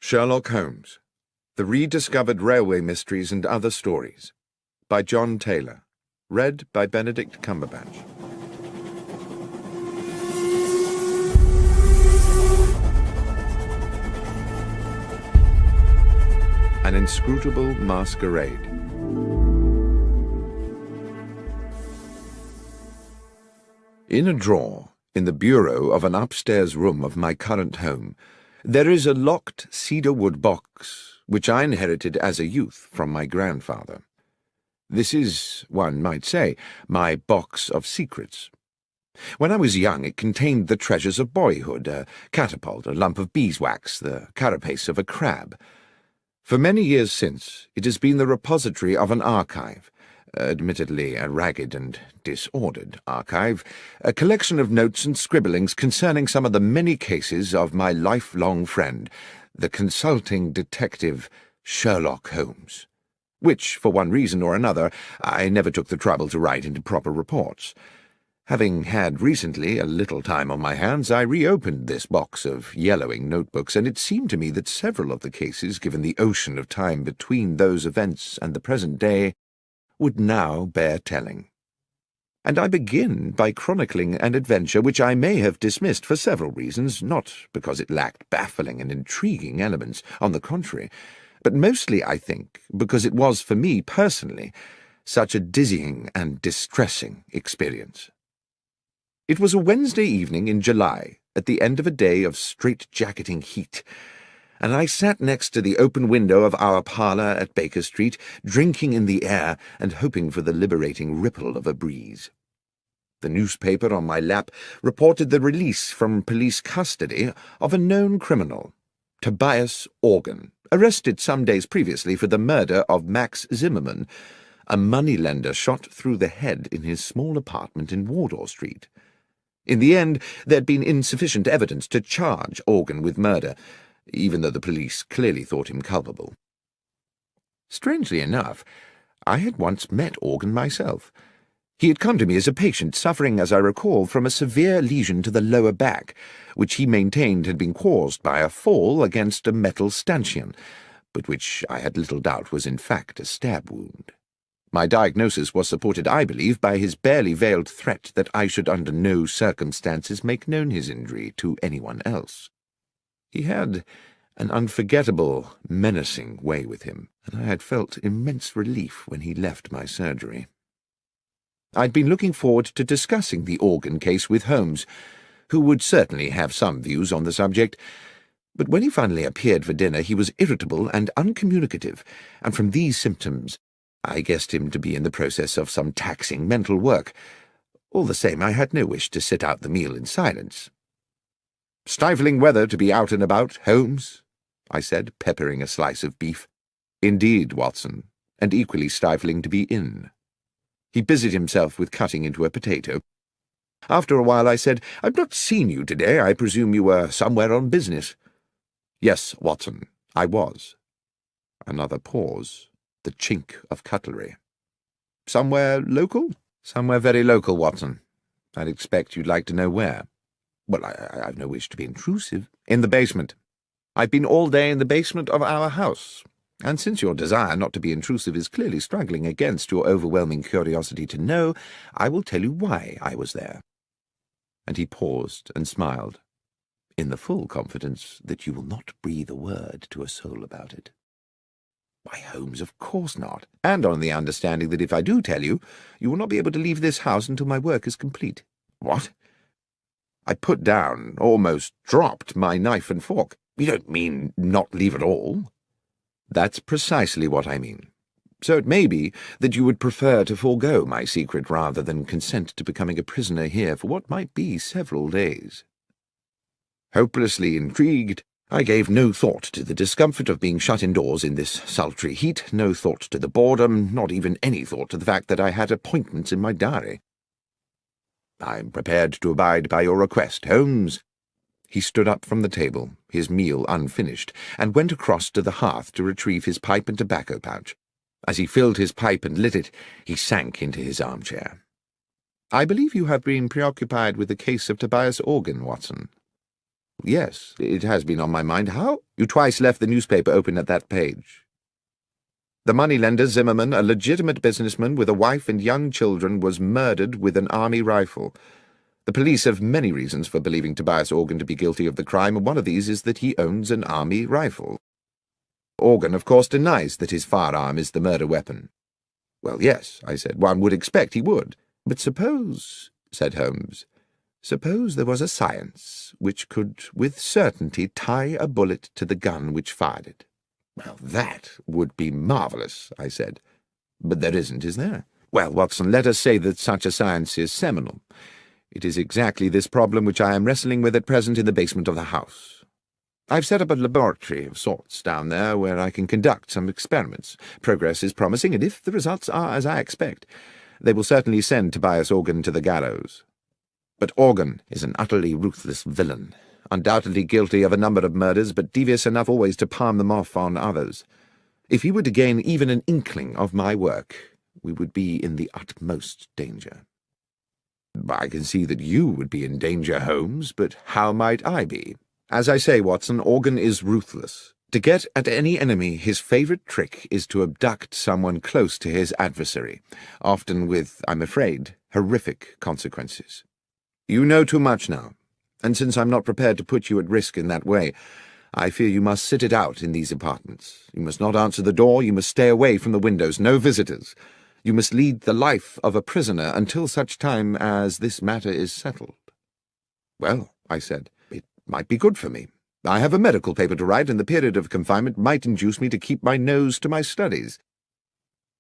Sherlock Holmes, The Rediscovered Railway Mysteries and Other Stories, by John Taylor. Read by Benedict Cumberbatch. An Inscrutable Masquerade. In a drawer, in the bureau of an upstairs room of my current home, there is a locked cedar-wood box, which I inherited as a youth from my grandfather. This is, one might say, my box of secrets. When I was young, it contained the treasures of boyhood, a catapult, a lump of beeswax, the carapace of a crab. For many years since, it has been the repository of an archive, admittedly a ragged and disordered archive, a collection of notes and scribblings concerning some of the many cases of my lifelong friend, the consulting detective Sherlock Holmes, which, for one reason or another, I never took the trouble to write into proper reports. Having had recently a little time on my hands, I reopened this box of yellowing notebooks, and it seemed to me that several of the cases, given the ocean of time between those events and the present day, would now bear telling. And I begin by chronicling an adventure which I may have dismissed for several reasons, not because it lacked baffling and intriguing elements, on the contrary, but mostly, I think, because it was, for me personally, such a dizzying and distressing experience. It was a Wednesday evening in July, at the end of a day of strait-jacketing heat, and I sat next to the open window of our parlour at Baker Street, drinking in the air and hoping for the liberating ripple of a breeze. The newspaper on my lap reported the release from police custody of a known criminal, Tobias Organ, arrested some days previously for the murder of Max Zimmerman, a moneylender shot through the head in his small apartment in Wardour Street. In the end, there had been insufficient evidence to charge Organ with murder, even though the police clearly thought him culpable. Strangely enough, I had once met Organ myself. He had come to me as a patient suffering, as I recall, from a severe lesion to the lower back, which he maintained had been caused by a fall against a metal stanchion, but which I had little doubt was in fact a stab wound. My diagnosis was supported, I believe, by his barely veiled threat that I should under no circumstances make known his injury to anyone else. He had an unforgettable, menacing way with him, and I had felt immense relief when he left my surgery. I'd been looking forward to discussing the Organ case with Holmes, who would certainly have some views on the subject, but when he finally appeared for dinner he was irritable and uncommunicative, and from these symptoms I guessed him to be in the process of some taxing mental work. All the same, I had no wish to sit out the meal in silence. "Stifling weather to be out and about, Holmes," I said, peppering a slice of beef. "Indeed, Watson, and equally stifling to be in." He busied himself with cutting into a potato. After a while I said, "I've not seen you today. I presume you were somewhere on business." "Yes, Watson, I was." Another pause, the chink of cutlery. "Somewhere local?" "Somewhere very local, Watson. I'd expect you'd like to know where." "Well, I've no wish to be intrusive." "In the basement. I've been all day in the basement of our house, and since your desire not to be intrusive is clearly struggling against your overwhelming curiosity to know, I will tell you why I was there." And he paused and smiled, "in the full confidence that you will not breathe a word to a soul about it." "Why, Holmes, of course not, and on the understanding that if I do tell you, you will not be able to leave this house until my work is complete." "What?" I put down, almost dropped, my knife and fork. "You don't mean not leave at all?" "That's precisely what I mean. So it may be that you would prefer to forego my secret rather than consent to becoming a prisoner here for what might be several days." Hopelessly intrigued, I gave no thought to the discomfort of being shut indoors in this sultry heat, no thought to the boredom, not even any thought to the fact that I had appointments in my diary. "I'm prepared to abide by your request, Holmes." He stood up from the table, his meal unfinished, and went across to the hearth to retrieve his pipe and tobacco pouch. As he filled his pipe and lit it, he sank into his armchair. "I believe you have been preoccupied with the case of Tobias Organ, Watson." Yes, it has been on my mind. How? You twice left the newspaper open at that page. The moneylender Zimmerman, a legitimate businessman with a wife and young children, was murdered with an army rifle. The police have many reasons for believing Tobias Organ to be guilty of the crime, and one of these is that he owns an army rifle. Organ, of course, denies that his firearm is the murder weapon. Well, yes, I said, one would expect he would. But suppose, said Holmes, suppose there was a science which could with certainty tie a bullet to the gun which fired it. Well, that would be marvellous, I said. But there isn't, is there? Well, Watson, let us say that such a science is seminal. It is exactly this problem which I am wrestling with at present in the basement of the house. I've set up a laboratory of sorts down there where I can conduct some experiments. Progress is promising, and if the results are as I expect, they will certainly send Tobias Organ to the gallows. But Organ is an utterly ruthless villain, undoubtedly guilty of a number of murders, but devious enough always to palm them off on others. If he were to gain even an inkling of my work, we would be in the utmost danger. I can see that you would be in danger, Holmes, but how might I be? As I say, Watson, Organ is ruthless. To get at any enemy, his favourite trick is to abduct someone close to his adversary, often with, I'm afraid, horrific consequences. You know too much now, and since I'm not prepared to put you at risk in that way, I fear you must sit it out in these apartments. You must not answer the door, you must stay away from the windows, no visitors. You must lead the life of a prisoner until such time as this matter is settled. Well, I said, it might be good for me. I have a medical paper to write, and the period of confinement might induce me to keep my nose to my studies.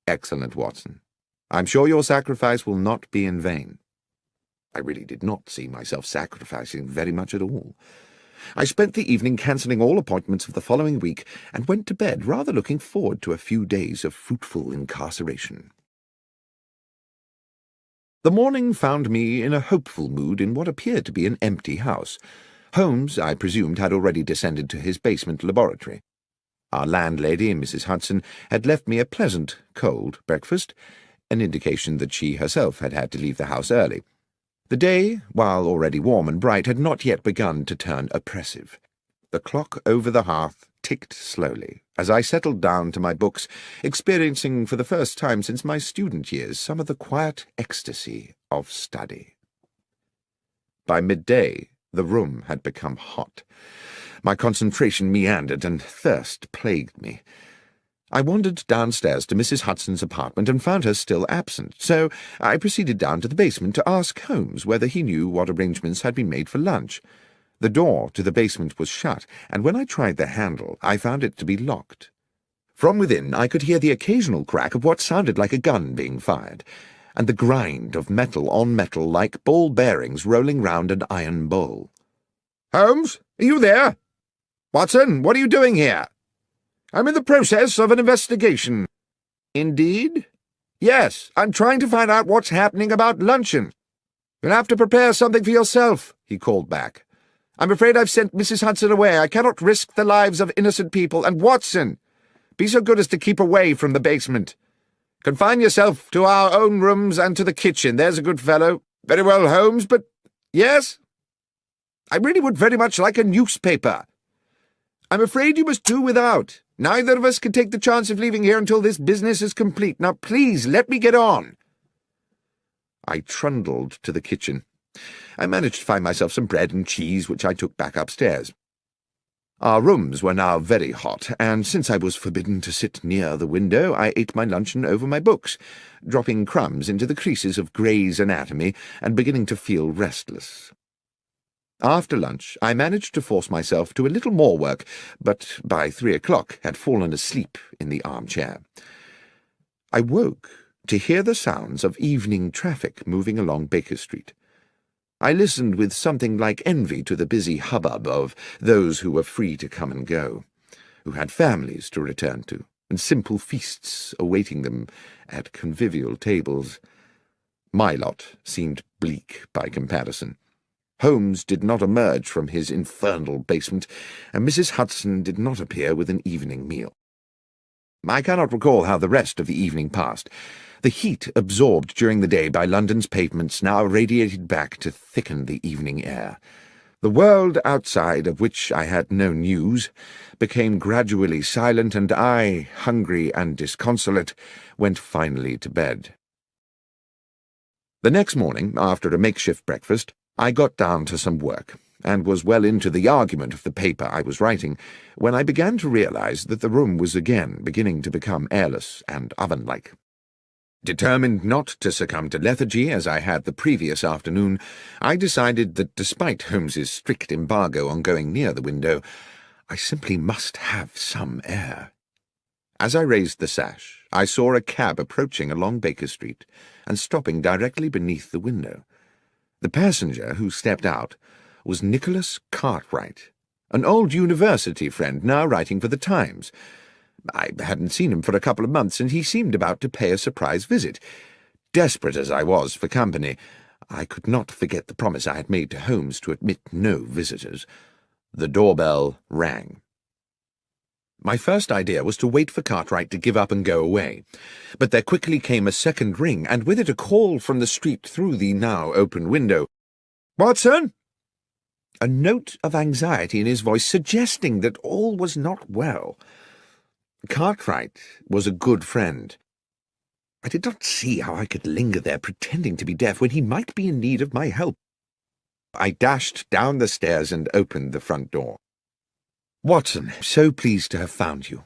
Excellent, Watson. I'm sure your sacrifice will not be in vain. I really did not see myself sacrificing very much at all. I spent the evening cancelling all appointments of the following week, and went to bed rather looking forward to a few days of fruitful incarceration. The morning found me in a hopeful mood in what appeared to be an empty house. Holmes, I presumed, had already descended to his basement laboratory. Our landlady, Mrs. Hudson, had left me a pleasant, cold breakfast, an indication that she herself had had to leave the house early. The day, while already warm and bright, had not yet begun to turn oppressive. The clock over the hearth ticked slowly as I settled down to my books, experiencing for the first time since my student years some of the quiet ecstasy of study. By midday, the room had become hot. My concentration meandered, and thirst plagued me. I wandered downstairs to Mrs. Hudson's apartment and found her still absent, so I proceeded down to the basement to ask Holmes whether he knew what arrangements had been made for lunch. The door to the basement was shut, and when I tried the handle, I found it to be locked. From within, I could hear the occasional crack of what sounded like a gun being fired, and the grind of metal on metal like ball bearings rolling round an iron bowl. "Holmes, are you there? Watson, what are you doing here?" "I'm in the process of an investigation." "Indeed?" "Yes, I'm trying to find out what's happening about luncheon." "You'll have to prepare something for yourself," he called back. "I'm afraid I've sent Mrs. Hudson away. I cannot risk the lives of innocent people. And Watson, be so good as to keep away from the basement. Confine yourself to our own rooms and to the kitchen. There's a good fellow." "Very well, Holmes, but—" "Yes?" "I really would very much like a newspaper." "I'm afraid you must do without. Neither of us can take the chance of leaving here until this business is complete. Now, please, let me get on." I trundled to the kitchen. I managed to find myself some bread and cheese, which I took back upstairs. Our rooms were now very hot, and since I was forbidden to sit near the window, I ate my luncheon over my books, dropping crumbs into the creases of Gray's Anatomy and beginning to feel restless. After lunch, I managed to force myself to a little more work, but by 3 o'clock had fallen asleep in the armchair. I woke to hear the sounds of evening traffic moving along Baker Street. I listened with something like envy to the busy hubbub of those who were free to come and go, who had families to return to, and simple feasts awaiting them at convivial tables. My lot seemed bleak by comparison. Holmes did not emerge from his infernal basement, and Mrs. Hudson did not appear with an evening meal. I cannot recall how the rest of the evening passed. The heat absorbed during the day by London's pavements now radiated back to thicken the evening air. The world outside, of which I had no news, became gradually silent, and I, hungry and disconsolate, went finally to bed. The next morning, after a makeshift breakfast, I got down to some work, and was well into the argument of the paper I was writing, when I began to realize that the room was again beginning to become airless and oven-like. Determined not to succumb to lethargy as I had the previous afternoon, I decided that despite Holmes's strict embargo on going near the window, I simply must have some air. As I raised the sash, I saw a cab approaching along Baker Street and stopping directly beneath the window. The passenger who stepped out was Nicholas Cartwright, an old university friend now writing for the Times. I hadn't seen him for a couple of months, and he seemed about to pay a surprise visit. Desperate as I was for company, I could not forget the promise I had made to Holmes to admit no visitors. The doorbell rang. My first idea was to wait for Cartwright to give up and go away, but there quickly came a second ring, and with it a call from the street through the now open window. "Watson!" A note of anxiety in his voice, suggesting that all was not well. Cartwright was a good friend. I did not see how I could linger there pretending to be deaf when he might be in need of my help. I dashed down the stairs and opened the front door. "Watson, so pleased to have found you."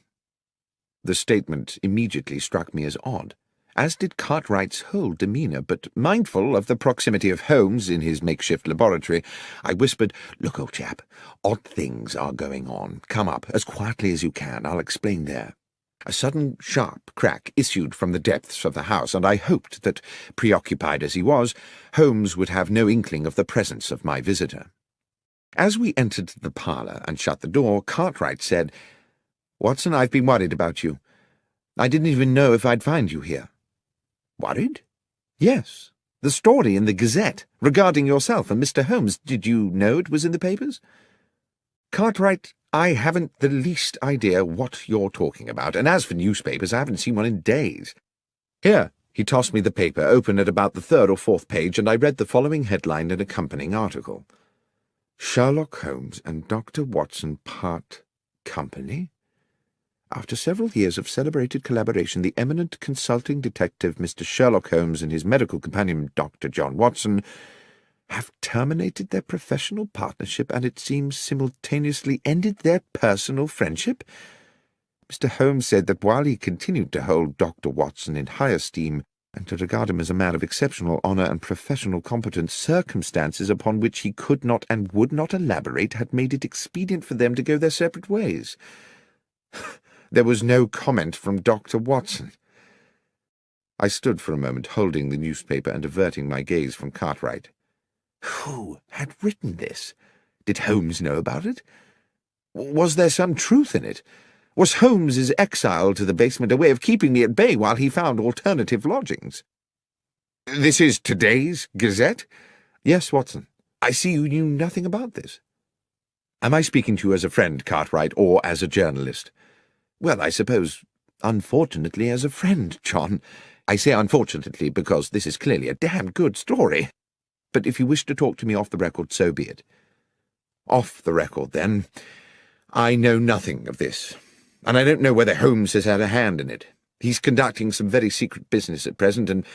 The statement immediately struck me as odd, as did Cartwright's whole demeanour, but mindful of the proximity of Holmes in his makeshift laboratory, I whispered, "Look, old chap, odd things are going on. Come up, as quietly as you can. I'll explain there." A sudden sharp crack issued from the depths of the house, and I hoped that, preoccupied as he was, Holmes would have no inkling of the presence of my visitor. As we entered the parlour and shut the door, Cartwright said, "Watson, I've been worried about you. I didn't even know if I'd find you here." "Worried?" "Yes. The story in the Gazette regarding yourself and Mr. Holmes. Did you know it was in the papers?" "Cartwright, I haven't the least idea what you're talking about, and as for newspapers, I haven't seen one in days. Here." He tossed me the paper, open at about the third or fourth page, and I read the following headline and accompanying article. "Sherlock Holmes and Dr. Watson part company? After several years of celebrated collaboration, the eminent consulting detective Mr. Sherlock Holmes and his medical companion Dr. John Watson have terminated their professional partnership and, it seems, simultaneously ended their personal friendship. Mr. Holmes said that while he continued to hold Dr. Watson in high esteem and to regard him as a man of exceptional honour and professional competence, circumstances upon which he could not and would not elaborate had made it expedient for them to go their separate ways." There was no comment from Dr. Watson. I stood for a moment, holding the newspaper and averting my gaze from Cartwright. Who had written this? Did Holmes know about it? Was there some truth in it? Was Holmes's exile to the basement a way of keeping me at bay while he found alternative lodgings? "This is today's Gazette?" "Yes, Watson. I see you knew nothing about this." "Am I speaking to you as a friend, Cartwright, or as a journalist?" "Well, I suppose, unfortunately, as a friend, John. I say unfortunately because this is clearly a damned good story. But if you wish to talk to me off the record, so be it." "Off the record, then. I know nothing of this, and I don't know whether Holmes has had a hand in it. He's conducting some very secret business at present, and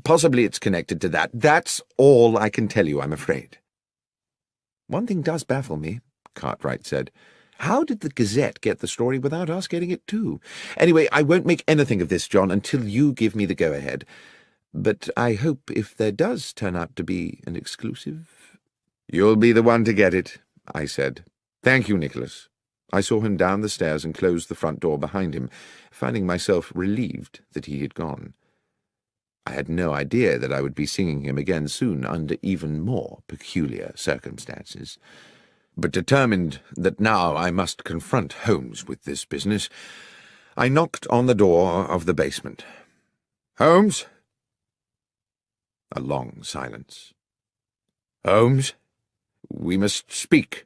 possibly it's connected to that. That's all I can tell you, I'm afraid." "One thing does baffle me," Cartwright said. "How did the Gazette get the story without us getting it too? Anyway, I won't make anything of this, John, until you give me the go-ahead. But I hope if there does turn out to be an exclusive—" "You'll be the one to get it," I said. "Thank you, Nicholas." I saw him down the stairs and closed the front door behind him, finding myself relieved that he had gone. I had no idea that I would be seeing him again soon under even more peculiar circumstances. But determined that now I must confront Holmes with this business, I knocked on the door of the basement. "Holmes?" A long silence. "Holmes? We must speak."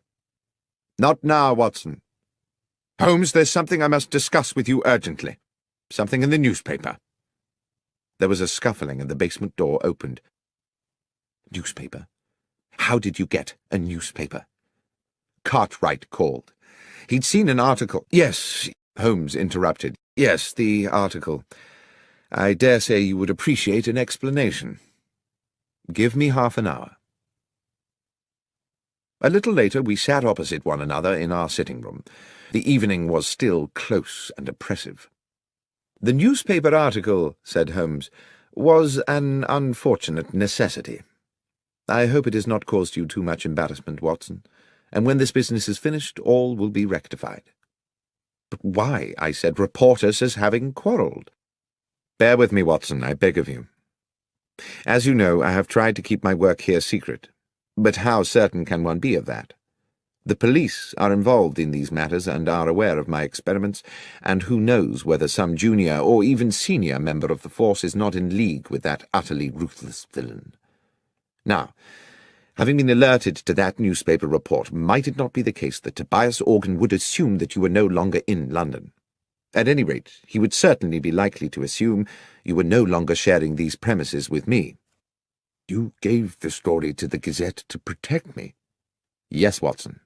"Not now, Watson." "Holmes, there's something I must discuss with you urgently. Something in the newspaper." There was a scuffling and the basement door opened. "Newspaper? How did you get a newspaper?" Cartwright called. He'd seen an article— Yes, Holmes interrupted. Yes, the article. I dare say you would appreciate an explanation. Give me half an hour. A little later we sat opposite one another in our sitting-room. The evening was still close and oppressive. "The newspaper article," said Holmes, "was an unfortunate necessity. I hope it has not caused you too much embarrassment, Watson, and when this business is finished, all will be rectified." "But why," I said, "report us as having quarrelled?" "Bear with me, Watson, I beg of you. As you know, I have tried to keep my work here secret, but how certain can one be of that? The police are involved in these matters and are aware of my experiments, and who knows whether some junior or even senior member of the force is not in league with that utterly ruthless villain. Now, having been alerted to that newspaper report, might it not be the case that Tobias Organ would assume that you were no longer in London? At any rate, he would certainly be likely to assume you were no longer sharing these premises with me." "You gave the story to the Gazette to protect me?" "Yes, Watson.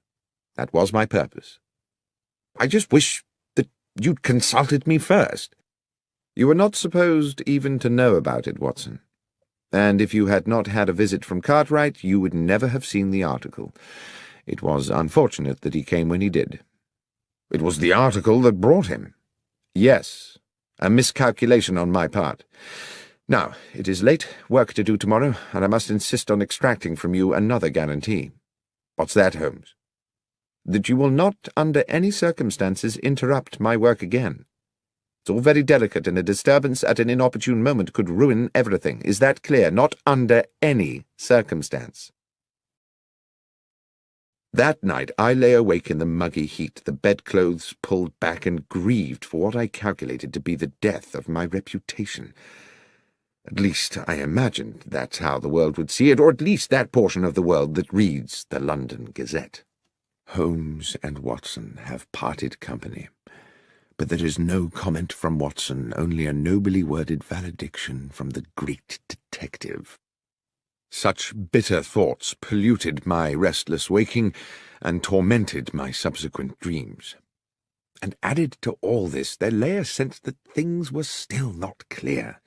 That was my purpose." "I just wish that you'd consulted me first." "You were not supposed even to know about it, Watson. And if you had not had a visit from Cartwright, you would never have seen the article. It was unfortunate that he came when he did." "It was the article that brought him." "Yes, a miscalculation on my part. Now, it is late, work to do tomorrow, and I must insist on extracting from you another guarantee." "What's that, Holmes?" "That you will not, under any circumstances, interrupt my work again. It's all very delicate, and a disturbance at an inopportune moment could ruin everything. Is that clear? Not under any circumstance." That night I lay awake in the muggy heat, the bedclothes pulled back, and grieved for what I calculated to be the death of my reputation. At least I imagined that's how the world would see it, or at least that portion of the world that reads the London Gazette. Holmes and Watson have parted company, but there is no comment from Watson, only a nobly worded valediction from the great detective. Such bitter thoughts polluted my restless waking and tormented my subsequent dreams. And added to all this, there lay a sense that things were still not clear,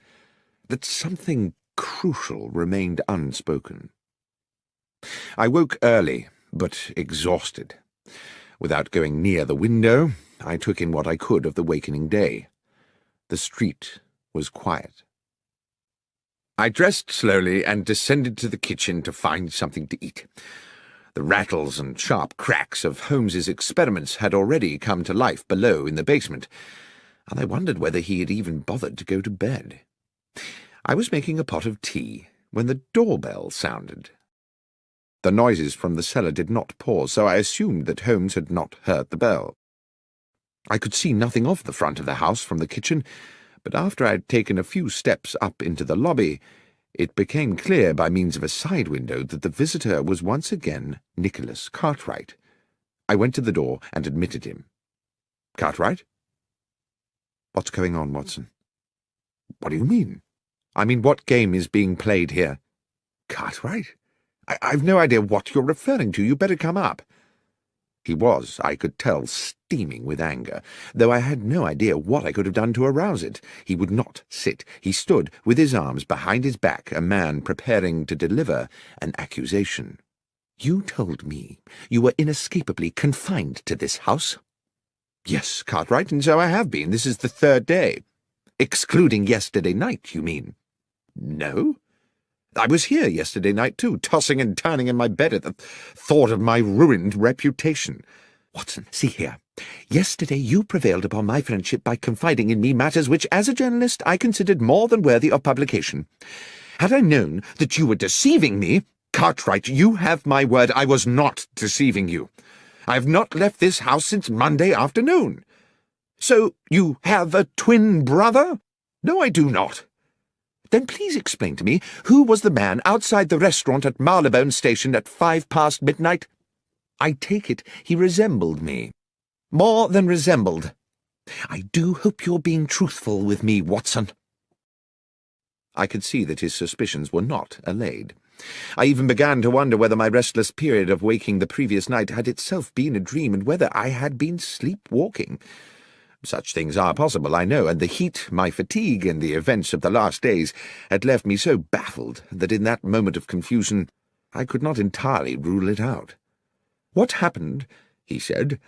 that something crucial remained unspoken. I woke early, but exhausted. Without going near the window, I took in what I could of the wakening day. The street was quiet. I dressed slowly and descended to the kitchen to find something to eat. The rattles and sharp cracks of Holmes's experiments had already come to life below in the basement, and I wondered whether he had even bothered to go to bed. I was making a pot of tea when the doorbell sounded. The noises from the cellar did not pause, so I assumed that Holmes had not heard the bell. I could see nothing of the front of the house from the kitchen, but after I had taken a few steps up into the lobby, it became clear by means of a side window that the visitor was once again Nicholas Cartwright. I went to the door and admitted him. "Cartwright?" "What's going on, Watson?" "What do you mean?" "I mean, what game is being played here?" "Cartwright? I've no idea what you're referring to. You better come up." He was, I could tell, steaming with anger, though I had no idea what I could have done to arouse it. He would not sit. He stood with his arms behind his back, a man preparing to deliver an accusation. "You told me you were inescapably confined to this house?" "Yes, Cartwright, and so I have been. This is the third day." "Excluding yesterday night, you mean?" "No. I was here yesterday night, too, tossing and turning in my bed at the thought of my ruined reputation." "Watson, see here. Yesterday you prevailed upon my friendship by confiding in me matters which, as a journalist, I considered more than worthy of publication. Had I known that you were deceiving me—" "Cartwright, you have my word I was not deceiving you. I have not left this house since Monday afternoon." "So you have a twin brother?" "No, I do not." "Then please explain to me who was the man outside the restaurant at Marylebone Station at 5 past midnight?" "I take it he resembled me." "More than resembled. I do hope you're being truthful with me, Watson." I could see that his suspicions were not allayed. I even began to wonder whether my restless period of waking the previous night had itself been a dream, and whether I had been sleepwalking. Such things are possible, I know, and the heat, my fatigue, and the events of the last days had left me so baffled that in that moment of confusion I could not entirely rule it out. "What happened," he said,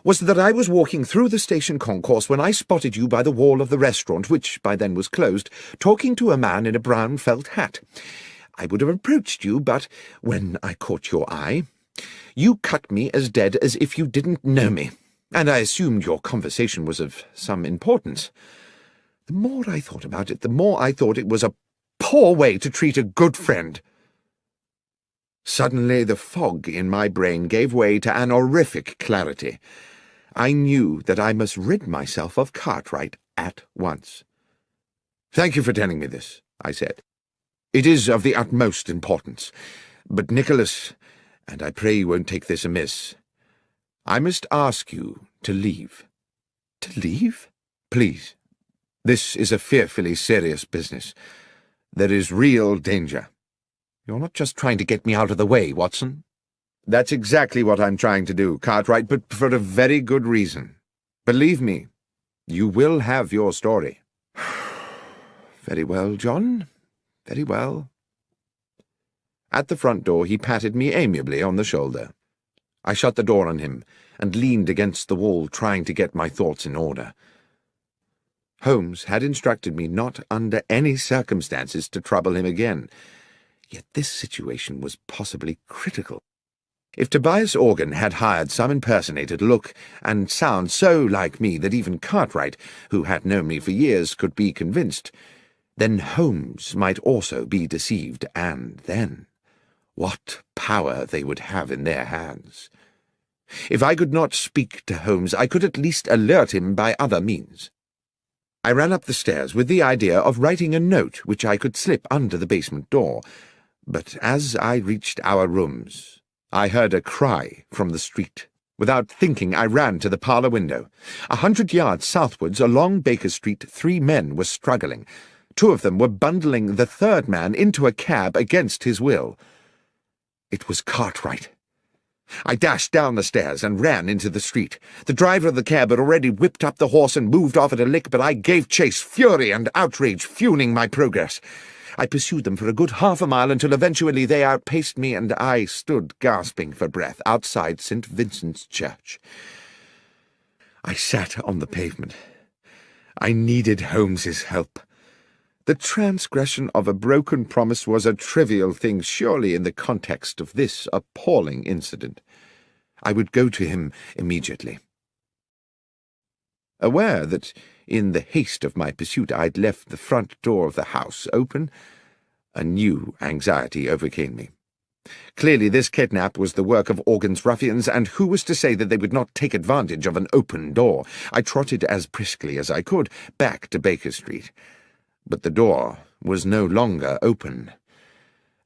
"was that I was walking through the station concourse when I spotted you by the wall of the restaurant, which by then was closed, talking to a man in a brown felt hat. I would have approached you, but when I caught your eye, you cut me as dead as if you didn't know me, and I assumed your conversation was of some importance. The more I thought about it, the more I thought it was a poor way to treat a good friend." Suddenly the fog in my brain gave way to an horrific clarity. I knew that I must rid myself of Cartwright at once. "Thank you for telling me this," I said. "It is of the utmost importance. But, Nicholas, and I pray you won't take this amiss, I must ask you to leave." "To leave?" "Please. This is a fearfully serious business. There is real danger." "You're not just trying to get me out of the way, Watson?" "That's exactly what I'm trying to do, Cartwright, but for a very good reason. Believe me, you will have your story." "Very well, John, very well." At the front door he patted me amiably on the shoulder. I shut the door on him and leaned against the wall, trying to get my thoughts in order. Holmes had instructed me not under any circumstances to trouble him again, yet this situation was possibly critical. If Tobias Organ had hired some impersonator to look and sound so like me that even Cartwright, who had known me for years, could be convinced, then Holmes might also be deceived, and then what power they would have in their hands. If I could not speak to Holmes, I could at least alert him by other means. I ran up the stairs with the idea of writing a note which I could slip under the basement door, but as I reached our rooms, I heard a cry from the street. Without thinking, I ran to the parlour window. 100 yards southwards along Baker Street 3 men were struggling. 2 of them were bundling the 3rd man into a cab against his will. It was Cartwright. I dashed down the stairs and ran into the street. The driver of the cab had already whipped up the horse and moved off at a lick, but I gave chase, fury and outrage fueling my progress. I pursued them for a good half a mile until eventually they outpaced me, and I stood gasping for breath outside St. Vincent's Church. I sat on the pavement. I needed Holmes's help. The transgression of a broken promise was a trivial thing, surely, in the context of this appalling incident. I would go to him immediately. Aware that, in the haste of my pursuit, I'd left the front door of the house open, a new anxiety overcame me. Clearly this kidnap was the work of Organ's ruffians, and who was to say that they would not take advantage of an open door? I trotted as briskly as I could back to Baker Street. But the door was no longer open,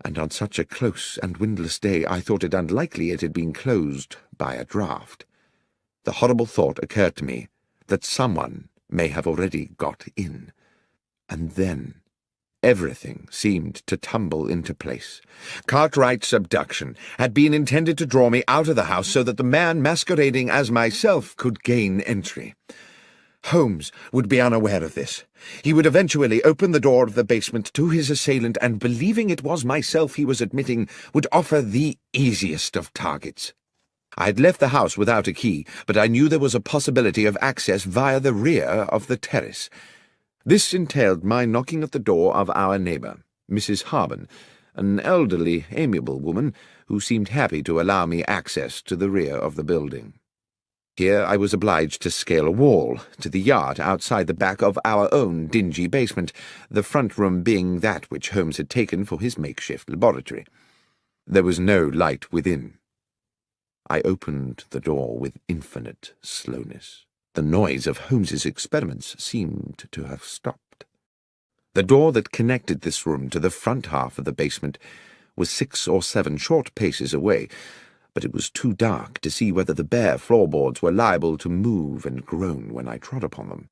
and on such a close and windless day I thought it unlikely it had been closed by a draught. The horrible thought occurred to me that someone may have already got in, and then everything seemed to tumble into place. Cartwright's abduction had been intended to draw me out of the house so that the man masquerading as myself could gain entry. Holmes would be unaware of this. He would eventually open the door of the basement to his assailant, and, believing it was myself he was admitting, would offer the easiest of targets. I had left the house without a key, but I knew there was a possibility of access via the rear of the terrace. This entailed my knocking at the door of our neighbour, Mrs. Harben, an elderly, amiable woman who seemed happy to allow me access to the rear of the building. Here I was obliged to scale a wall to the yard outside the back of our own dingy basement, the front room being that which Holmes had taken for his makeshift laboratory. There was no light within. I opened the door with infinite slowness. The noise of Holmes's experiments seemed to have stopped. The door that connected this room to the front half of the basement was 6 or 7 short paces away, but it was too dark to see whether the bare floorboards were liable to move and groan when I trod upon them.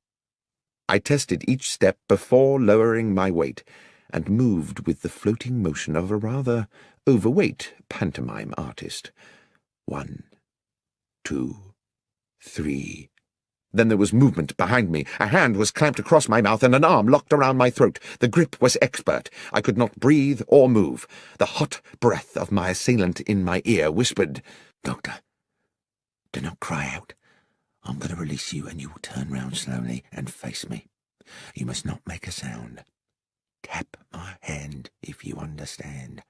I tested each step before lowering my weight, and moved with the floating motion of a rather overweight pantomime artist. 1, 2, 3. Then there was movement behind me. A hand was clamped across my mouth and an arm locked around my throat. The grip was expert. I could not breathe or move. The hot breath of my assailant in my ear whispered, "Doctor, do not cry out. I'm going to release you and you will turn round slowly and face me. You must not make a sound. Tap my hand if you understand."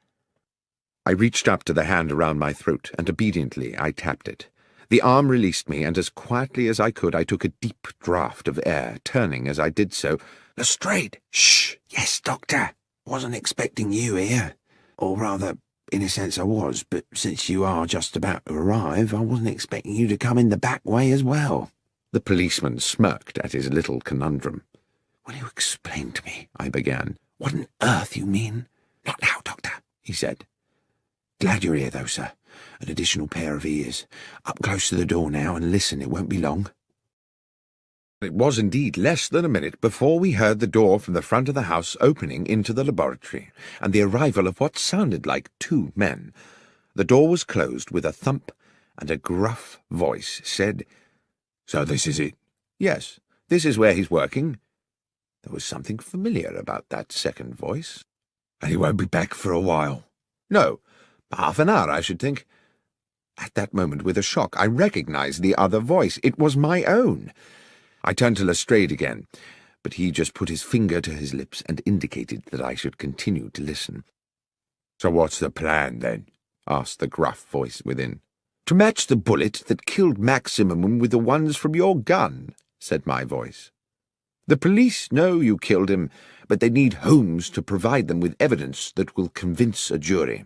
I reached up to the hand around my throat, and obediently I tapped it. The arm released me, and as quietly as I could I took a deep draught of air, turning as I did so. "Lestrade!" "Shh! Yes, Doctor. Wasn't expecting you here. Or rather, in a sense I was, but since you are just about to arrive, I wasn't expecting you to come in the back way as well." The policeman smirked at his little conundrum. "Will you explain to me," I began, "what on earth you mean?" "Not now, Doctor," he said. "Glad you're here, though, sir. An additional pair of ears. Up close to the door now and listen, it won't be long." It was indeed less than a minute before we heard the door from the front of the house opening into the laboratory, and the arrival of what sounded like 2 men. The door was closed with a thump, and a gruff voice said, "So this is it?" "Yes, this is where he's working." There was something familiar about that second voice. "And he won't be back for a while?" "No. Half an hour, I should think." At that moment, with a shock, I recognized the other voice. It was my own. I turned to Lestrade again, but he just put his finger to his lips and indicated that I should continue to listen. "So what's the plan, then?" asked the gruff voice within. "To match the bullet that killed Maximum with the ones from your gun," said my voice. "The police know you killed him, but they need Holmes to provide them with evidence that will convince a jury.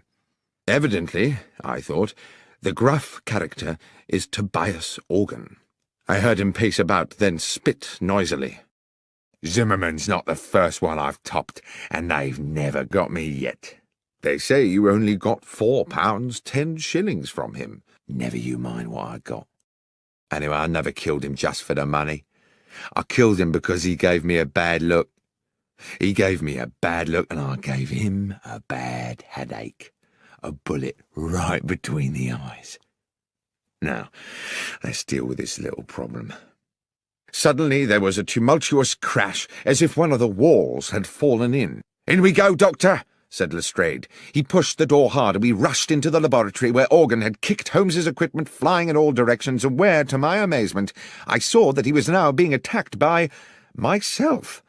Evidently, I thought, the gruff character is Tobias Organ." I heard him pace about, then spit noisily. "Zimmerman's not the first one I've topped, and they've never got me yet. They say you only got £4 10 from him." "Never you mind what I got. Anyway, I never killed him just for the money. I killed him because he gave me a bad look. He gave me a bad look, and I gave him a bad headache. A bullet right between the eyes. Now, let's deal with this little problem." Suddenly there was a tumultuous crash, as if one of the walls had fallen in. "In we go, Doctor," said Lestrade. He pushed the door hard, and we rushed into the laboratory, where Organ had kicked Holmes's equipment flying in all directions, and where, to my amazement, I saw that he was now being attacked by myself.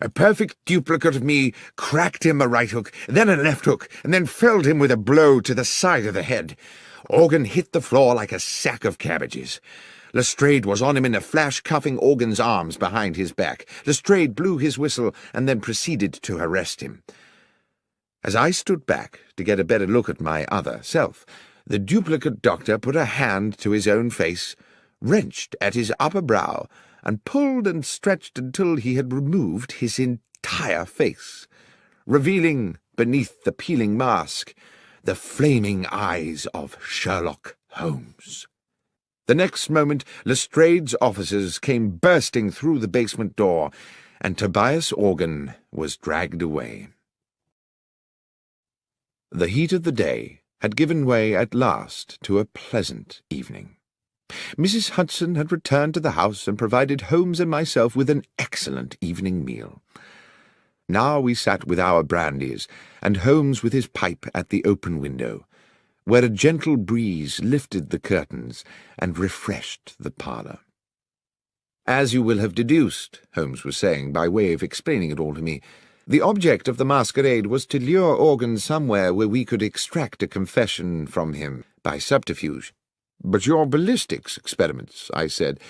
A perfect duplicate of me cracked him a right hook, then a left hook, and then felled him with a blow to the side of the head. Organ hit the floor like a sack of cabbages. Lestrade was on him in a flash, cuffing Organ's arms behind his back. Lestrade blew his whistle and then proceeded to arrest him. As I stood back to get a better look at my other self, the duplicate doctor put a hand to his own face, wrenched at his upper brow, and pulled and stretched until he had removed his entire face, revealing, beneath the peeling mask, the flaming eyes of Sherlock Holmes. The next moment Lestrade's officers came bursting through the basement door, and Tobias Organ was dragged away. The heat of the day had given way at last to a pleasant evening. Mrs. Hudson had returned to the house and provided Holmes and myself with an excellent evening meal. Now we sat with our brandies, and Holmes with his pipe at the open window, where a gentle breeze lifted the curtains and refreshed the parlour. "As you will have deduced," Holmes was saying, by way of explaining it all to me, "the object of the masquerade was to lure Organ somewhere where we could extract a confession from him by subterfuge." "But your ballistics experiments," I said,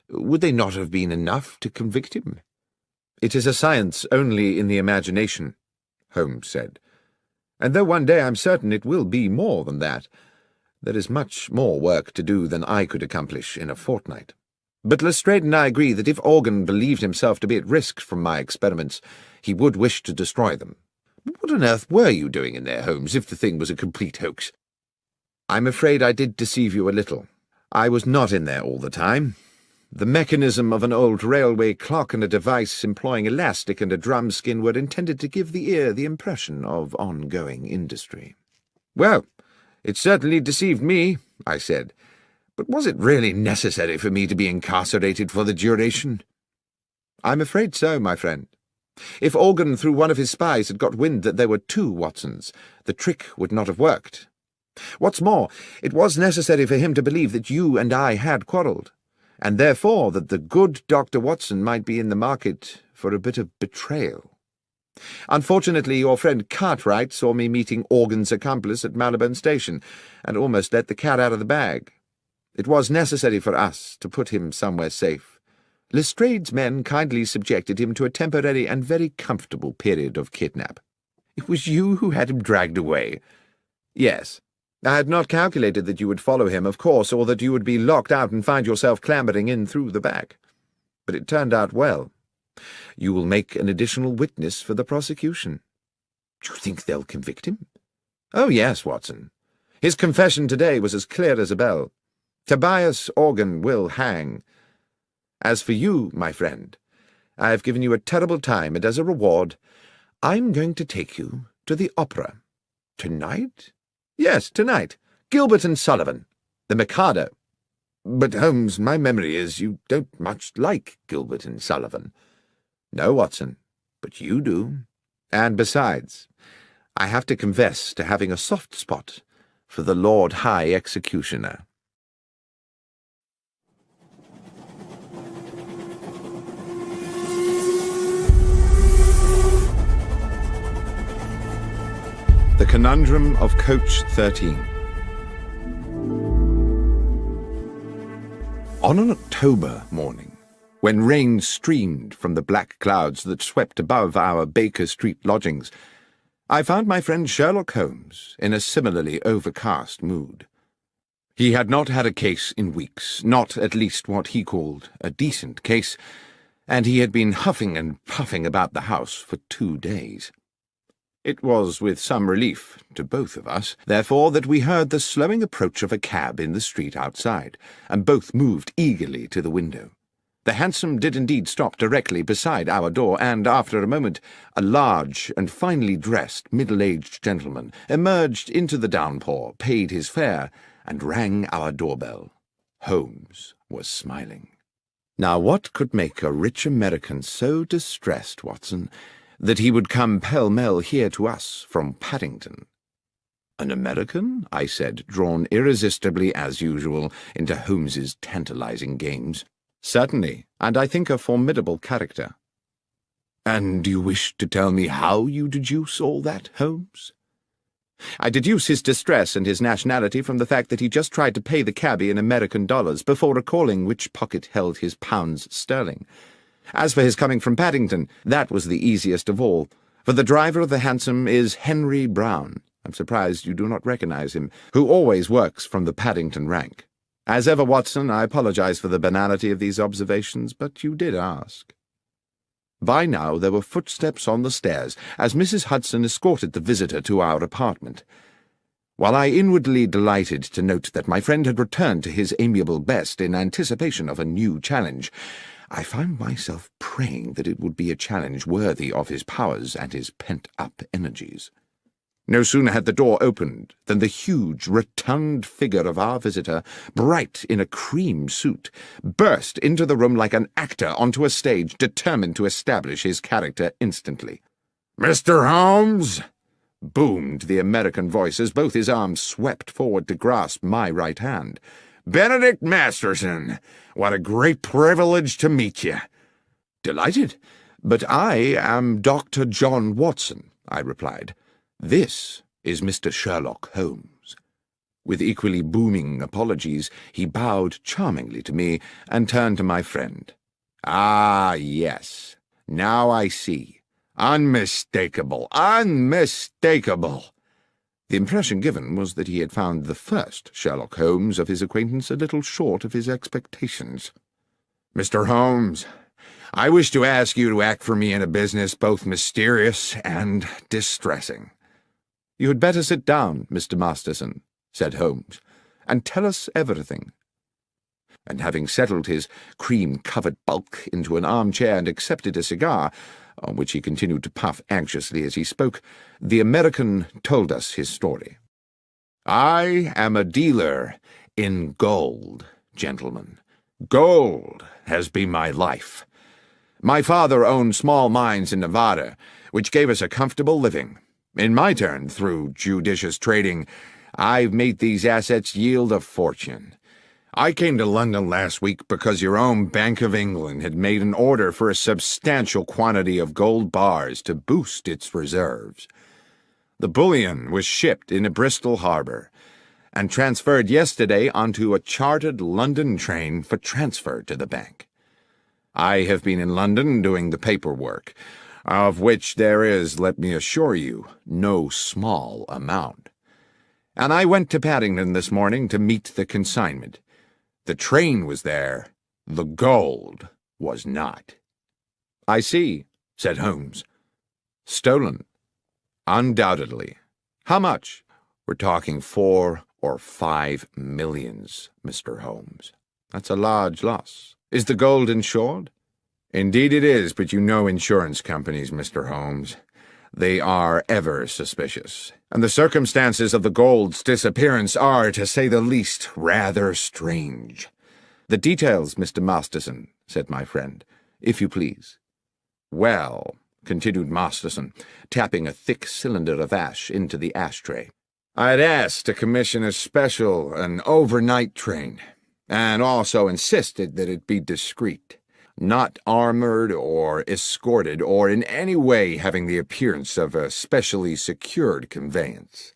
"would they not have been enough to convict him?" "It is a science only in the imagination," Holmes said, "and though one day I'm certain it will be more than that, there is much more work to do than I could accomplish in a fortnight. But Lestrade and I agree that if Organ believed himself to be at risk from my experiments, he would wish to destroy them. What on earth were you doing in there, Holmes, if the thing was a complete hoax?" "I'm afraid I did deceive you a little. I was not in there all the time. The mechanism of an old railway clock and a device employing elastic and a drum skin were intended to give the ear the impression of ongoing industry. "Well, it certainly deceived me," I said. "But was it really necessary for me to be incarcerated for the duration?" "I'm afraid so, my friend. If Organ, through one of his spies, had got wind that there were two Watsons, the trick would not have worked. What's more, it was necessary for him to believe that you and I had quarrelled, and therefore that the good Dr. Watson might be in the market for a bit of betrayal. Unfortunately, your friend Cartwright saw me meeting Organ's accomplice at Marylebone Station, and almost let the cat out of the bag. It was necessary for us to put him somewhere safe. Lestrade's men kindly subjected him to a temporary and very comfortable period of kidnap. It was you who had him dragged away." "Yes. I had not calculated that you would follow him, of course, or that you would be locked out and find yourself clambering in through the back. But it turned out well. You will make an additional witness for the prosecution." "Do you think they'll convict him?" "Oh, yes, Watson. His confession today was as clear as a bell. Tobias Organ will hang. As for you, my friend, I have given you a terrible time, and as a reward, I'm going to take you to the opera." "Tonight?" "Yes, tonight. Gilbert and Sullivan. The Mikado." "But, Holmes, my memory is you don't much like Gilbert and Sullivan." "No, Watson, but you do. And besides, I have to confess to having a soft spot for the Lord High Executioner." The Conundrum of Coach 13. On an October morning, when rain streamed from the black clouds that swept above our Baker Street lodgings, I found my friend Sherlock Holmes in a similarly overcast mood. He had not had a case in weeks, not at least what he called a decent case, and he had been huffing and puffing about the house for 2 days. It was with some relief to both of us, therefore, that we heard the slowing approach of a cab in the street outside, and both moved eagerly to the window. The hansom did indeed stop directly beside our door, and, after a moment, a large and finely dressed middle-aged gentleman emerged into the downpour, paid his fare, and rang our doorbell. Holmes was smiling. Now, what could make a rich American so distressed, Watson, that he would come pell-mell here to us from Paddington? "An American?" I said, drawn irresistibly, as usual, into Holmes's tantalizing games. "Certainly, and I think a formidable character." "And do you wish to tell me how you deduce all that, Holmes?" "I deduce his distress and his nationality from the fact that he just tried to pay the cabby in American dollars before recalling which pocket held his pounds sterling. As for his coming from Paddington, that was the easiest of all, for the driver of the hansom is Henry Brown. I'm surprised you do not recognize him, who always works from the Paddington rank. As ever, Watson, I apologize for the banality of these observations, but you did ask." By now there were footsteps on the stairs, as Mrs. Hudson escorted the visitor to our apartment. While I inwardly delighted to note that my friend had returned to his amiable best in anticipation of a new challenge, I found myself praying that it would be a challenge worthy of his powers and his pent-up energies. No sooner had the door opened than the huge, rotund figure of our visitor, bright in a cream suit, burst into the room like an actor onto a stage, determined to establish his character instantly. "Mr. Holmes!" boomed the American voice as both his arms swept forward to grasp my right hand. "Benedict Masterson! What a great privilege to meet you!" "Delighted, but I am Dr. John Watson," I replied. "This is Mr. Sherlock Holmes." With equally booming apologies, he bowed charmingly to me and turned to my friend. "Ah, yes. Now I see. Unmistakable, unmistakable." The impression given was that he had found the first Sherlock Holmes of his acquaintance a little short of his expectations. "Mr. Holmes, I wish to ask you to act for me in a business both mysterious and distressing." "You had better sit down, Mr. Masterson," said Holmes, "and tell us everything." and having settled his cream-covered bulk into an armchair and accepted a cigar, on which he continued to puff anxiously as he spoke, the American told us his story. "I am a dealer in gold, gentlemen. Gold has been my life. My father owned small mines in Nevada, which gave us a comfortable living. In my turn, through judicious trading, I've made these assets yield a fortune. I came to London last week because your own Bank of England had made an order for a substantial quantity of gold bars to boost its reserves. The bullion was shipped into Bristol Harbour and transferred yesterday onto a chartered London train for transfer to the bank. I have been in London doing the paperwork, of which there is, let me assure you, no small amount. And I went to Paddington this morning to meet the consignment. The train was there, the gold was not." "I see," said Holmes. "Stolen." "Undoubtedly. How much?" "We're talking 4 or 5 millions, Mr. Holmes." "That's a large loss. Is the gold insured?" "Indeed it is, but you know insurance companies, Mr. Holmes. They are ever suspicious, and the circumstances of the gold's disappearance are, to say the least, rather strange." "The details, Mr. Masterson," said my friend, "if you please." "Well," continued Masterson, tapping a thick cylinder of ash into the ashtray, "I'd asked to commission an overnight train, and also insisted that it be discreet, not armored or escorted, or in any way having the appearance of a specially secured conveyance.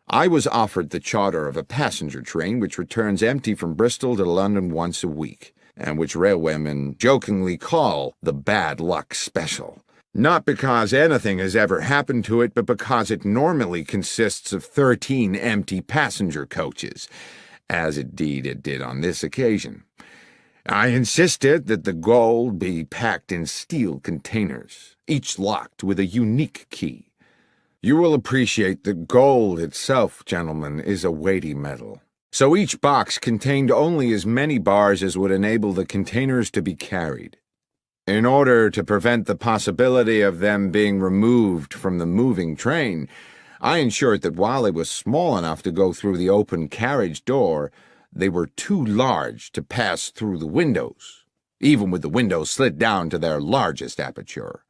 I was offered the charter of a passenger train which returns empty from Bristol to London once a week, and which railwaymen jokingly call the Bad Luck Special, not because anything has ever happened to it, but because it normally consists of 13 empty passenger coaches, as indeed it did on this occasion. I insisted that the gold be packed in steel containers, each locked with a unique key. You will appreciate that gold itself, gentlemen, is a weighty metal, so each box contained only as many bars as would enable the containers to be carried. In order to prevent the possibility of them being removed from the moving train, I ensured that while they were small enough to go through the open carriage door, they were too large to pass through the windows, even with the windows slid down to their largest aperture.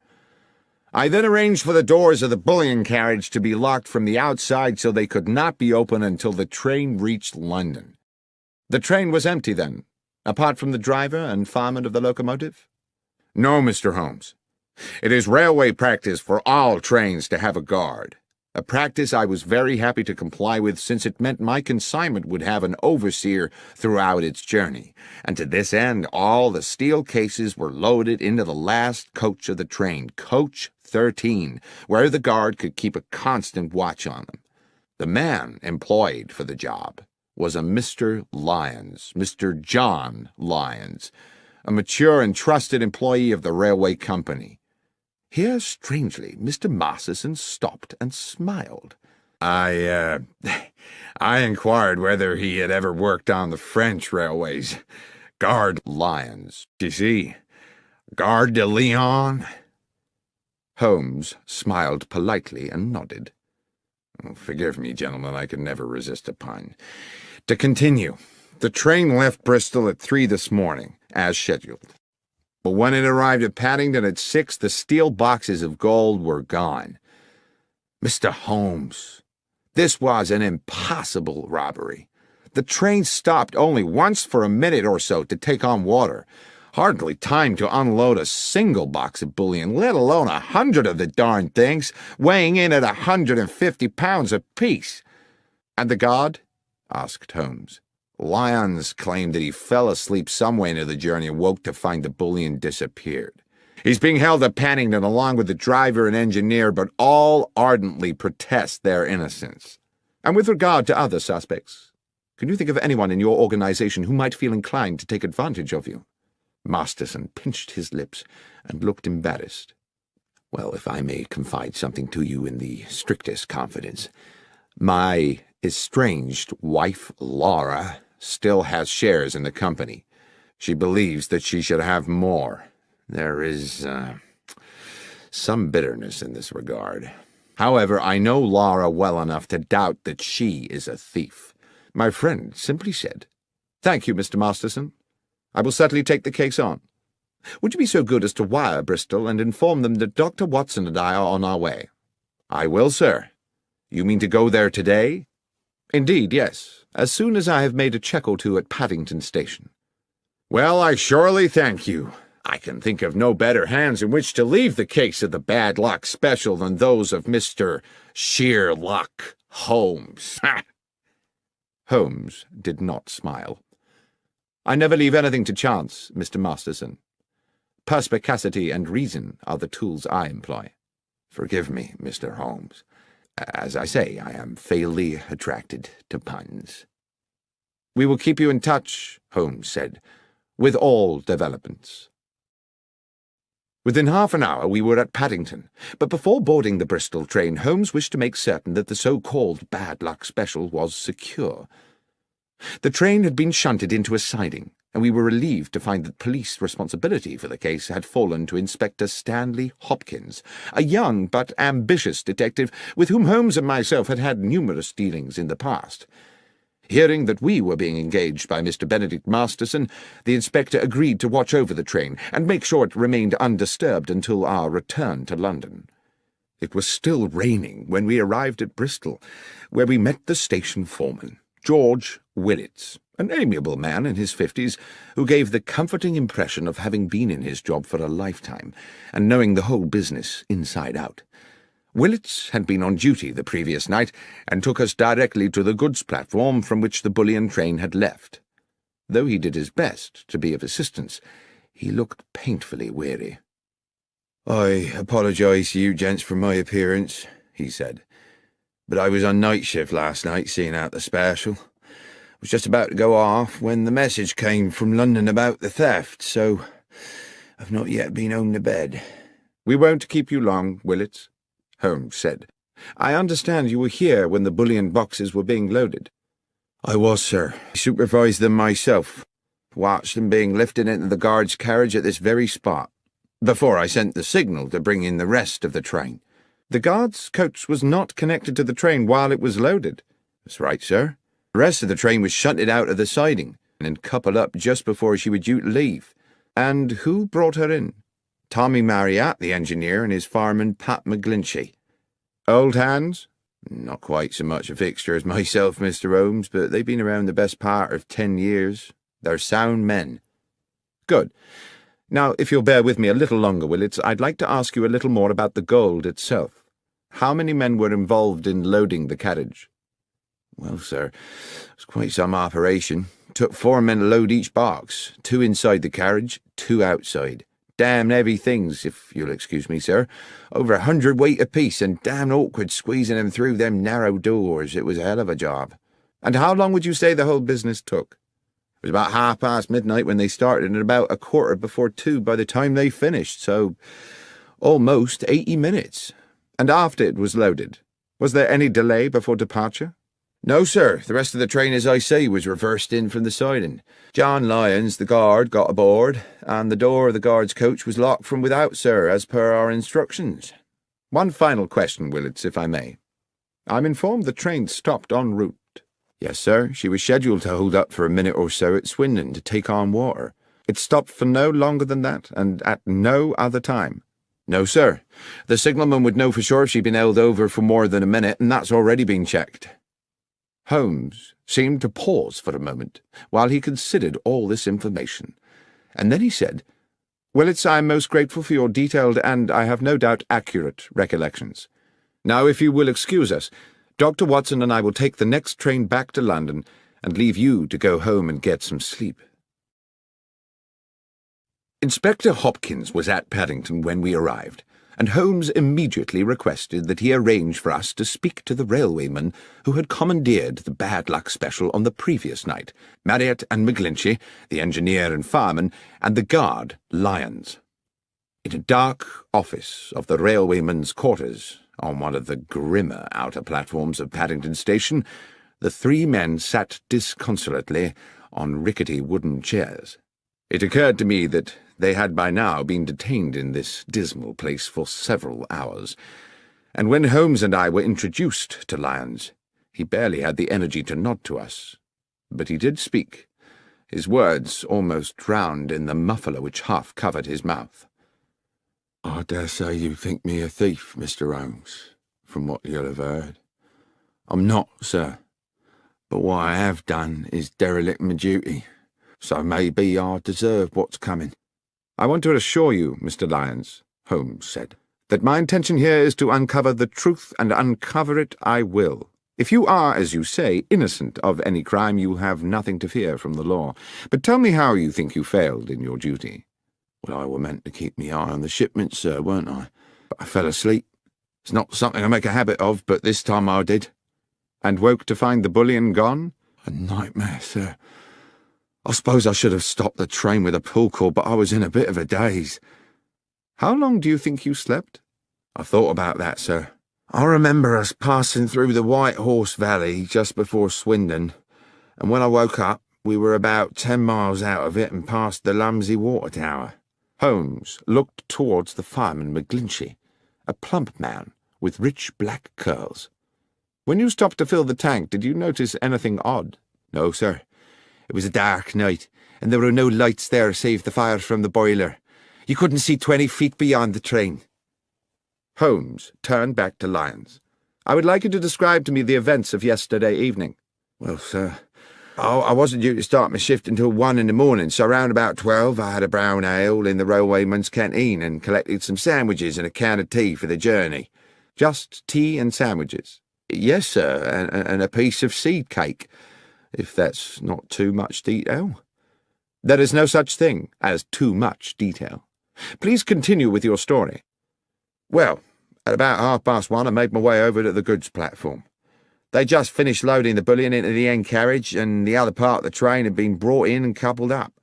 I then arranged for the doors of the bullion carriage to be locked from the outside so they could not be opened until the train reached London. The train was empty then, apart from the driver and fireman of the locomotive? No, Mr. Holmes. It is railway practice for all trains to have a guard. A practice I was very happy to comply with, since it meant my consignment would have an overseer throughout its journey, and to this end all the steel cases were loaded into the last coach of the train, coach 13, where the guard could keep a constant watch on them. The man employed for the job was a Mr. Lyons, Mr. John Lyons, a mature and trusted employee of the railway company. Here, strangely, Mr. Masterson stopped and smiled. I inquired whether he had ever worked on the French railways. Gare Lyons, you see? Gare de Lyon? Holmes smiled politely and nodded. Oh, forgive me, gentlemen, I can never resist a pun. To continue, the train left Bristol at 3 this morning, as scheduled. But when it arrived at Paddington at 6, the steel boxes of gold were gone. Mr. Holmes, this was an impossible robbery. The train stopped only once for a minute or so to take on water. Hardly time to unload a single box of bullion, let alone 100 of the darned things, weighing in at 150 pounds apiece. And the guard? Asked Holmes. Lyons claimed that he fell asleep somewhere into the journey and woke to find the bullion disappeared. He's being held at Paddington along with the driver and engineer, but all ardently protest their innocence. And with regard to other suspects, can you think of anyone in your organization who might feel inclined to take advantage of you? Masterson pinched his lips and looked embarrassed. Well, if I may confide something to you in the strictest confidence, my estranged wife, Laura, still has shares in the company. She believes that she should have more. There is some bitterness in this regard. However, I know Laura well enough to doubt that she is a thief. My friend simply said, "Thank you, Mr. Masterson. I will certainly take the case on. Would you be so good as to wire Bristol and inform them that Dr. Watson and I are on our way?" "I will, sir. You mean to go there today?" "Indeed, yes, as soon as I have made a check or two at Paddington Station." "Well, I surely thank you. I can think of no better hands in which to leave the case of the bad luck special than those of Mr. Sherlock Holmes." Holmes did not smile. "I never leave anything to chance, Mr. Masterson. Perspicacity and reason are the tools I employ." "Forgive me, Mr. Holmes. As I say, I am fatally attracted to puns." "We will keep you in touch," Holmes said, "with all developments." Within half an hour we were at Paddington, but before boarding the Bristol train, Holmes wished to make certain that the so-called bad luck special was secure. The train had been shunted into a siding, and we were relieved to find that police responsibility for the case had fallen to Inspector Stanley Hopkins, a young but ambitious detective with whom Holmes and myself had had numerous dealings in the past. Hearing that we were being engaged by Mr. Benedict Masterson, the inspector agreed to watch over the train and make sure it remained undisturbed until our return to London. It was still raining when we arrived at Bristol, where we met the station foreman, George Willits, an amiable man in his 50s, who gave the comforting impression of having been in his job for a lifetime and knowing the whole business inside out. Willits had been on duty the previous night and took us directly to the goods platform from which the bullion train had left. Though he did his best to be of assistance, he looked painfully weary. "I apologise to you gents for my appearance," he said, "but I was on night shift last night seeing out the special. I was just about to go off when the message came from London about the theft, so I've not yet been home to bed." "We won't keep you long, Willits," Holmes said. "I understand you were here when the bullion boxes were being loaded." "I was, sir. I supervised them myself. Watched them being lifted into the guard's carriage at this very spot, before I sent the signal to bring in the rest of the train." "The guard's coach was not connected to the train while it was loaded." "That's right, sir. The rest of the train was shunted out of the siding and coupled up just before she was due to leave." "And who brought her in?" "Tommy Marriott, the engineer, and his fireman, Pat McGlinchey." "Old hands?" "Not quite so much a fixture as myself, Mr. Holmes, but they've been around the best part of 10 years. They're sound men." "Good. Now, if you'll bear with me a little longer, Willits, I'd like to ask you a little more about the gold itself. How many men were involved in loading the carriage?" "Well, sir, it was quite some operation. It took 4 men to load each box, 2 inside the carriage, 2 outside. Damn heavy things, if you'll excuse me, sir. Over 100 weight apiece, and damn awkward squeezing them through them narrow doors. It was a hell of a job." "And how long would you say the whole business took?" "It was about midnight when they started, and about 2:15 by the time they finished, so almost 80 minutes. "And after it was loaded, was there any delay before departure?" "No, sir. The rest of the train, as I say, was reversed in from the siding. John Lyons, the guard, got aboard, and the door of the guard's coach was locked from without, sir, as per our instructions." "One final question, Willits, if I may. I'm informed the train stopped en route." "Yes, sir. She was scheduled to hold up for a minute or so at Swindon to take on water." "It stopped for no longer than that, and at no other time?" "No, sir. The signalman would know for sure if she'd been held over for more than a minute, and that's already been checked." Holmes seemed to pause for a moment while he considered all this information, and then he said, "Willits, I am most grateful for your detailed and, I have no doubt, accurate recollections. Now, if you will excuse us, Dr. Watson and I will take the next train back to London and leave you to go home and get some sleep." Inspector Hopkins was at Paddington when we arrived, and Holmes immediately requested that he arrange for us to speak to the railwayman who had commandeered the bad luck special on the previous night, Marriott and McGlinchey, the engineer and fireman, and the guard, Lyons. In a dark office of the railwayman's quarters, on one of the grimmer outer platforms of Paddington Station, The three men sat disconsolately on rickety wooden chairs. It occurred to me that they had by now been detained in this dismal place for several hours, and when Holmes and I were introduced to Lyons, he barely had the energy to nod to us. But he did speak, his words almost drowned in the muffler which half covered his mouth. "I dare say you think me a thief, Mr. Holmes, from what you'll have heard. I'm not, sir, but what I have done is derelict my duty, so maybe I deserve what's coming." "I want to assure you, Mr. Lyons," Holmes said, "that my intention here is to uncover the truth, and uncover it I will. If you are, as you say, innocent of any crime, you have nothing to fear from the law. But tell me how you think you failed in your duty." "Well, I were meant to keep me eye on the shipment, sir, weren't I? But I fell asleep. It's not something I make a habit of, but this time I did." "And woke to find the bullion gone?" "A nightmare, sir. I suppose I should have stopped the train with a pull cord, but I was in a bit of a daze." "How long do you think you slept?" "I've thought about that, sir. I remember us passing through the White Horse Valley just before Swindon, and when I woke up, we were about 10 miles out of it and past the Lumsey Water Tower." Holmes looked towards the fireman McGlinchey, a plump man with rich black curls. "When you stopped to fill the tank, did you notice anything odd?" "No, sir. It was a dark night, and there were no lights there save the fire from the boiler. You couldn't see 20 feet beyond the train." Holmes turned back to Lyons. "I would like you to describe to me the events of yesterday evening." "Well, sir, I wasn't due to start my shift until 1 in the morning, so round about 12 I had a brown ale in the railwayman's canteen and collected some sandwiches and a can of tea for the journey." "Just tea and sandwiches?" "Yes, sir, and a piece of seed cake, if that's not too much detail." "There is no such thing as too much detail. Please continue with your story." "Well, at about 1:30 I made my way over to the goods platform. They just finished loading the bullion into the end carriage, and the other part of the train had been brought in and coupled up.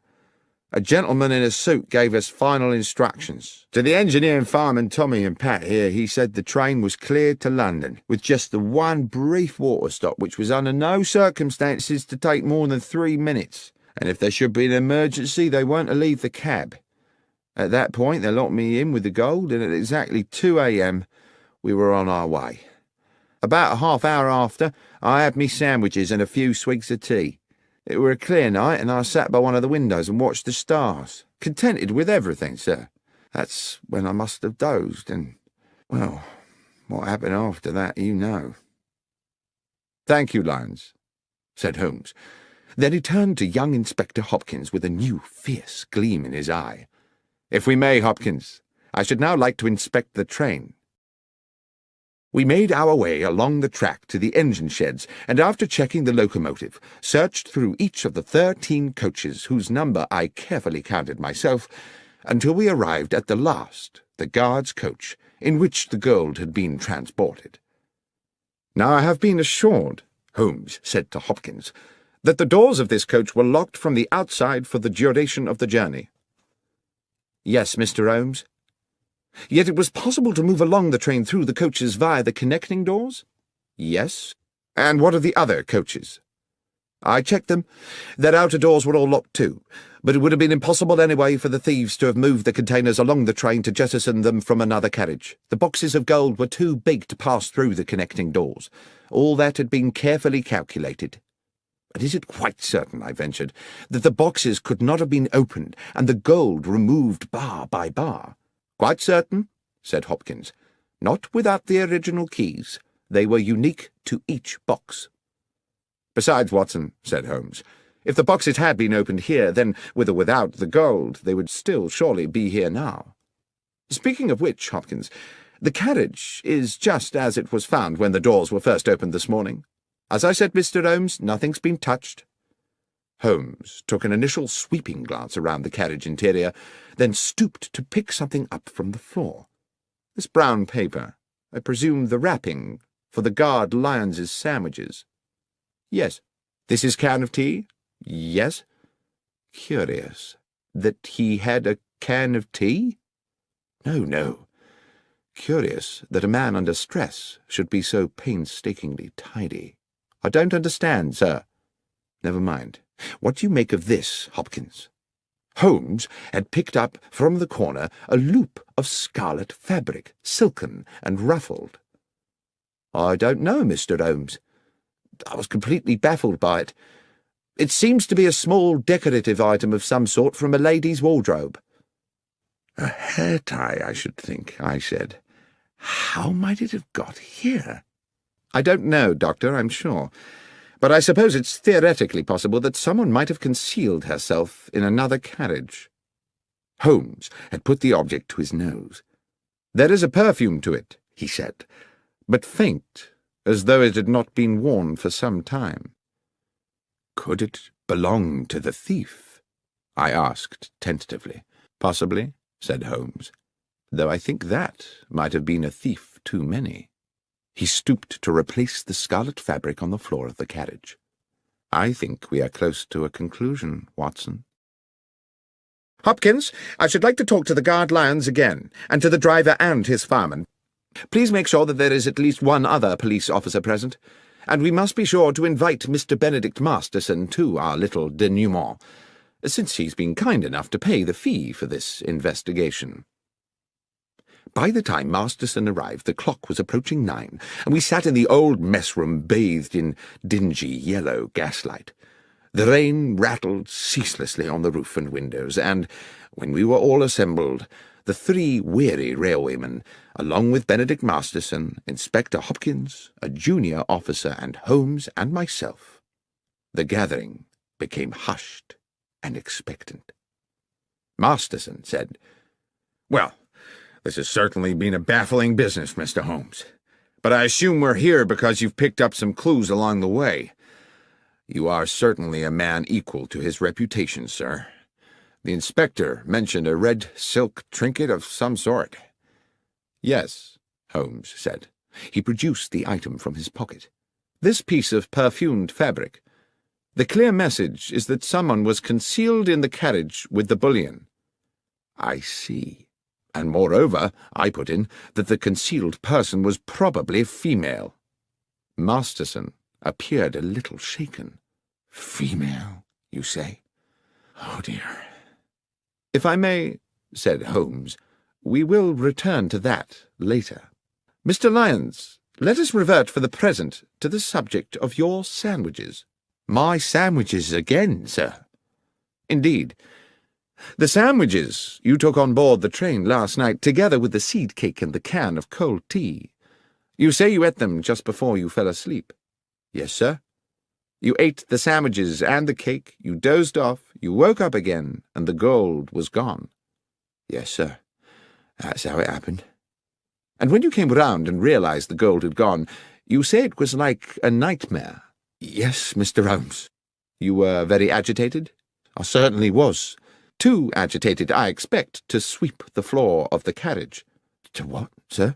A gentleman in a suit gave us final instructions. To the engineer and fireman Tommy and Pat here, he said the train was cleared to London, with just the one brief water stop, which was under no circumstances to take more than 3 minutes, and if there should be an emergency, they weren't to leave the cab. At that point, they locked me in with the gold, and at exactly 2 a.m. we were on our way. About a half hour after, I had me sandwiches and a few swigs of tea. It were a clear night, and I sat by one of the windows and watched the stars, contented with everything, sir. That's when I must have dozed, and, well, what happened after that, you know." "Thank you, Lyons," said Holmes. Then he turned to young Inspector Hopkins with a new fierce gleam in his eye. "If we may, Hopkins, I should now like to inspect the train." We made our way along the track to the engine sheds, and after checking the locomotive, searched through each of the 13 coaches, whose number I carefully counted myself, until we arrived at the last, the guard's coach, in which the gold had been transported. "Now I have been assured," Holmes said to Hopkins, "that the doors of this coach were locked from the outside for the duration of the journey." "Yes, Mr. Holmes." "Yet it was possible to move along the train through the coaches via the connecting doors?" "Yes." "And what of the other coaches?" "I checked them. Their outer doors were all locked too, but it would have been impossible anyway for the thieves to have moved the containers along the train to jettison them from another carriage. The boxes of gold were too big to pass through the connecting doors. All that had been carefully calculated." "But is it quite certain," I ventured, "that the boxes could not have been opened and the gold removed bar by bar?" "Quite certain," said Hopkins. "Not without the original keys. They were unique to each box." "Besides, Watson," said Holmes, "if the boxes had been opened here, then, with or without the gold, they would still surely be here now. Speaking of which, Hopkins, the carriage is just as it was found when the doors were first opened this morning. As I said, Mr. Holmes, nothing's been touched." Holmes took an initial sweeping glance around the carriage interior, then stooped to pick something up from the floor. "This brown paper, I presume the wrapping for the guard Lyons's sandwiches?" "Yes." "This is can of tea?" "Yes." "Curious that he had a can of tea?" No. Curious that a man under stress should be so painstakingly tidy." I don't understand, sir. Never mind. What do you make of this, Hopkins? Holmes had picked up from the corner a loop of scarlet fabric, silken and ruffled. I don't know, Mr. Holmes. I was completely baffled by it. It seems to be a small decorative item of some sort from a lady's wardrobe. A hair tie, I should think, I said. How might it have got here? I don't know, Doctor, I'm sure. But I suppose it's theoretically possible that someone might have concealed herself in another carriage. Holmes had put the object to his nose. There is a perfume to it, he said, but faint, as though it had not been worn for some time. Could it belong to the thief? I asked tentatively. Possibly, said Holmes, though I think that might have been a thief too many. He stooped to replace the scarlet fabric on the floor of the carriage. I think we are close to a conclusion, Watson. Hopkins, I should like to talk to the guard lions again, and to the driver and his fireman. Please make sure that there is at least one other police officer present, and we must be sure to invite Mr. Benedict Masterson to our little denouement, since he's been kind enough to pay the fee for this investigation. By the time Masterson arrived, the clock was approaching 9, and we sat in the old mess-room bathed in dingy yellow gaslight. The rain rattled ceaselessly on the roof and windows, and, when we were all assembled, the 3 weary railwaymen, along with Benedict Masterson, Inspector Hopkins, a junior officer, and Holmes and myself, the gathering became hushed and expectant. Masterson said, "Well, this has certainly been a baffling business, Mr. Holmes. But I assume we're here because you've picked up some clues along the way. You are certainly a man equal to his reputation, sir. The inspector mentioned a red silk trinket of some sort." "Yes," Holmes said. He produced the item from his pocket. "This piece of perfumed fabric. The clear message is that someone was concealed in the carriage with the bullion." "I see. And moreover," I put in, "that the concealed person was probably female." Masterson appeared a little shaken. "Female, you say? Oh, dear." "If I may," said Holmes, "we will return to that later. Mr. Lyons, let us revert for the present to the subject of your sandwiches." "My sandwiches again, sir?" "Indeed. The sandwiches you took on board the train last night, together with the seed cake and the can of cold tea. You say you ate them just before you fell asleep." "Yes, sir." "You ate the sandwiches and the cake, you dozed off, you woke up again, and the gold was gone." "Yes, sir. That's how it happened." "And when you came round and realized the gold had gone, you say it was like a nightmare." "Yes, Mr. Holmes." "You were very agitated?" "I certainly was. Too agitated, I expect, to sweep the floor of the carriage." "To what, sir?"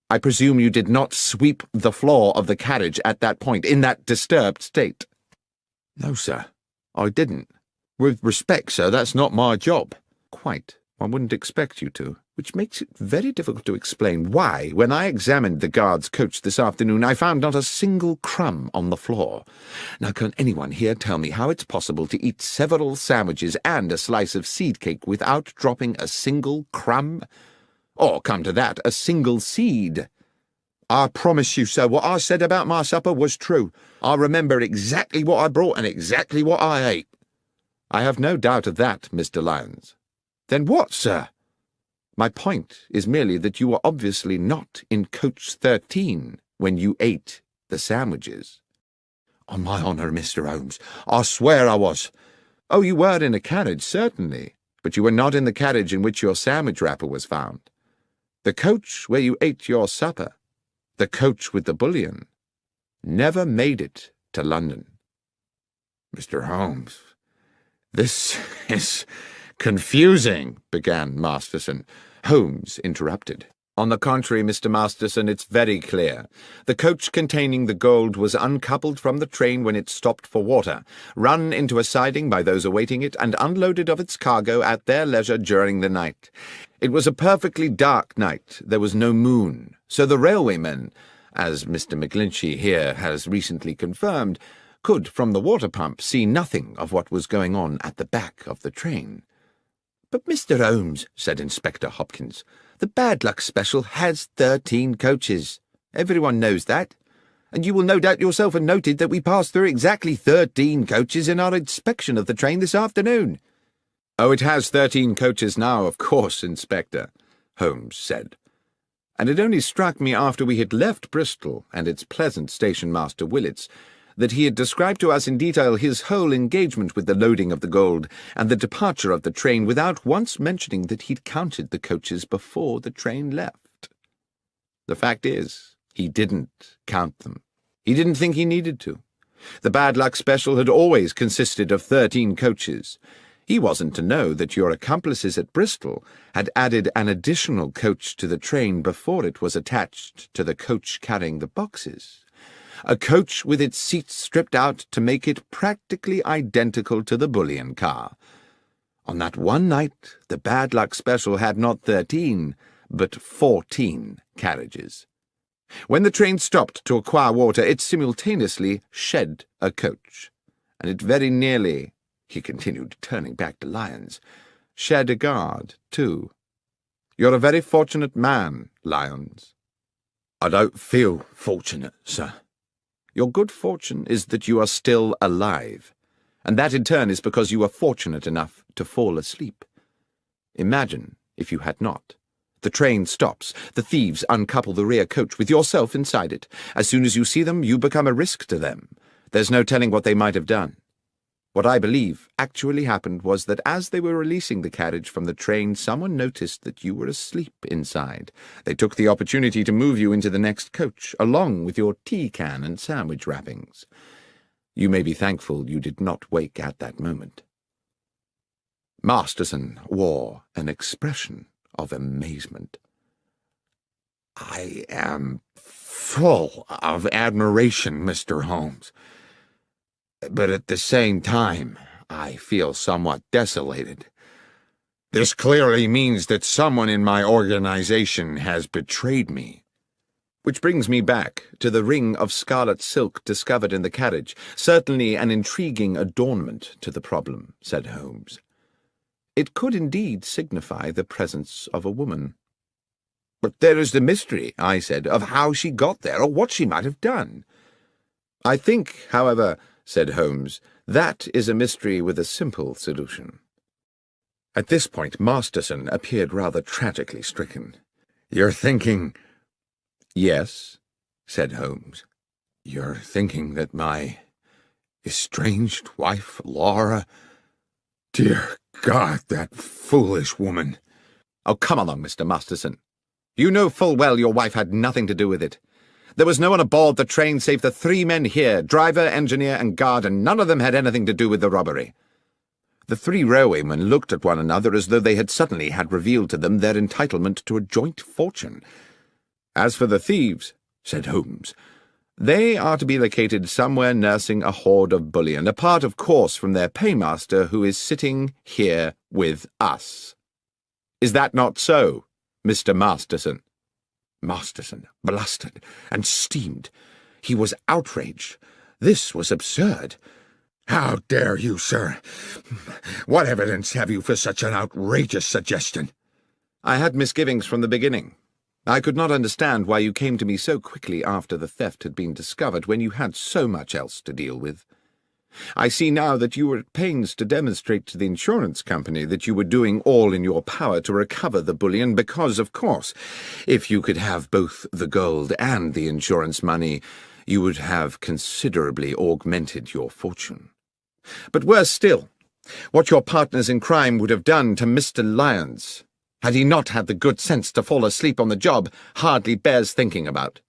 "I presume you did not sweep the floor of the carriage at that point, in that disturbed state." "No, sir, I didn't. With respect, sir, that's not my job." "Quite. One wouldn't expect you to, which makes it very difficult to explain why, when I examined the guard's coach this afternoon, I found not a single crumb on the floor. Now, can anyone here tell me how it's possible to eat several sandwiches and a slice of seed cake without dropping a single crumb? Or, come to that, a single seed?" "I promise you, sir, what I said about my supper was true. I remember exactly what I brought and exactly what I ate." "I have no doubt of that, Mr. Lyons." "Then what, sir?" "My point is merely that you were obviously not in coach 13 when you ate the sandwiches." "On my honour, Mr. Holmes, I swear I was." "Oh, you were in a carriage, certainly, but you were not in the carriage in which your sandwich wrapper was found. The coach where you ate your supper, the coach with the bullion, never made it to London." "Mr. Holmes, this is confusing," began Masterson. Holmes interrupted. "On the contrary, Mr. Masterson, it's very clear. The coach containing the gold was uncoupled from the train when it stopped for water, run into a siding by those awaiting it, and unloaded of its cargo at their leisure during the night. It was a perfectly dark night. There was no moon, so the railwaymen, as Mr. McGlinchey here has recently confirmed, could, from the water pump, see nothing of what was going on at the back of the train. "But, Mr. Holmes," said Inspector Hopkins, "the bad luck special has 13 coaches. Everyone knows that. And you will no doubt yourself have noted that we passed through exactly 13 coaches in our inspection of the train this afternoon." "Oh, it has 13 coaches now, of course, Inspector," Holmes said. "And it only struck me after we had left Bristol and its pleasant station-master Willets that he had described to us in detail his whole engagement with the loading of the gold and the departure of the train without once mentioning that he'd counted the coaches before the train left. The fact is, he didn't count them. He didn't think he needed to. The bad luck special had always consisted of 13 coaches. He wasn't to know that your accomplices at Bristol had added an additional coach to the train before it was attached to the coach carrying the boxes. A coach with its seats stripped out to make it practically identical to the bullion car. On that one night, the bad luck special had not 13, but 14 carriages. When the train stopped to acquire water, it simultaneously shed a coach, and it very nearly," he continued, turning back to Lyons, "shed a guard, too. You're a very fortunate man, Lyons." "I don't feel fortunate, sir." "Your good fortune is that you are still alive, and that in turn is because you were fortunate enough to fall asleep. Imagine if you had not. The train stops. The thieves uncouple the rear coach with yourself inside it. As soon as you see them, you become a risk to them. There's no telling what they might have done. What I believe actually happened was that as they were releasing the carriage from the train, someone noticed that you were asleep inside. They took the opportunity to move you into the next coach, along with your tea can and sandwich wrappings. You may be thankful you did not wake at that moment." Masterson wore an expression of amazement. "I am full of admiration, Mr. Holmes. But at the same time, I feel somewhat desolated. This clearly means that someone in my organization has betrayed me." "Which brings me back to the ring of scarlet silk discovered in the carriage, certainly an intriguing adornment to the problem," said Holmes. "It could indeed signify the presence of a woman." "But there is the mystery," I said, "of how she got there, or what she might have done." "I think, however," said Holmes, "that is a mystery with a simple solution." At this point Masterson appeared rather tragically stricken. "You're thinking—" "Yes," said Holmes. "You're thinking that my estranged wife, Laura— Dear God, that foolish woman—" "Oh, come along, Mr. Masterson. You know full well your wife had nothing to do with it. There was no one aboard the train save the 3 men here, driver, engineer, and guard, and none of them had anything to do with the robbery." The 3 railwaymen looked at one another as though they had suddenly had revealed to them their entitlement to a joint fortune. "As for the thieves," said Holmes, "they are to be located somewhere nursing a hoard of bullion, apart, of course, from their paymaster, who is sitting here with us. Is that not so, Mr. Masterson?" Masterson blustered and steamed. He was outraged. This was absurd. "How dare you, sir? What evidence have you for such an outrageous suggestion?" "I had misgivings from the beginning. I could not understand why you came to me so quickly after the theft had been discovered, when you had so much else to deal with. I see now that you were at pains to demonstrate to the insurance company that you were doing all in your power to recover the bullion because, of course, if you could have both the gold and the insurance money, you would have considerably augmented your fortune. But worse still, what your partners in crime would have done to Mr. Lyons, had he not had the good sense to fall asleep on the job, hardly bears thinking about.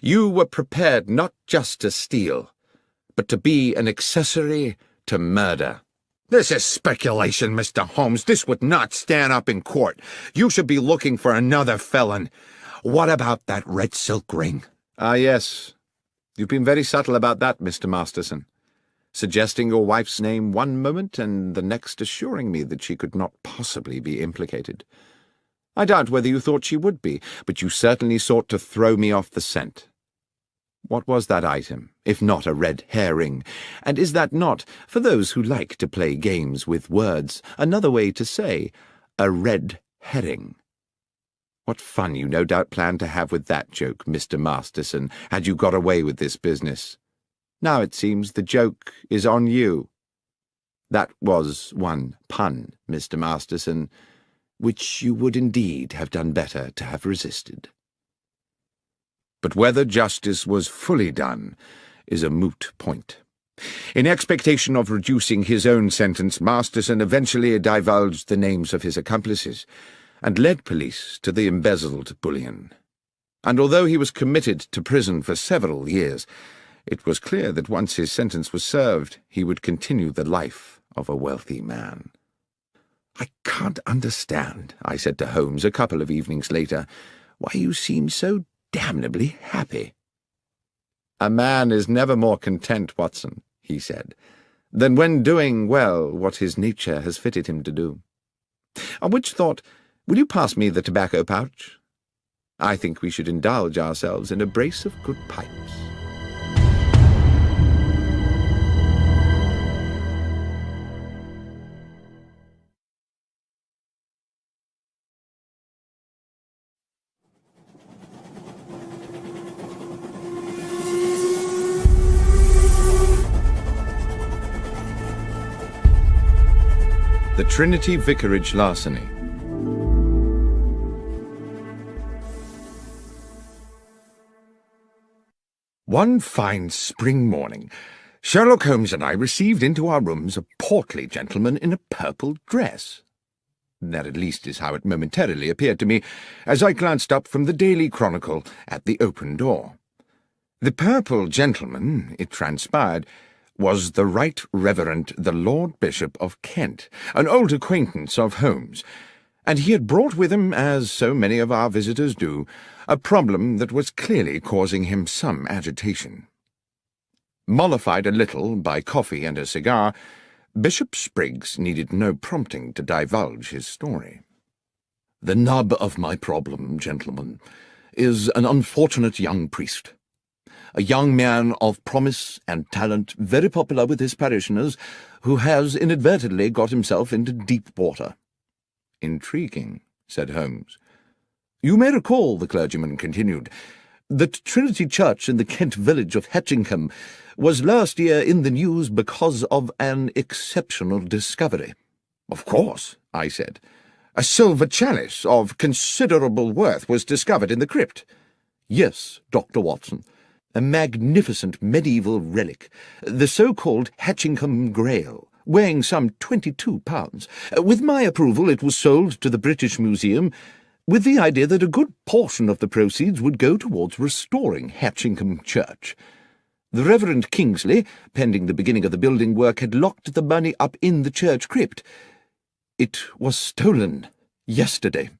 You were prepared not just to steal, but to be an accessory to murder." "This is speculation, Mr. Holmes. This would not stand up in court. You should be looking for another felon. What about that red silk ring?" "Ah, yes. You've been very subtle about that, Mr. Masterson, suggesting your wife's name one moment and the next assuring me that she could not possibly be implicated. I doubt whether you thought she would be, but you certainly sought to throw me off the scent. What was that item, if not a red herring? And is that not, for those who like to play games with words, another way to say a red herring? What fun you no doubt planned to have with that joke, Mr. Masterson, had you got away with this business. Now it seems the joke is on you. That was one pun, Mr. Masterson, which you would indeed have done better to have resisted. But whether justice was fully done is a moot point. In expectation of reducing his own sentence, Masterson eventually divulged the names of his accomplices and led police to the embezzled bullion. And although he was committed to prison for several years, it was clear that once his sentence was served, he would continue the life of a wealthy man. "I can't understand," I said to Holmes a couple of evenings later, "why you seem so damnably happy." "A man is never more content, Watson," he said, "than when doing well what his nature has fitted him to do. On which thought, will you pass me the tobacco pouch? I think we should indulge ourselves in a brace of good pipes." The Trinity Vicarage Larceny. One fine spring morning, Sherlock Holmes and I received into our rooms a portly gentleman in a purple dress. That at least is how it momentarily appeared to me, as I glanced up from the Daily Chronicle at the open door. The purple gentleman, it transpired, was the Right Reverend the Lord Bishop of Kent, an old acquaintance of Holmes, and he had brought with him, as so many of our visitors do, a problem that was clearly causing him some agitation. Mollified a little by coffee and a cigar, Bishop Spriggs needed no prompting to divulge his story. "The nub of my problem, gentlemen, is an unfortunate young priest. A young man of promise and talent, very popular with his parishioners, who has inadvertently got himself into deep water." "Intriguing," said Holmes. "You may recall," the clergyman continued, "that Trinity Church in the Kent village of Hatchingham was last year in the news because of an exceptional discovery." "Of course," I said. "A silver chalice of considerable worth was discovered in the crypt." "Yes, Dr. Watson. A magnificent medieval relic, the so-called Hatchingham Grail, weighing some 22 pounds. With my approval it was sold to the British Museum, with the idea that a good portion of the proceeds would go towards restoring Hatchingham Church. The Reverend Kingsley, pending the beginning of the building work, had locked the money up in the church crypt. It was stolen yesterday.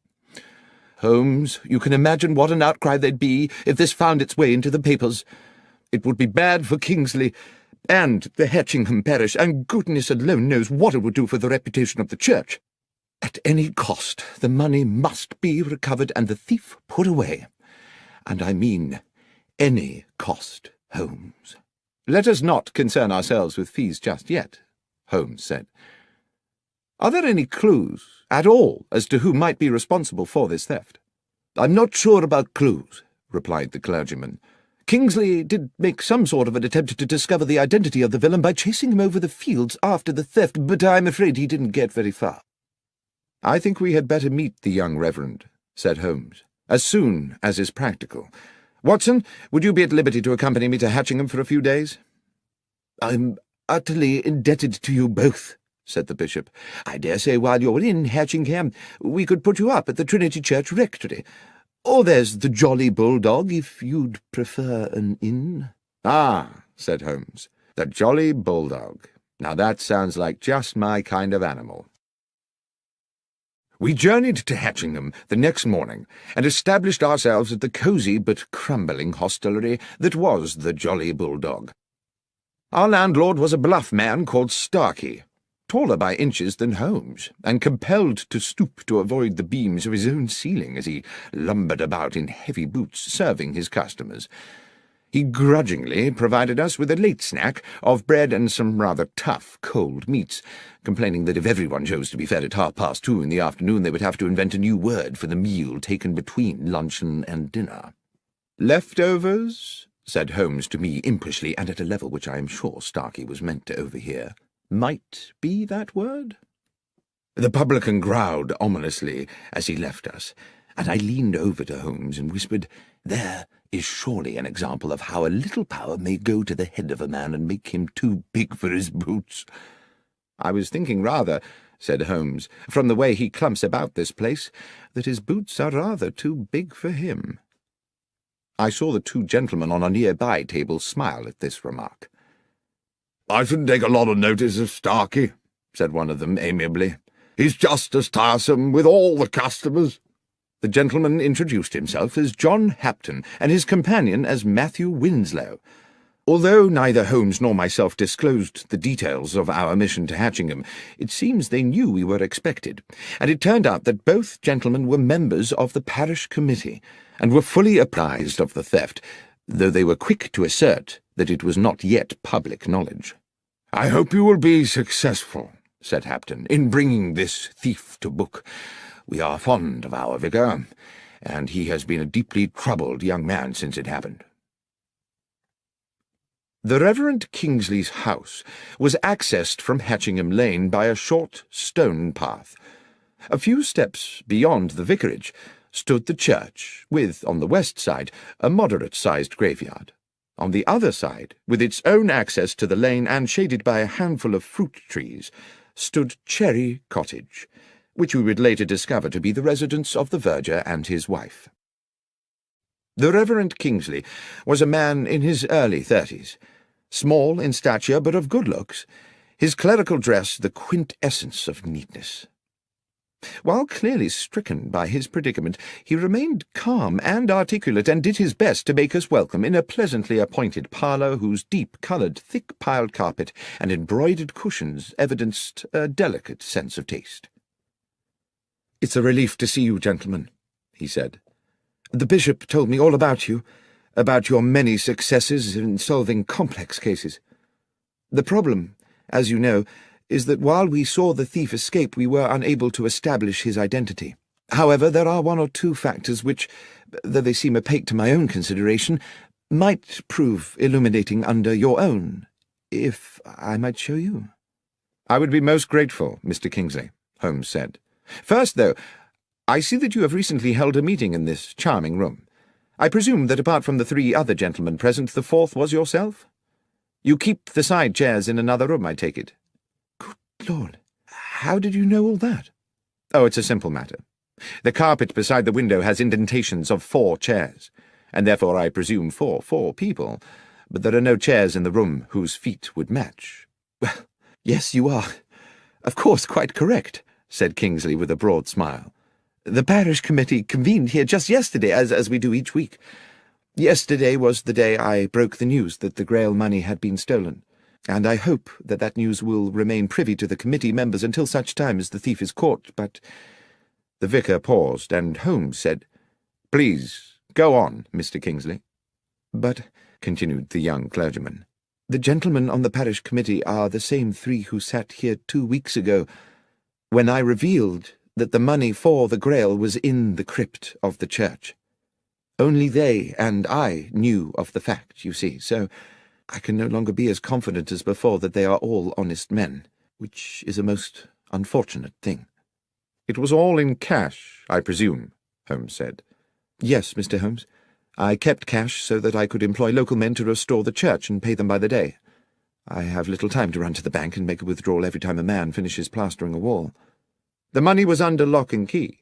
Holmes, you can imagine what an outcry there'd be if this found its way into the papers. It would be bad for Kingsley and the Hatchingham parish, and goodness alone knows what it would do for the reputation of the church. At any cost, the money must be recovered and the thief put away. And I mean any cost, Holmes." "Let us not concern ourselves with fees just yet," Holmes said. "Are there any clues at all as to who might be responsible for this theft?" "I'm not sure about clues," replied the clergyman. "Kingsley did make some sort of an attempt to discover the identity of the villain by chasing him over the fields after the theft, but I'm afraid he didn't get very far." "I think we had better meet the young reverend," said Holmes, "as soon as is practical. Watson, would you be at liberty to accompany me to Hatchingham for a few days?" "I'm utterly indebted to you both," said the bishop. "I dare say while you're in Hatchingham we could put you up at the Trinity Church Rectory. Or there's the Jolly Bulldog, if you'd prefer an inn." "Ah," said Holmes, "the Jolly Bulldog. Now that sounds like just my kind of animal." We journeyed to Hatchingham the next morning and established ourselves at the cosy but crumbling hostelry that was the Jolly Bulldog. Our landlord was a bluff man called Starkey, taller by inches than Holmes, and compelled to stoop to avoid the beams of his own ceiling as he lumbered about in heavy boots serving his customers. He grudgingly provided us with a late snack of bread and some rather tough cold meats, complaining that if everyone chose to be fed at 2:30 in the afternoon, they would have to invent a new word for the meal taken between luncheon and dinner. "Leftovers?" said Holmes to me impishly, and at a level which I am sure Starkey was meant to overhear. "Might be that word?" The publican growled ominously as he left us, and I leaned over to Holmes and whispered, "There is surely an example of how a little power may go to the head of a man and make him too big for his boots." "I was thinking rather," said Holmes, "from the way he clumps about this place, that his boots are rather too big for him." I saw the two gentlemen on a nearby table smile at this remark. "I shouldn't take a lot of notice of Starkey," said one of them amiably. "He's just as tiresome with all the customers." The gentleman introduced himself as John Hapton, and his companion as Matthew Winslow. Although neither Holmes nor myself disclosed the details of our mission to Hatchingham, it seems they knew we were expected, and it turned out that both gentlemen were members of the parish committee, and were fully apprised of the theft, though they were quick to assert that it was not yet public knowledge. "I hope you will be successful," said Hapton, "in bringing this thief to book. We are fond of our vicar, and he has been a deeply troubled young man since it happened." The Reverend Kingsley's house was accessed from Hatchingham Lane by a short stone path. A few steps beyond the vicarage stood the church, with, on the west side, a moderate-sized graveyard. On the other side, with its own access to the lane and shaded by a handful of fruit trees, stood Cherry Cottage, which we would later discover to be the residence of the verger and his wife. The Reverend Kingsley was a man in his early 30s, small in stature but of good looks, his clerical dress the quintessence of neatness. While clearly stricken by his predicament, he remained calm and articulate, and did his best to make us welcome in a pleasantly appointed parlour whose deep-coloured, thick-piled carpet and embroidered cushions evidenced a delicate sense of taste. "It's a relief to see you, gentlemen," he said. "The bishop told me all about you, about your many successes in solving complex cases. The problem, as you know, is that while we saw the thief escape, we were unable to establish his identity. However, there are one or two factors which, though they seem opaque to my own consideration, might prove illuminating under your own, if I might show you." "I would be most grateful, Mr. Kingsley," Holmes said. "First, though, I see that you have recently held a meeting in this charming room. I presume that apart from the 3 other gentlemen present, the 4th was yourself? You keep the side chairs in another room, I take it." "Good Lord, how did you know all that?" "Oh, it's a simple matter. The carpet beside the window has indentations of 4 chairs, and therefore I presume 4 people, but there are no chairs in the room whose feet would match." "Well, yes, you are, of course, quite correct," said Kingsley with a broad smile. "The parish committee convened here just yesterday, as we do each week. Yesterday was the day I broke the news that the Grail money had been stolen, and I hope that that news will remain privy to the committee members until such time as the thief is caught, but—" The vicar paused, and Holmes said, "Please, go on, Mr. Kingsley." "But," continued the young clergyman, "the gentlemen on the parish committee are the same 3 who sat here 2 weeks ago, when I revealed that the money for the Grail was in the crypt of the church. Only they and I knew of the fact, you see, so I can no longer be as confident as before that they are all honest men, which is a most unfortunate thing." "It was all in cash, I presume," Holmes said. "Yes, Mr. Holmes. I kept cash so that I could employ local men to restore the church and pay them by the day. I have little time to run to the bank and make a withdrawal every time a man finishes plastering a wall." "The money was under lock and key?"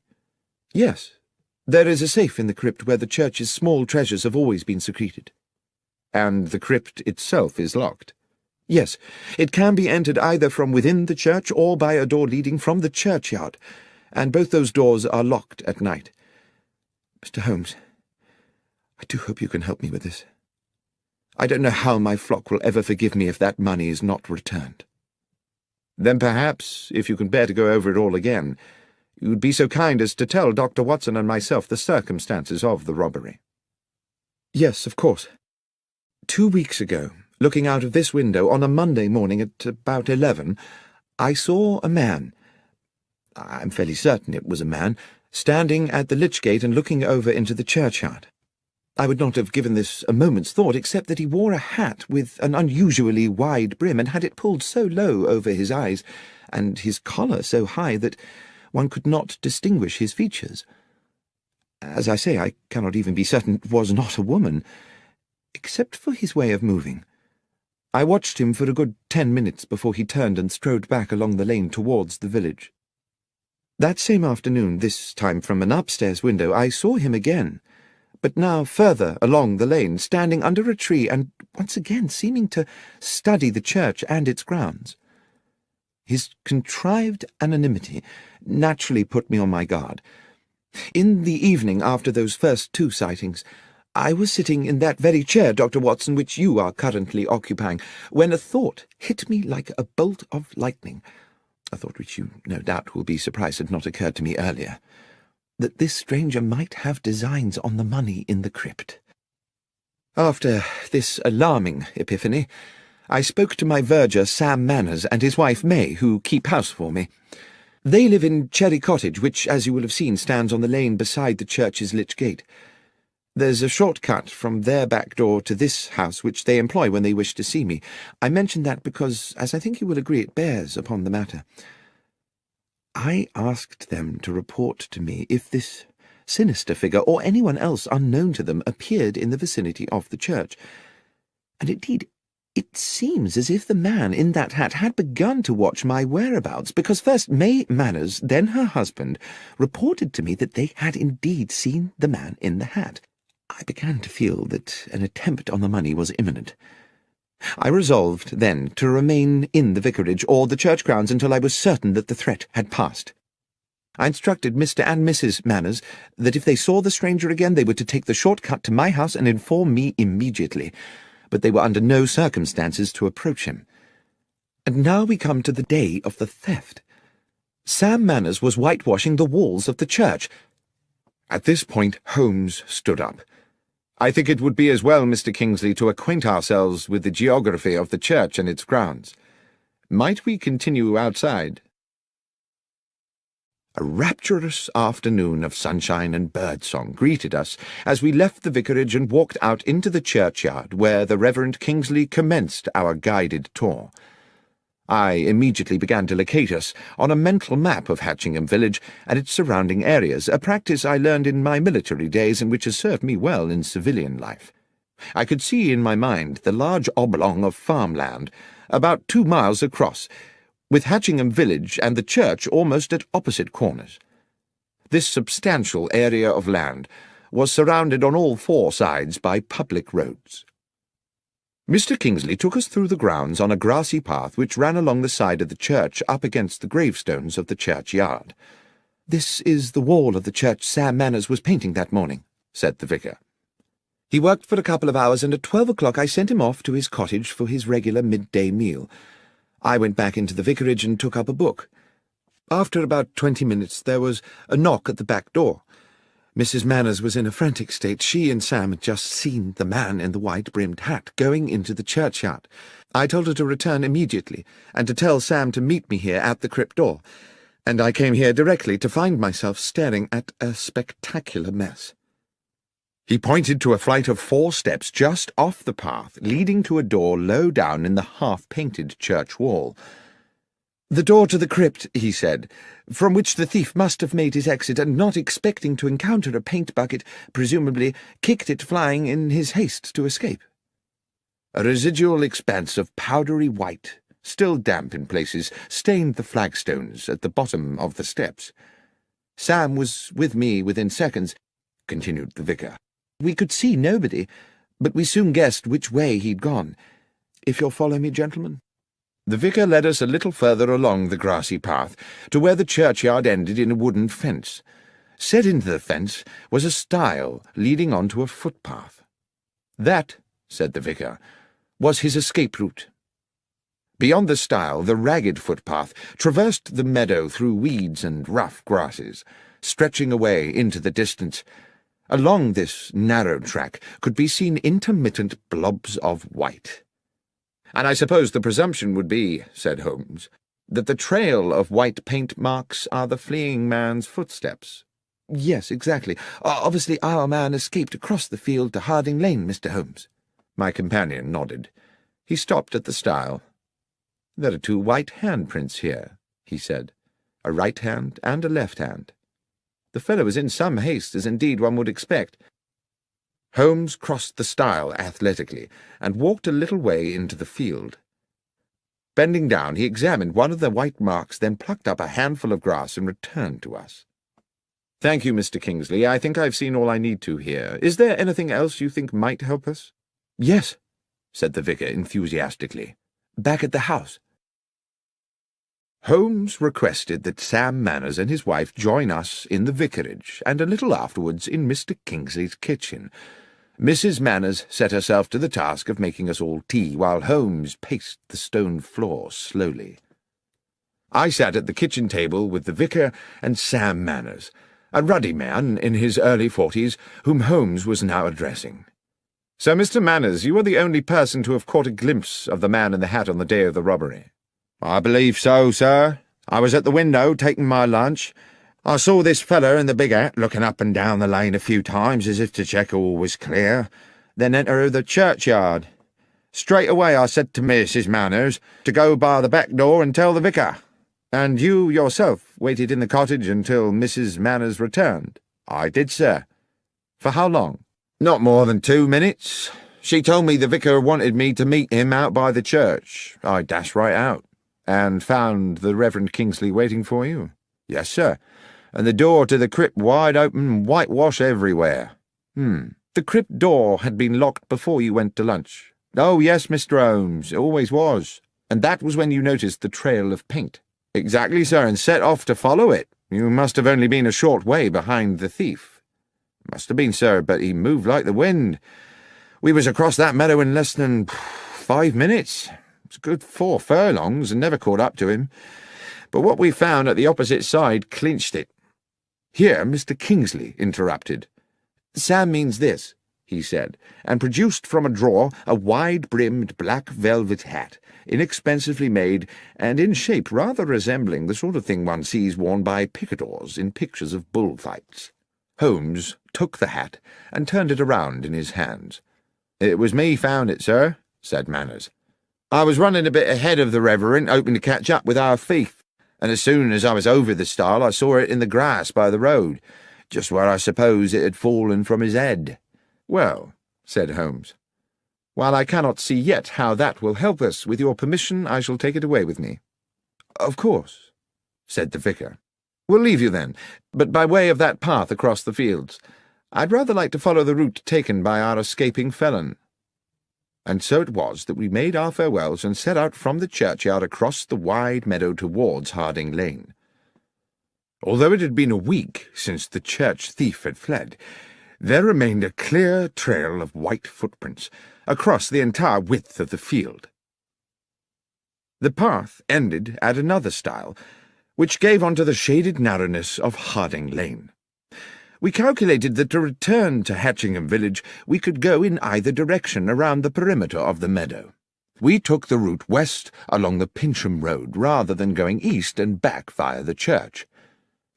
"Yes. There is a safe in the crypt where the church's small treasures have always been secreted." "And the crypt itself is locked?" "Yes. It can be entered either from within the church or by a door leading from the churchyard, and both those doors are locked at night. Mr. Holmes, I do hope you can help me with this. I don't know how my flock will ever forgive me if that money is not returned." Then perhaps, if you can bear to go over it all again, you would be so kind as to tell Dr. Watson and myself the circumstances of the robbery." "Yes, of course. 2 weeks ago, looking out of this window on a Monday morning at about 11, I saw a man— I'm fairly certain it was a man— standing at the lich gate and looking over into the churchyard. I would not have given this a moment's thought, except that he wore a hat with an unusually wide brim and had it pulled so low over his eyes, and his collar so high that one could not distinguish his features. As I say, I cannot even be certain it was not a woman, except for his way of moving. I watched him for a good 10 minutes before he turned and strode back along the lane towards the village. That same afternoon, this time from an upstairs window, I saw him again, but now further along the lane, standing under a tree and once again seeming to study the church and its grounds. His contrived anonymity naturally put me on my guard. In the evening after those first 2 sightings, I was sitting in that very chair, Dr. Watson, which you are currently occupying, when a thought hit me like a bolt of lightning, a thought which you no doubt will be surprised had not occurred to me earlier, that this stranger might have designs on the money in the crypt. After this alarming epiphany, I spoke to my verger, Sam Manners, and his wife, May, who keep house for me. They live in Cherry Cottage, which, as you will have seen, stands on the lane beside the church's lich gate. There's a short cut from their back door to this house, which they employ when they wish to see me. I mention that because, as I think you will agree, it bears upon the matter. I asked them to report to me if this sinister figure, or anyone else unknown to them, appeared in the vicinity of the church. And indeed, it seems as if the man in that hat had begun to watch my whereabouts, because first May Manners, then her husband, reported to me that they had indeed seen the man in the hat. I began to feel that an attempt on the money was imminent. I resolved, then, to remain in the vicarage or the church grounds until I was certain that the threat had passed. I instructed Mr. and Mrs. Manners that if they saw the stranger again they were to take the short cut to my house and inform me immediately, but they were under no circumstances to approach him. And now we come to the day of the theft. Sam Manners was whitewashing the walls of the church. At this point Holmes stood up. "I think it would be as well, Mr. Kingsley, to acquaint ourselves with the geography of the church and its grounds. Might we continue outside?" A rapturous afternoon of sunshine and birdsong greeted us as we left the vicarage and walked out into the churchyard, where the Reverend Kingsley commenced our guided tour. I immediately began to locate us on a mental map of Hatchingham village and its surrounding areas, a practice I learned in my military days and which has served me well in civilian life. I could see in my mind the large oblong of farmland, about 2 miles across, with Hatchingham village and the church almost at opposite corners. This substantial area of land was surrounded on all 4 sides by public roads. Mr. Kingsley took us through the grounds on a grassy path which ran along the side of the church up against the gravestones of the churchyard. "This is the wall of the church Sam Manners was painting that morning," said the vicar. "He worked for a couple of hours, and at 12 o'clock I sent him off to his cottage for his regular midday meal. I went back into the vicarage and took up a book. After about 20 minutes there was a knock at the back door. Mrs. Manners was in a frantic state. She and Sam had just seen the man in the white-brimmed hat going into the churchyard. I told her to return immediately, and to tell Sam to meet me here at the crypt door, and I came here directly to find myself staring at a spectacular mess." He pointed to a flight of 4 steps just off the path, leading to a door low down in the half-painted church wall. "The door to the crypt," he said, "from which the thief must have made his exit, and not expecting to encounter a paint bucket, presumably kicked it flying in his haste to escape." A residual expanse of powdery white, still damp in places, stained the flagstones at the bottom of the steps. "Sam was with me within seconds," continued the vicar. "We could see nobody, but we soon guessed which way he'd gone. If you'll follow me, gentlemen." The vicar led us a little further along the grassy path, to where the churchyard ended in a wooden fence. Set into the fence was a stile leading on to a footpath. "That," said the vicar, "was his escape route." Beyond the stile, the ragged footpath traversed the meadow through weeds and rough grasses, stretching away into the distance. Along this narrow track could be seen intermittent blobs of white. "And I suppose the presumption would be," said Holmes, "that the trail of white paint marks are the fleeing man's footsteps." "Yes, exactly. Obviously our man escaped across the field to Harding Lane, Mr. Holmes." My companion nodded. He stopped at the stile. "There are 2 white handprints here," he said. "A right hand and a left hand. The fellow was in some haste, as indeed one would expect." Holmes crossed the stile athletically and walked a little way into the field. Bending down, he examined one of the white marks, then plucked up a handful of grass and returned to us. "Thank you, Mr. Kingsley. I think I've seen all I need to here. Is there anything else you think might help us?" "Yes," said the vicar enthusiastically. "Back at the house." Holmes requested that Sam Manners and his wife join us in the vicarage, and a little afterwards in Mr. Kingsley's kitchen. Mrs. Manners set herself to the task of making us all tea, while Holmes paced the stone floor slowly. I sat at the kitchen table with the vicar and Sam Manners, a ruddy man in his early 40s, whom Holmes was now addressing. "So, Mr. Manners, you are the only person to have caught a glimpse of the man in the hat on the day of the robbery?" "I believe so, sir. I was at the window taking my lunch. I saw this feller in the big hat looking up and down the lane a few times as if to check all was clear, then enter the churchyard. Straight away I said to Mrs. Manners to go by the back door and tell the vicar." "And you yourself waited in the cottage until Mrs. Manners returned?" "I did, sir." "For how long?" "Not more than 2 minutes. She told me the vicar wanted me to meet him out by the church. I dashed right out." "And found the Reverend Kingsley waiting for you?" "Yes, sir, and the door to the crypt wide open, whitewash everywhere." "The crypt door had been locked before you went to lunch?" "Oh, yes, Mr. Holmes, it always was." "And that was when you noticed the trail of paint?" "Exactly, sir, and set off to follow it. You must have only been a short way behind the thief." "Must have been, sir, but he moved like the wind. We was across that meadow in less than 5 minutes. It's a good 4 furlongs, and never caught up to him. But what we found at the opposite side clinched it." Here Mr. Kingsley interrupted. "Sam means this," he said, and produced from a drawer a wide-brimmed black velvet hat, inexpensively made, and in shape rather resembling the sort of thing one sees worn by picadors in pictures of bullfights. Holmes took the hat and turned it around in his hands. "It was me found it, sir," said Manners. "I was running a bit ahead of the Reverend, hoping to catch up with our thief, and as soon as I was over the stile I saw it in the grass by the road, just where I suppose it had fallen from his head." "Well," said Holmes, "while I cannot see yet how that will help us, with your permission I shall take it away with me." "Of course," said the vicar. "We'll leave you then, but by way of that path across the fields. I'd rather like to follow the route taken by our escaping felon." And so it was that we made our farewells and set out from the churchyard across the wide meadow towards Harding Lane. Although it had been a week since the church thief had fled, there remained a clear trail of white footprints across the entire width of the field. The path ended at another stile, which gave onto the shaded narrowness of Harding Lane. We calculated that to return to Hatchingham village we could go in either direction around the perimeter of the meadow. We took the route west along the Pincham Road rather than going east and back via the church.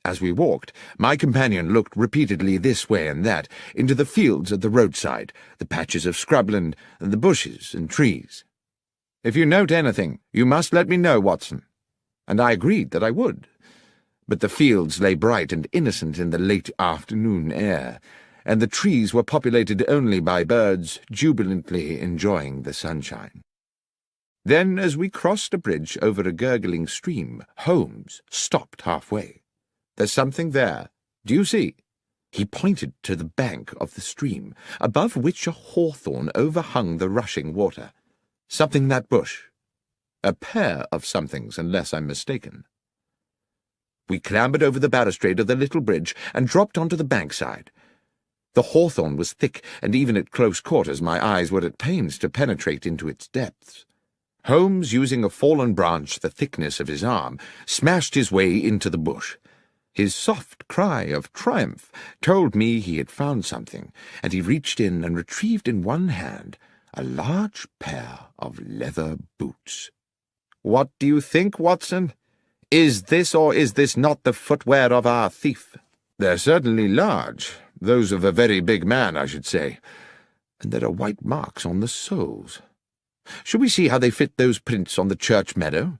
As we walked, my companion looked repeatedly this way and that, into the fields at the roadside, the patches of scrubland, and the bushes and trees. "If you note anything, you must let me know, Watson." And I agreed that I would. But the fields lay bright and innocent in the late afternoon air, and the trees were populated only by birds jubilantly enjoying the sunshine. Then, as we crossed a bridge over a gurgling stream, Holmes stopped halfway. "There's something there. Do you see?" He pointed to the bank of the stream, above which a hawthorn overhung the rushing water. "Something in that bush. A pair of somethings, unless I'm mistaken." We clambered over the balustrade of the little bridge and dropped onto the bankside. The hawthorn was thick, and even at close quarters my eyes were at pains to penetrate into its depths. Holmes, using a fallen branch the thickness of his arm, smashed his way into the bush. His soft cry of triumph told me he had found something, and he reached in and retrieved in one hand a large pair of leather boots. "What do you think, Watson? Is this or is this not the footwear of our thief?" "They're certainly large, those of a very big man, I should say, and there are white marks on the soles. Should we see how they fit those prints on the church meadow?"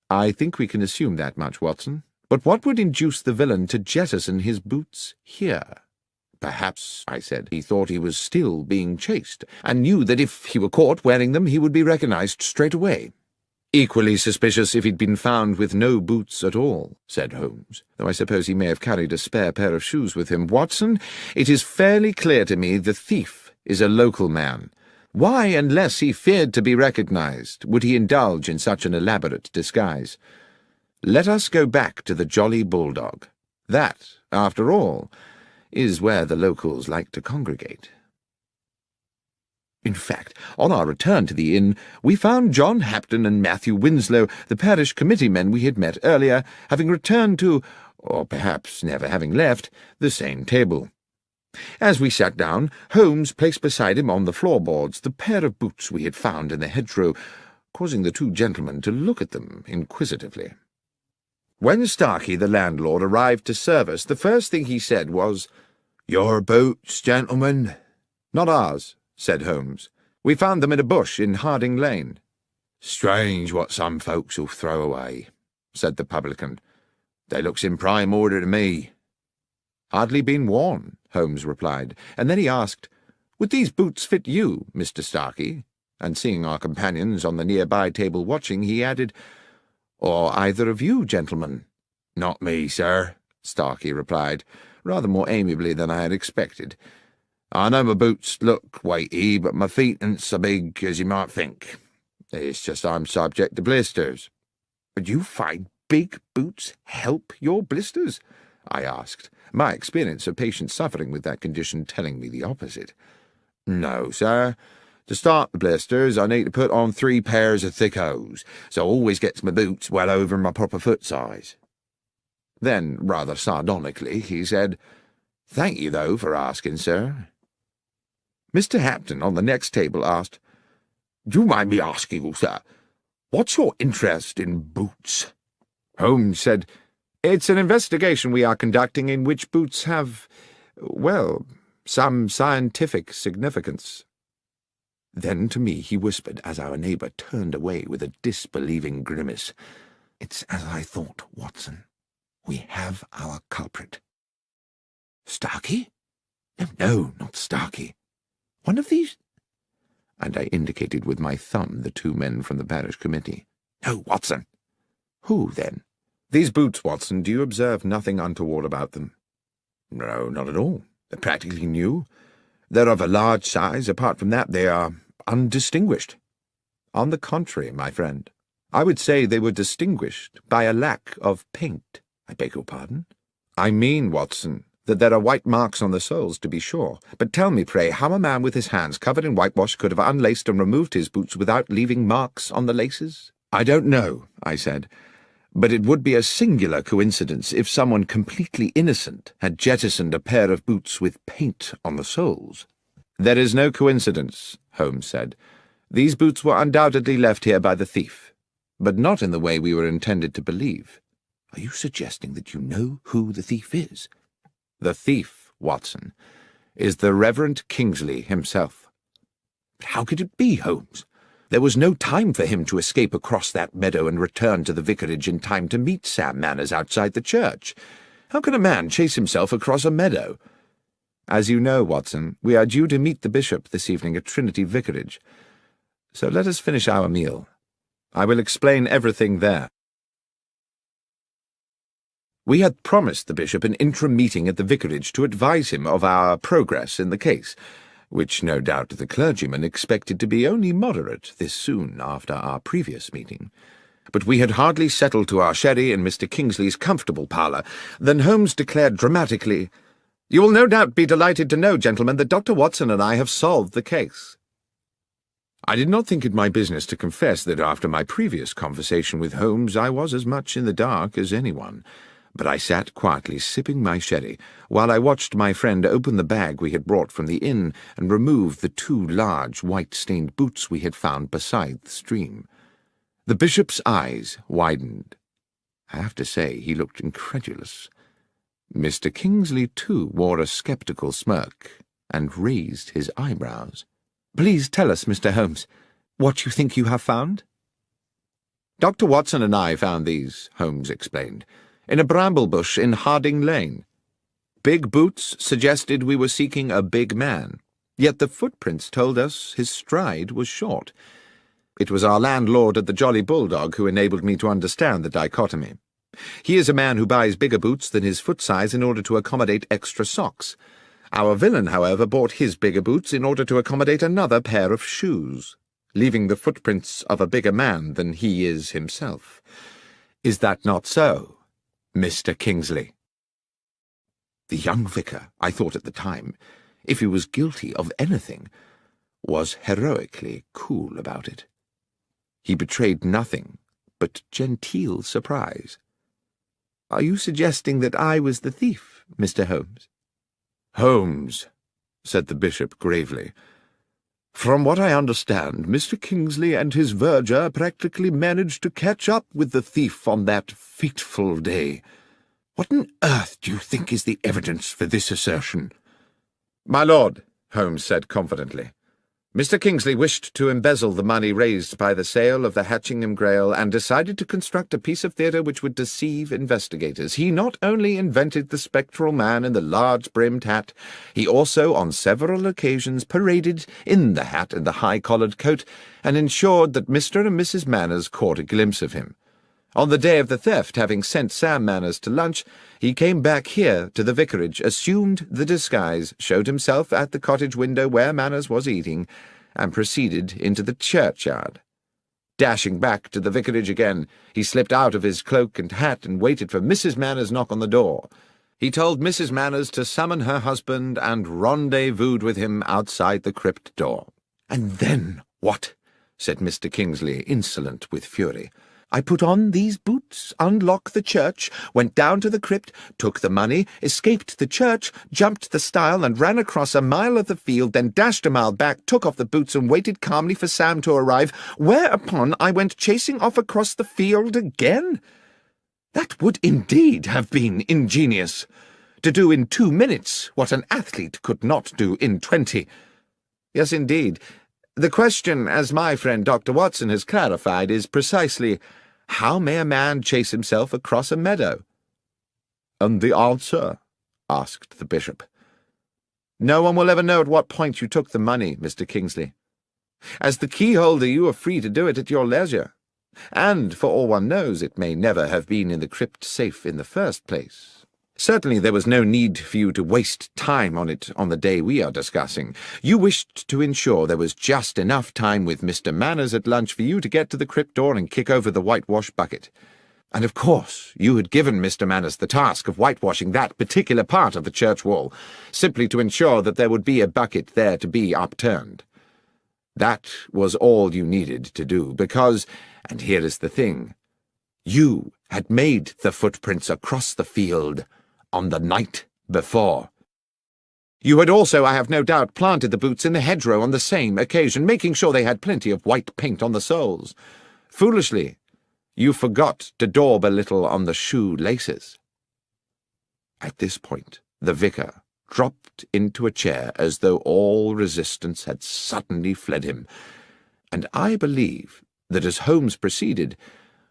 "I think we can assume that much, Watson. But what would induce the villain to jettison his boots here?" "Perhaps," I said, "he thought he was still being chased, and knew that if he were caught wearing them he would be recognized straight away." "Equally suspicious if he'd been found with no boots at all," said Holmes, "though I suppose he may have carried a spare pair of shoes with him. Watson, it is fairly clear to me the thief is a local man. Why, unless he feared to be recognized, would he indulge in such an elaborate disguise? Let us go back to the Jolly Bulldog. That, after all, is where the locals like to congregate." In fact, on our return to the inn, we found John Hapton and Matthew Winslow, the parish committee men we had met earlier, having returned to, or perhaps never having left, the same table. As we sat down, Holmes placed beside him on the floorboards the pair of boots we had found in the hedgerow, causing the two gentlemen to look at them inquisitively. When Starkey, the landlord, arrived to serve us, the first thing he said was, "Your boots, gentlemen?" "Not ours," said Holmes. "We found them in a bush in Harding Lane." "Strange what some folks'll throw away," said the publican. "They looks in prime order to me." "Hardly been worn," Holmes replied, and then he asked, "Would these boots fit you, Mr. Starkey?" And seeing our companions on the nearby table watching, he added, "Or either of you, gentlemen?" "Not me, sir," Starkey replied, rather more amiably than I had expected. "I know my boots look weighty, but my feet ain't so big as you might think. It's just I'm subject to blisters." "But you find big boots help your blisters?" I asked, my experience of patients suffering with that condition telling me the opposite. "No, sir. To start the blisters, I need to put on 3 pairs of thick hose, so I always gets my boots well over my proper foot size." Then, rather sardonically, he said, "Thank you, though, for asking, sir." Mr. Hapton on the next table asked, "Do you mind me asking, sir, what's your interest in boots?" Holmes said, "It's an investigation we are conducting in which boots have, well, some scientific significance." Then to me he whispered as our neighbour turned away with a disbelieving grimace, "It's as I thought, Watson. We have our culprit." "Starkey? No, not Starkey. One of these—" and I indicated with my thumb the 2 men from the parish committee. "No, Watson." "Who, then?" "These boots, Watson, do you observe nothing untoward about them?" "No, not at all. They're practically new. They're of a large size. Apart from that, they are undistinguished." "On the contrary, my friend, I would say they were distinguished by a lack of paint." "I beg your pardon?" "I mean, Watson, that there are white marks on the soles, to be sure. But tell me, pray, how a man with his hands covered in whitewash could have unlaced and removed his boots without leaving marks on the laces?" "I don't know," I said, "but it would be a singular coincidence if someone completely innocent had jettisoned a pair of boots with paint on the soles." "There is no coincidence," Holmes said. "These boots were undoubtedly left here by the thief, but not in the way we were intended to believe." "Are you suggesting that you know who the thief is?" "The thief, Watson, is the Reverend Kingsley himself." "But how could it be, Holmes? There was no time for him to escape across that meadow and return to the vicarage in time to meet Sam Manners outside the church. How can a man chase himself across a meadow?" "As you know, Watson, we are due to meet the bishop this evening at Trinity Vicarage, so let us finish our meal. I will explain everything there." We had promised the bishop an interim meeting at the vicarage to advise him of our progress in the case, which no doubt the clergyman expected to be only moderate this soon after our previous meeting. But we had hardly settled to our sherry in Mr. Kingsley's comfortable parlour than Holmes declared dramatically, "You will no doubt be delighted to know, gentlemen, that Dr. Watson and I have solved the case." I did not think it my business to confess that after my previous conversation with Holmes I was as much in the dark as anyone, but I sat quietly sipping my sherry while I watched my friend open the bag we had brought from the inn and remove the 2 large white-stained boots we had found beside the stream. The bishop's eyes widened. I have to say he looked incredulous. Mr. Kingsley, too, wore a sceptical smirk and raised his eyebrows. "Please tell us, Mr. Holmes, what you think you have found?" "Dr. Watson and I found these," Holmes explained, "in a bramble bush in Harding Lane. Big boots suggested we were seeking a big man, yet the footprints told us his stride was short. It was our landlord at the Jolly Bulldog who enabled me to understand the dichotomy. He is a man who buys bigger boots than his foot size in order to accommodate extra socks. Our villain, however, bought his bigger boots in order to accommodate another pair of shoes, leaving the footprints of a bigger man than he is himself. Is that not so, Mr. Kingsley?" The young vicar, I thought at the time, if he was guilty of anything, was heroically cool about it. He betrayed nothing but genteel surprise. "Are you suggesting that I was the thief, Mr. Holmes?" "Holmes," said the bishop gravely, "from what I understand, Mr. Kingsley and his verger practically managed to catch up with the thief on that fateful day. What on earth do you think is the evidence for this assertion?" "My lord," Holmes said confidently, "Mr. Kingsley wished to embezzle the money raised by the sale of the Hatchingham Grail and decided to construct a piece of theatre which would deceive investigators. He not only invented the spectral man in the large-brimmed hat, he also on several occasions paraded in the hat and the high-collared coat and ensured that Mr. and Mrs. Manners caught a glimpse of him. On the day of the theft, having sent Sam Manners to lunch, he came back here to the vicarage, assumed the disguise, showed himself at the cottage window where Manners was eating, and proceeded into the churchyard. Dashing back to the vicarage again, he slipped out of his cloak and hat and waited for Mrs. Manners' knock on the door. He told Mrs. Manners to summon her husband and rendezvoused with him outside the crypt door." "And then what?" said Mr. Kingsley, insolent with fury. "I put on these boots, unlocked the church, went down to the crypt, took the money, escaped the church, jumped the stile and ran across a mile of the field, then dashed a mile back, took off the boots and waited calmly for Sam to arrive, whereupon I went chasing off across the field again. That would indeed have been ingenious. To do in 2 minutes what an athlete could not do in 20. Yes, indeed. The question, as my friend Dr. Watson has clarified, is precisely, how may a man chase himself across a meadow?" "And the answer?" asked the bishop. "No one will ever know at what point you took the money, Mr. Kingsley. As the keyholder you are free to do it at your leisure, and, for all one knows, it may never have been in the crypt safe in the first place. Certainly there was no need for you to waste time on it on the day we are discussing. You wished to ensure there was just enough time with Mr. Manners at lunch for you to get to the crypt door and kick over the whitewash bucket. And of course you had given Mr. Manners the task of whitewashing that particular part of the church wall, simply to ensure that there would be a bucket there to be upturned. That was all you needed to do, because, and here is the thing, you had made the footprints across the field on the night before. You had also, I have no doubt, planted the boots in the hedgerow on the same occasion, making sure they had plenty of white paint on the soles. Foolishly, you forgot to daub a little on the shoe laces." At this point, the vicar dropped into a chair as though all resistance had suddenly fled him, and I believe that as Holmes proceeded,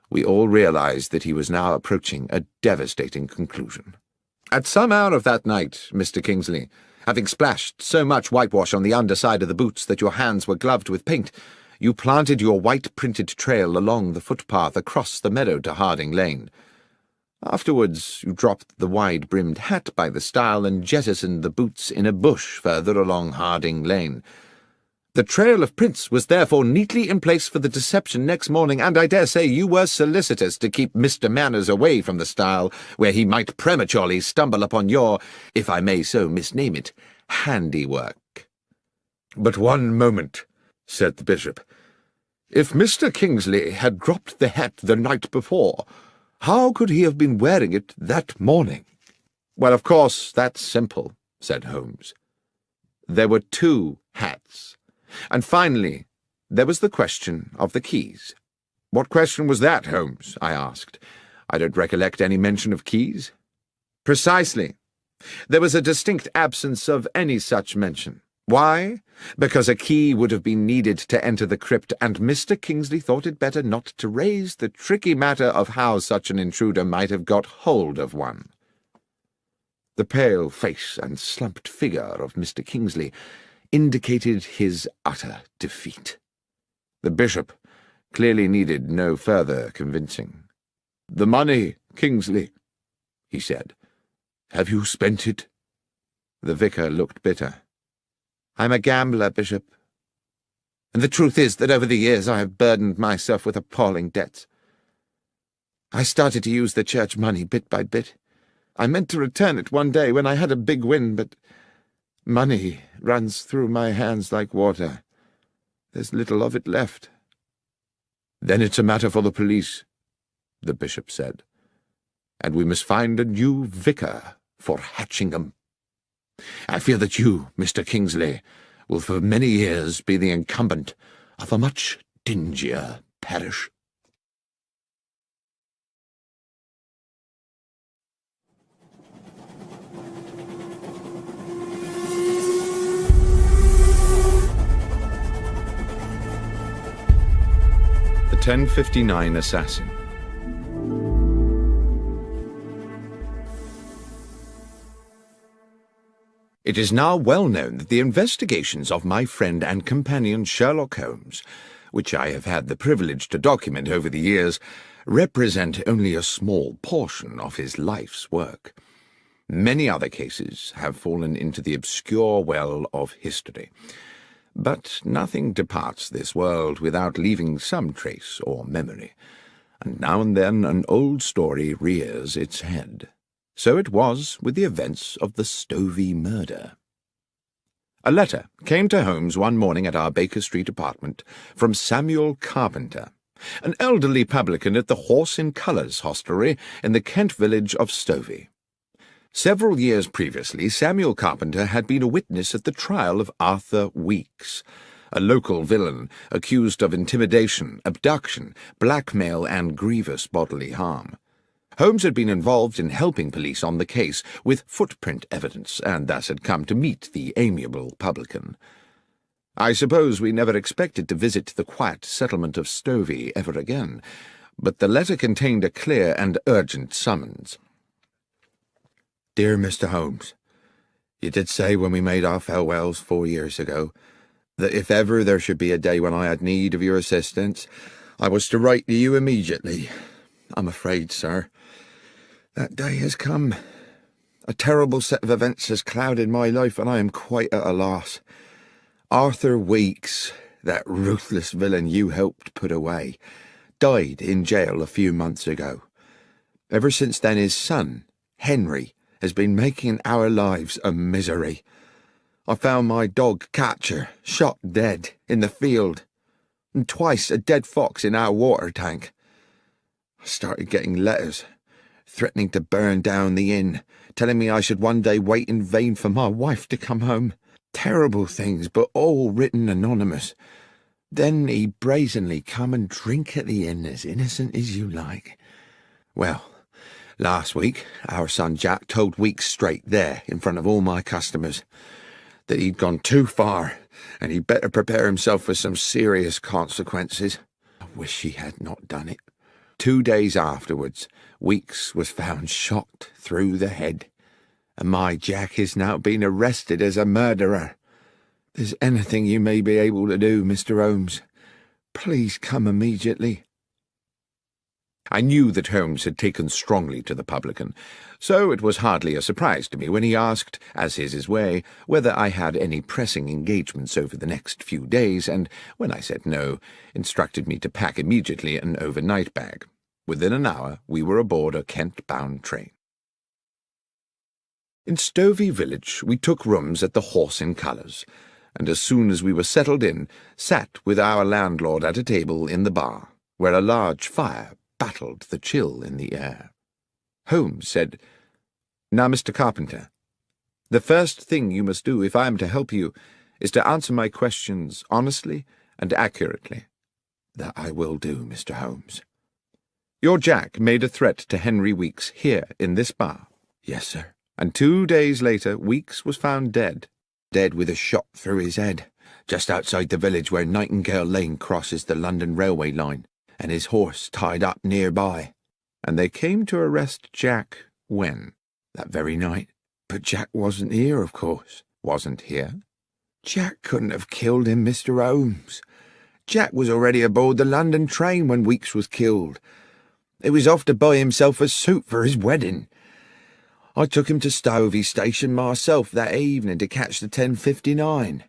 we all realized that he was now approaching a devastating conclusion. "At some hour of that night, Mr. Kingsley, having splashed so much whitewash on the underside of the boots that your hands were gloved with paint, you planted your white-printed trail along the footpath across the meadow to Harding Lane. Afterwards you dropped the wide-brimmed hat by the stile and jettisoned the boots in a bush further along Harding Lane. The trail of prints was therefore neatly in place for the deception next morning, and I dare say you were solicitous to keep Mr. Manners away from the stile, where he might prematurely stumble upon your, if I may so misname it, handiwork." "But one moment," said the bishop. "If Mr. Kingsley had dropped the hat the night before, how could he have been wearing it that morning?" "Well, of course, that's simple," said Holmes. "There were two hats. And finally, there was the question of the keys." "What question was that, Holmes?" I asked. "I don't recollect any mention of keys." "Precisely. There was a distinct absence of any such mention. Why? Because a key would have been needed to enter the crypt, and Mr. Kingsley thought it better not to raise the tricky matter of how such an intruder might have got hold of one." The pale face and slumped figure of Mr. Kingsley indicated his utter defeat. The bishop clearly needed no further convincing. "The money, Kingsley," he said. "Have you spent it?" The vicar looked bitter. "I'm a gambler, Bishop. And the truth is that over the years I have burdened myself with appalling debts. I started to use the church money bit by bit. I meant to return it one day when I had a big win, but money runs through my hands like water. There's little of it left." "Then it's a matter for the police," the bishop said. "And we must find a new vicar for Hatchingham. I fear that you, Mr. Kingsley, will for many years be the incumbent of a much dingier parish." The 1059 Assassin. It is now well known that the investigations of my friend and companion Sherlock Holmes, which I have had the privilege to document over the years, represent only a small portion of his life's work. Many other cases have fallen into the obscure well of history. But nothing departs this world without leaving some trace or memory, and now and then an old story rears its head. So it was with the events of the Stovey murder. A letter came to Holmes one morning at our Baker Street apartment from Samuel Carpenter, an elderly publican at the Horse in Colours hostelry in the Kent village of Stovey. Several years previously, Samuel Carpenter had been a witness at the trial of Arthur Weeks, a local villain accused of intimidation, abduction, blackmail, and grievous bodily harm. Holmes had been involved in helping police on the case with footprint evidence, and thus had come to meet the amiable publican. I suppose we never expected to visit the quiet settlement of Stovey ever again, but the letter contained a clear and urgent summons. "Dear Mr. Holmes, you did say when we made our farewells 4 years ago that if ever there should be a day when I had need of your assistance, I was to write to you immediately. I'm afraid, sir, that day has come. A terrible set of events has clouded my life, and I am quite at a loss. Arthur Weeks, that ruthless villain you helped put away, died in jail a few months ago. Ever since then his son, Henry, has been making our lives a misery. I found my dog Catcher shot dead in the field, and twice a dead fox in our water tank. I started getting letters threatening to burn down the inn, telling me I should one day wait in vain for my wife to come home. Terrible things, but all written anonymous. Then he brazenly come and drink at the inn as innocent as you like. Well, last week our son Jack told Weeks straight there, in front of all my customers, that he'd gone too far, and he'd better prepare himself for some serious consequences. I wish he had not done it. 2 days afterwards, Weeks was found shot through the head, and my Jack is now being arrested as a murderer. If there's anything you may be able to do, Mr. Holmes, please come immediately." I knew that Holmes had taken strongly to the publican, so it was hardly a surprise to me when he asked, as is his way, whether I had any pressing engagements over the next few days, and, when I said no, instructed me to pack immediately an overnight bag. Within an hour we were aboard a Kent-bound train. In Stovey village we took rooms at the Horse in Colours, and as soon as we were settled in, sat with our landlord at a table in the bar, where a large fire battled the chill in the air. Holmes said, "Now, Mr. Carpenter, the first thing you must do if I am to help you is to answer my questions honestly and accurately." "That I will do, Mr. Holmes." "Your Jack made a threat to Henry Weeks here in this bar." "Yes, sir." "And 2 days later Weeks was found dead." "Dead with a shot through his head, just outside the village where Nightingale Lane crosses the London railway line, and his horse tied up nearby." "And they came to arrest Jack when?" "That very night. But Jack wasn't here, of course." "Wasn't here?" "Jack couldn't have killed him, Mr. Holmes. Jack was already aboard the London train when Weeks was killed. He was off to buy himself a suit for his wedding. I took him to Stovey Station myself that evening to catch the 10:59.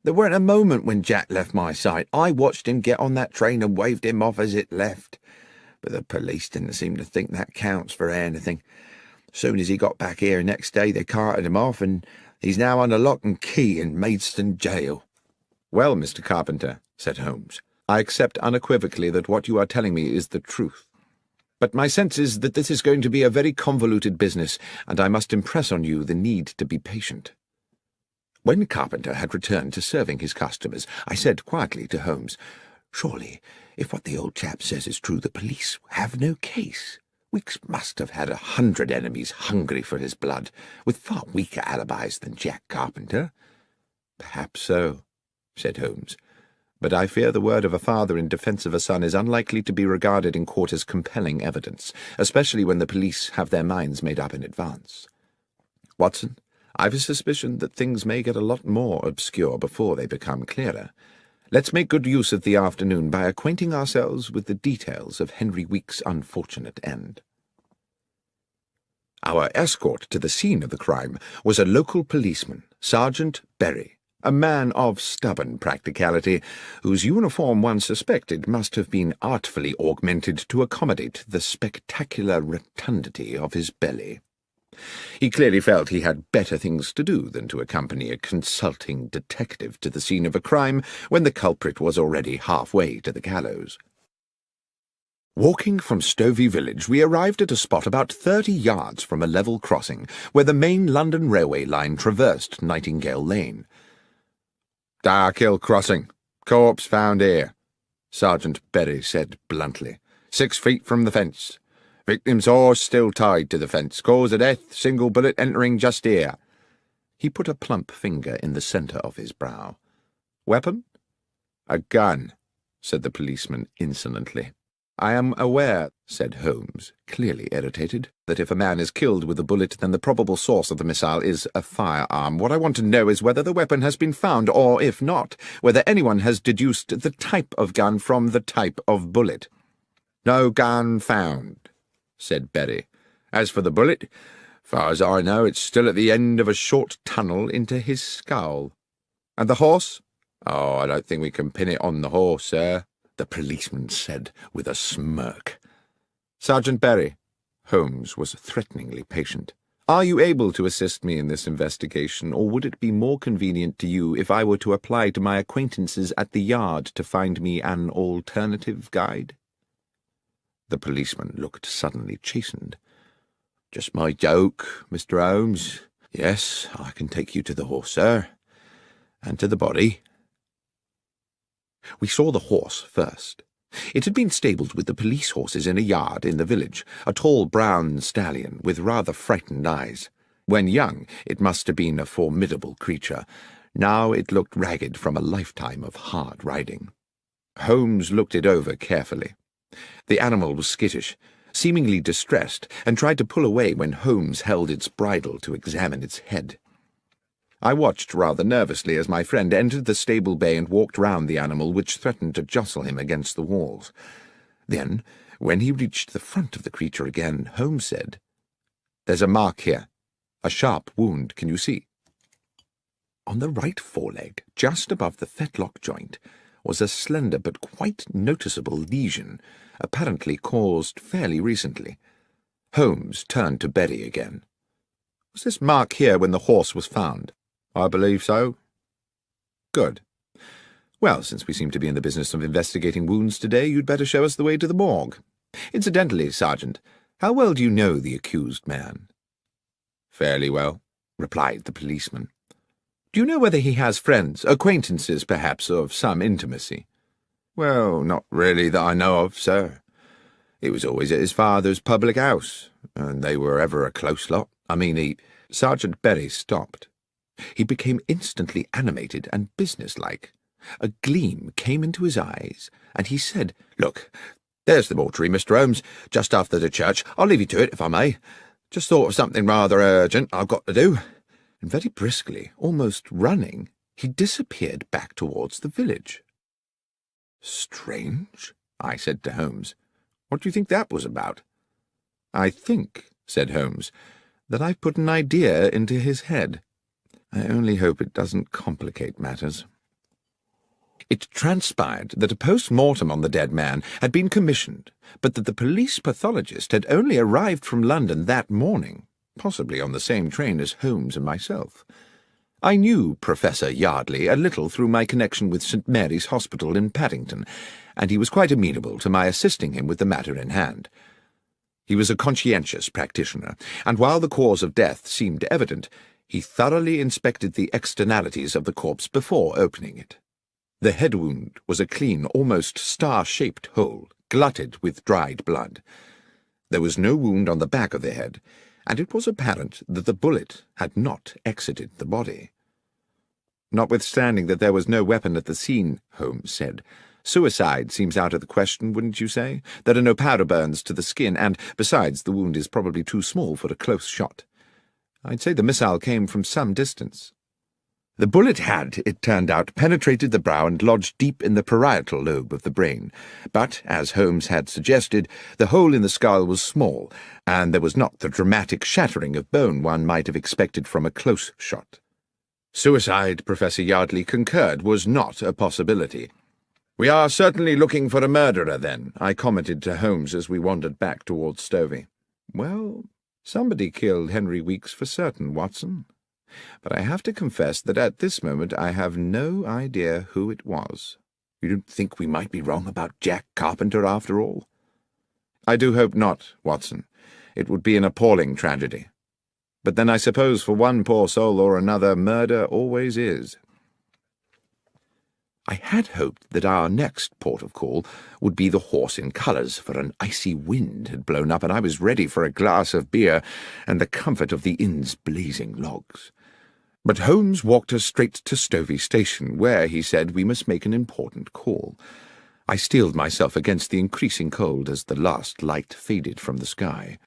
There weren't a moment when Jack left my sight. I watched him get on that train and waved him off as it left. But the police didn't seem to think that counts for anything. Soon as he got back here next day, they carted him off, and he's now under lock and key in Maidstone jail." "Well, Mr. Carpenter," said Holmes, "I accept unequivocally that what you are telling me is the truth. But my sense is that this is going to be a very convoluted business, and I must impress on you the need to be patient." When Carpenter had returned to serving his customers, I said quietly to Holmes, "Surely, if what the old chap says is true, the police have no case. Weeks must have had 100 enemies hungry for his blood, with far weaker alibis than Jack Carpenter." "Perhaps so," said Holmes, "but I fear the word of a father in defence of a son is unlikely to be regarded in court as compelling evidence, especially when the police have their minds made up in advance. Watson, I've a suspicion that things may get a lot more obscure before they become clearer. Let's make good use of the afternoon by acquainting ourselves with the details of Henry Weeks' unfortunate end." Our escort to the scene of the crime was a local policeman, Sergeant Berry, a man of stubborn practicality, whose uniform one suspected must have been artfully augmented to accommodate the spectacular rotundity of his belly. He clearly felt he had better things to do than to accompany a consulting detective to the scene of a crime when the culprit was already halfway to the gallows. Walking from Stovey village, we arrived at a spot about 30 yards from a level crossing, where the main London railway line traversed Nightingale Lane. "Darkhill Crossing. Corpse found here," Sergeant Berry said bluntly. 6 feet from the fence. Victim's horse still tied to the fence. Cause of death, single bullet entering just here." He put a plump finger in the centre of his brow. "Weapon?" "A gun," said the policeman insolently. "I am aware," said Holmes, clearly irritated, "that if a man is killed with a bullet, then the probable source of the missile is a firearm. What I want to know is whether the weapon has been found, or, if not, whether anyone has deduced the type of gun from the type of bullet." "No gun found," said Berry. "As for the bullet, far as I know, it's still at the end of a short tunnel into his skull." "And the horse?" "Oh, I don't think we can pin it on the horse, sir," the policeman said with a smirk. "Sergeant Berry," Holmes was threateningly patient, "are you able to assist me in this investigation, or would it be more convenient to you if I were to apply to my acquaintances at the yard to find me an alternative guide?" The policeman looked suddenly chastened. "Just my joke, Mr. Holmes. Yes, I can take you to the horse, sir, and to the body." We saw the horse first. It had been stabled with the police horses in a yard in the village, a tall brown stallion with rather frightened eyes. When young, it must have been a formidable creature. Now it looked ragged from a lifetime of hard riding. Holmes looked it over carefully. The animal was skittish, seemingly distressed, and tried to pull away when Holmes held its bridle to examine its head. I watched rather nervously as my friend entered the stable bay and walked round the animal, which threatened to jostle him against the walls. Then, when he reached the front of the creature again, Holmes said, "There's a mark here. A sharp wound, can you see?" On the right foreleg, just above the fetlock joint, was a slender but quite noticeable lesion, apparently caused fairly recently. Holmes turned to Berry again. "Was this mark here when the horse was found?" "I believe so." Good. Well, since we seem to be in the business of investigating wounds today, you'd better show us the way to the morgue. Incidentally, Sergeant, how well do you know the accused man? Fairly well, replied the policeman. Do you know whether he has friends, acquaintances, perhaps, of some intimacy? Well, not really that I know of, sir. He was always at his father's public house, and they were ever a close lot. Sergeant Berry stopped. He became instantly animated and businesslike. A gleam came into his eyes, and he said, "Look, there's the mortuary, Mr. Holmes, just after the church. I'll leave you to it, if I may. Just thought of something rather urgent I've got to do." And very briskly, almost running, he disappeared back towards the village. "Strange," I said to Holmes. "What do you think that was about?" "I think," said Holmes, "that I've put an idea into his head. I only hope it doesn't complicate matters." It transpired that a post-mortem on the dead man had been commissioned, but that the police pathologist had only arrived from London that morning, possibly on the same train as Holmes and myself. I knew Professor Yardley a little through my connection with St. Mary's Hospital in Paddington, and he was quite amenable to my assisting him with the matter in hand. He was a conscientious practitioner, and while the cause of death seemed evident, he thoroughly inspected the externalities of the corpse before opening it. The head wound was a clean, almost star-shaped hole, glutted with dried blood. There was no wound on the back of the head, and it was apparent that the bullet had not exited the body. "Notwithstanding that there was no weapon at the scene," Holmes said, "suicide seems out of the question, wouldn't you say? There are no powder burns to the skin, and, besides, the wound is probably too small for a close shot. I'd say the missile came from some distance." The bullet had, it turned out, penetrated the brow and lodged deep in the parietal lobe of the brain, but, as Holmes had suggested, the hole in the skull was small, and there was not the dramatic shattering of bone one might have expected from a close shot. Suicide, Professor Yardley concurred, was not a possibility. "We are certainly looking for a murderer, then," I commented to Holmes as we wandered back towards Stovey. "Well, somebody killed Henry Weeks for certain, Watson. But I have to confess that at this moment I have no idea who it was." "You don't think we might be wrong about Jack Carpenter after all?" "I do hope not, Watson. It would be an appalling tragedy. But then I suppose for one poor soul or another, murder always is." I had hoped that our next port of call would be the Horse in Colours, for an icy wind had blown up and I was ready for a glass of beer and the comfort of the inn's blazing logs. But Holmes walked us straight to Stovey Station, where, he said, we must make an important call. I steeled myself against the increasing cold as the last light faded from the sky.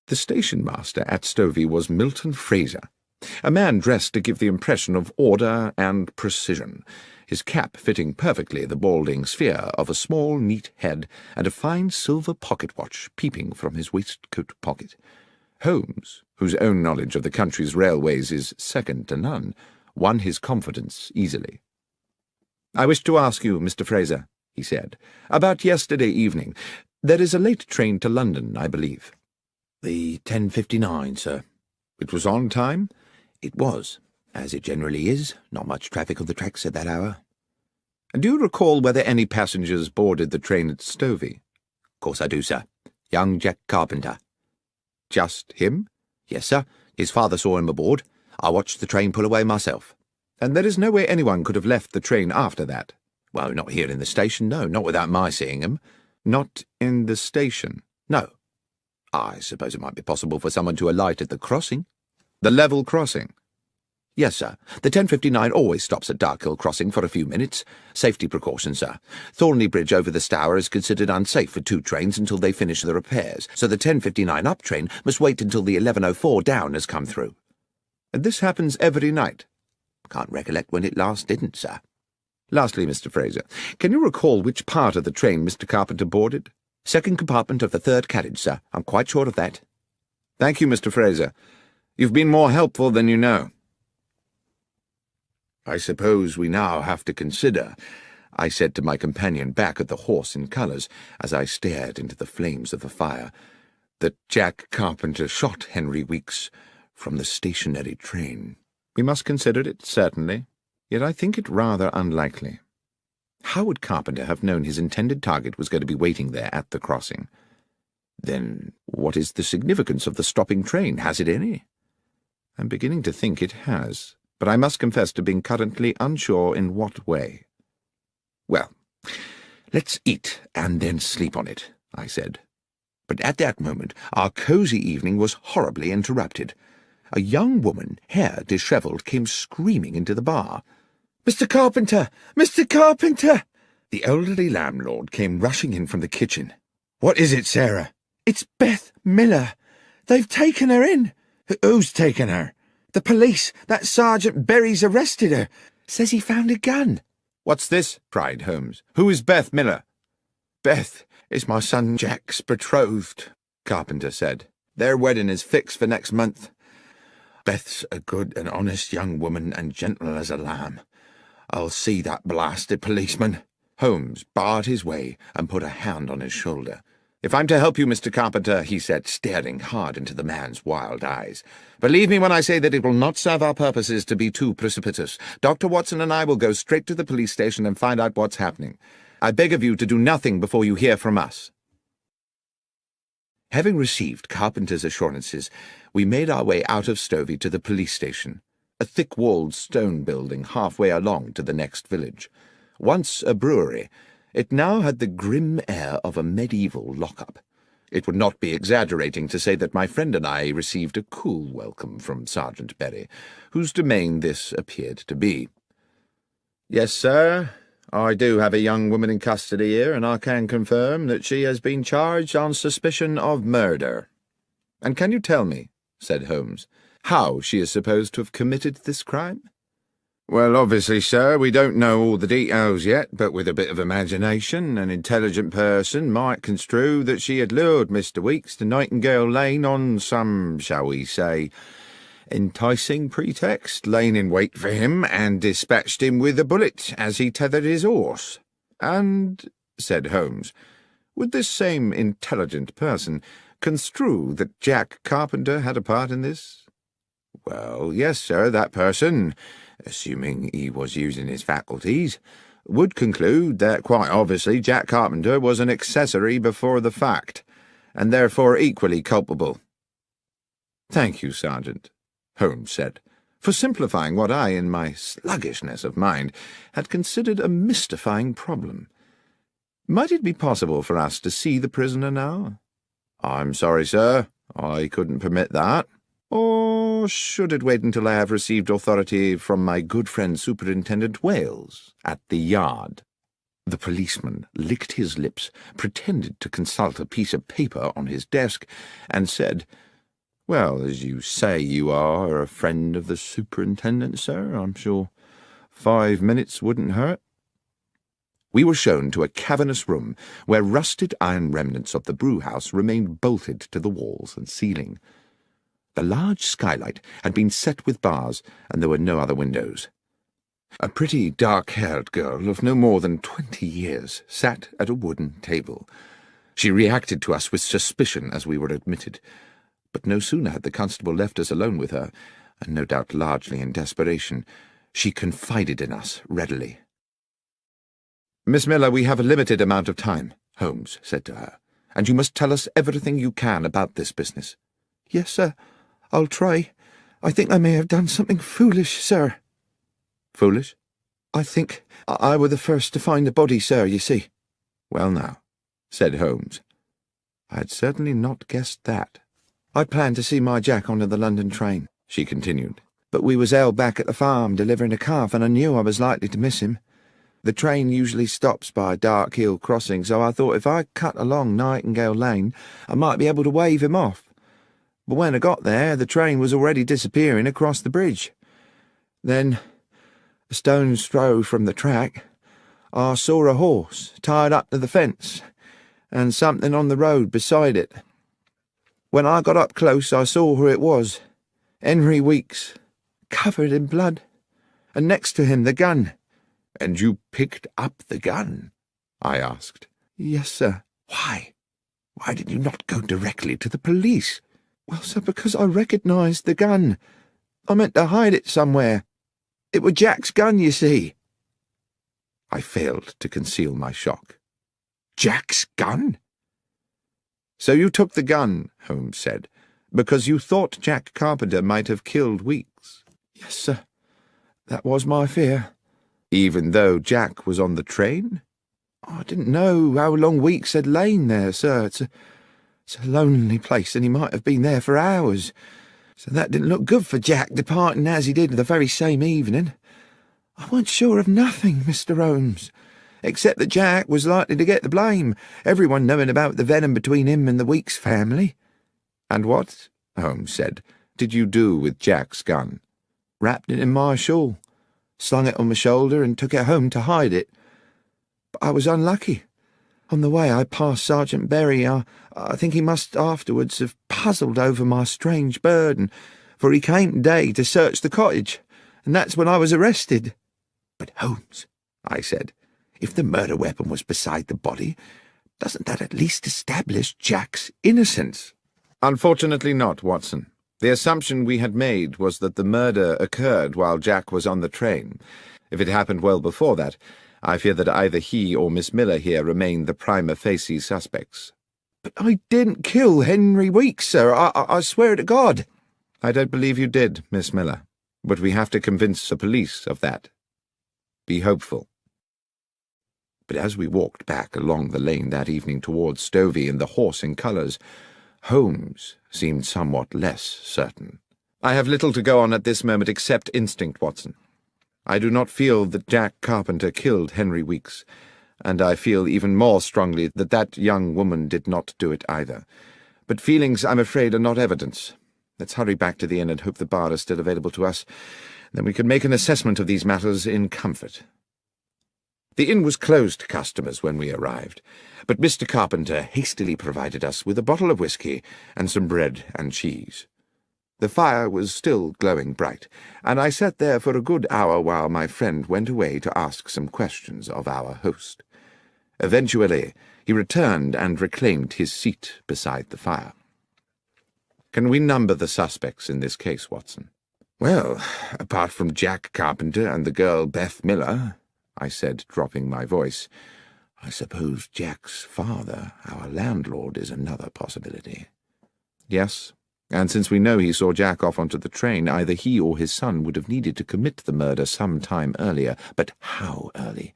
The station-master at Stovey was Milton Fraser, a man dressed to give the impression of order and precision, his cap fitting perfectly the balding sphere of a small, neat head, and a fine silver pocket-watch peeping from his waistcoat pocket. Holmes, whose own knowledge of the country's railways is second to none, won his confidence easily. "I wish to ask you, Mr. Fraser," he said, "about yesterday evening. There is a late train to London, I believe." "The 10:59, sir." "It was on time?" "It was, as it generally is. Not much traffic on the tracks at that hour." "And do you recall whether any passengers boarded the train at Stovey?" "Of course I do, sir. Young Jack Carpenter." "Just him?" "Yes, sir. His father saw him aboard. I watched the train pull away myself." "And there is no way anyone could have left the train after that?" "Well, not here in the station, no. Not without my seeing him." "Not in the station?" "No. I suppose it might be possible for someone to alight at the crossing." "The level crossing?" "Yes, sir. The 10:59 always stops at Darkhill Crossing for a few minutes. Safety precaution, sir. Thornley Bridge over the Stour is considered unsafe for two trains until they finish the repairs, so the 10:59 up train must wait until the 11:04 down has come through." "And this happens every night?" "Can't recollect when it last didn't, sir." "Lastly, Mr. Fraser, can you recall which part of the train Mr. Carpenter boarded?" "Second compartment of the third carriage, sir. I'm quite sure of that." "Thank you, Mr. Fraser. You've been more helpful than you know." "I suppose we now have to consider," I said to my companion back at the Horse in Colours, as I stared into the flames of the fire, "that Jack Carpenter shot Henry Weeks from the stationary train." "We must consider it, certainly." Yet I think it rather unlikely. How would Carpenter have known his intended target was going to be waiting there at the crossing? Then what is the significance of the stopping train? Has it any? I'm beginning to think it has, but I must confess to being currently unsure in what way. Well, let's eat and then sleep on it, I said. But at that moment our cosy evening was horribly interrupted. A young woman, hair dishevelled, came screaming into the bar. "Mr. Carpenter! Mr. Carpenter!" The elderly landlord came rushing in from the kitchen. "What is it, Sarah?" "It's Beth Miller. They've taken her in." "Who's taken her?" "The police. That Sergeant Berry's arrested her. Says he found a gun." "What's this?" cried Holmes. "Who is Beth Miller?" "Beth is my son Jack's betrothed," Carpenter said. "Their wedding is fixed for next month. Beth's a good and honest young woman and gentle as a lamb. I'll see that blasted policeman." Holmes barred his way and put a hand on his shoulder. "If I'm to help you, Mr. Carpenter," he said, staring hard into the man's wild eyes, "believe me when I say that it will not serve our purposes to be too precipitous. Dr. Watson and I will go straight to the police station and find out what's happening. I beg of you to do nothing before you hear from us." Having received Carpenter's assurances, we made our way out of Stovey to the police station, a thick-walled stone building halfway along to the next village. Once a brewery, it now had the grim air of a medieval lock-up. It would not be exaggerating to say that my friend and I received a cool welcome from Sergeant Berry, whose domain this appeared to be. "Yes, sir, I do have a young woman in custody here, and I can confirm that she has been charged on suspicion of murder." "And can you tell me," said Holmes, "how she is supposed to have committed this crime?" "Well, obviously, sir, we don't know all the details yet, but with a bit of imagination, an intelligent person might construe that she had lured Mr. Weeks to Nightingale Lane on some, shall we say, enticing pretext, laying in wait for him, and dispatched him with a bullet as he tethered his horse." "And," said Holmes, "would this same intelligent person construe that Jack Carpenter had a part in this?" "Well, yes, sir, that person, assuming he was using his faculties, would conclude that quite obviously Jack Carpenter was an accessory before the fact, and therefore equally culpable." "Thank you, Sergeant," Holmes said, "for simplifying what I, in my sluggishness of mind, had considered a mystifying problem. Might it be possible for us to see the prisoner now?" "I'm sorry, sir, I couldn't permit that." "Or should it wait until I have received authority from my good friend Superintendent Wales at the Yard?" The policeman licked his lips, pretended to consult a piece of paper on his desk, and said, "Well, as you say you are a friend of the Superintendent, sir, I'm sure 5 minutes wouldn't hurt." We were shown to a cavernous room where rusted iron remnants of the brew-house remained bolted to the walls and ceiling. The large skylight had been set with bars, and there were no other windows. A pretty dark-haired girl of no more than 20 years sat at a wooden table. She reacted to us with suspicion as we were admitted, but no sooner had the constable left us alone with her, and no doubt largely in desperation, she confided in us readily. "Miss Miller, we have a limited amount of time," Holmes said to her, "and you must tell us everything you can about this business." "Yes, sir. I'll try. I think I may have done something foolish, sir." "Foolish?" "I think I were the first to find the body, sir, you see." "Well now," said Holmes, "I had certainly not guessed that." "I planned to see my Jack on the London train," she continued, "but we was held back at the farm delivering a calf, and I knew I was likely to miss him. The train usually stops by Dark Hill Crossing, so I thought if I cut along Nightingale Lane, I might be able to wave him off. But when I got there, the train was already disappearing across the bridge. Then, a stone's throw from the track, I saw a horse tied up to the fence, and something on the road beside it. When I got up close, I saw who it was, Henry Weeks, covered in blood, and next to him the gun." "And you picked up the gun?" I asked. "Yes, sir." "Why? Why did you not go directly to the police?" "Well, sir, because I recognised the gun. I meant to hide it somewhere. It was Jack's gun, you see." I failed to conceal my shock. "Jack's gun?" "So you took the gun," Holmes said, "because you thought Jack Carpenter might have killed Weeks?" "Yes, sir. That was my fear." "Even though Jack was on the train?" "I didn't know how long Weeks had lain there, sir. It's a lonely place, and he might have been there for hours. So that didn't look good for Jack, departing as he did the very same evening. I weren't sure of nothing, Mr. Holmes, except that Jack was likely to get the blame, everyone knowing about the venom between him and the Weeks family." "And what," Holmes said, "did you do with Jack's gun?" "Wrapped it in my shawl, slung it on my shoulder, and took it home to hide it. But I was unlucky. On the way I passed Sergeant Berry. I think he must afterwards have puzzled over my strange burden, for he came today to search the cottage, and that's when I was arrested." "But Holmes," I said, "if the murder weapon was beside the body, doesn't that at least establish Jack's innocence?" "Unfortunately not, Watson. The assumption we had made was that the murder occurred while Jack was on the train. If it happened well before that, I fear that either he or Miss Miller here remain the prima facie suspects." "But I didn't kill Henry Weeks, sir. I swear to God." "I don't believe you did, Miss Miller, but we have to convince the police of that. Be hopeful." But as we walked back along the lane that evening towards Stovey and the horse in colours, Holmes seemed somewhat less certain. "I have little to go on at this moment except instinct, Watson. I do not feel that Jack Carpenter killed Henry Weeks, and I feel even more strongly that that young woman did not do it either. But feelings, I'm afraid, are not evidence. Let's hurry back to the inn and hope the bar is still available to us. Then we can make an assessment of these matters in comfort." The inn was closed to customers when we arrived, but Mr. Carpenter hastily provided us with a bottle of whisky and some bread and cheese. The fire was still glowing bright, and I sat there for a good hour while my friend went away to ask some questions of our host. Eventually, he returned and reclaimed his seat beside the fire. "Can we number the suspects in this case, Watson?" "Well, apart from Jack Carpenter and the girl Beth Miller," I said, dropping my voice, "I suppose Jack's father, our landlord, is another possibility." "Yes, and since we know he saw Jack off onto the train, either he or his son would have needed to commit the murder some time earlier. But how early?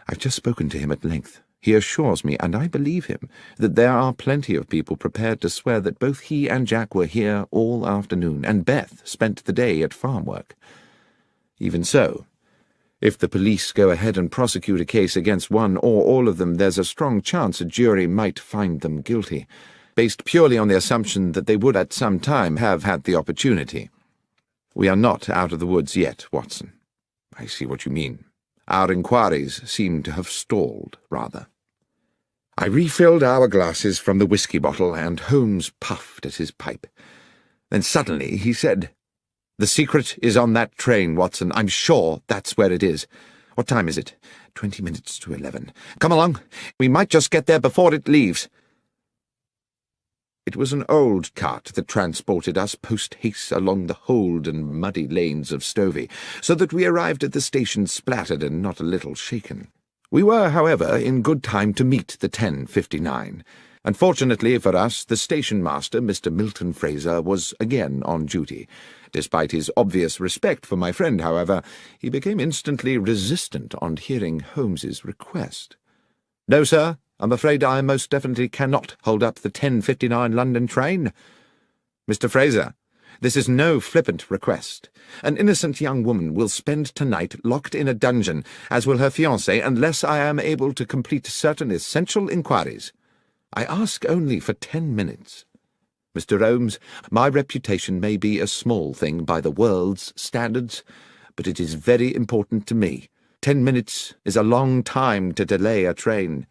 I've just spoken to him at length. He assures me, and I believe him, that there are plenty of people prepared to swear that both he and Jack were here all afternoon, and Beth spent the day at farm work. Even so, if the police go ahead and prosecute a case against one or all of them, there's a strong chance a jury might find them guilty, based purely on the assumption that they would at some time have had the opportunity. We are not out of the woods yet, Watson." "I see what you mean. Our inquiries seem to have stalled, rather." I refilled our glasses from the whisky bottle, and Holmes puffed at his pipe. Then suddenly he said, "The secret is on that train, Watson. I'm sure that's where it is. What time is it? 20 minutes to 11. Come along. We might just get there before it leaves." It was an old cart that transported us post-haste along the hold and muddy lanes of Stovey, so that we arrived at the station splattered and not a little shaken. We were, however, in good time to meet the 10:59. Unfortunately for us, the station-master, Mr. Milton Fraser, was again on duty. Despite his obvious respect for my friend, however, he became instantly resistant on hearing Holmes's request. "No, sir. I'm afraid I most definitely cannot hold up the 10:59 London train. Mr. Fraser, this is no flippant request. An innocent young woman will spend tonight locked in a dungeon, as will her fiancé, unless I am able to complete certain essential inquiries. I ask only for 10 minutes. Mr. Holmes, my reputation may be a small thing by the world's standards, but it is very important to me. 10 minutes is a long time to delay a train.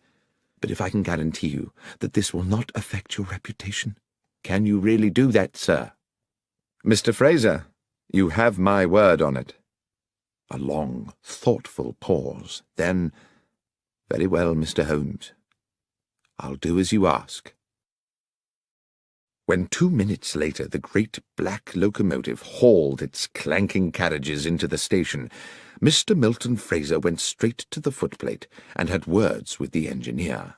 But if I can guarantee you that this will not affect your reputation, can you really do that, sir?" "Mr. Fraser, you have my word on it." A long, thoughtful pause. Then, "Very well, Mr. Holmes. I'll do as you ask." When 2 minutes later the great black locomotive hauled its clanking carriages into the station, Mr. Milton Fraser went straight to the footplate and had words with the engineer.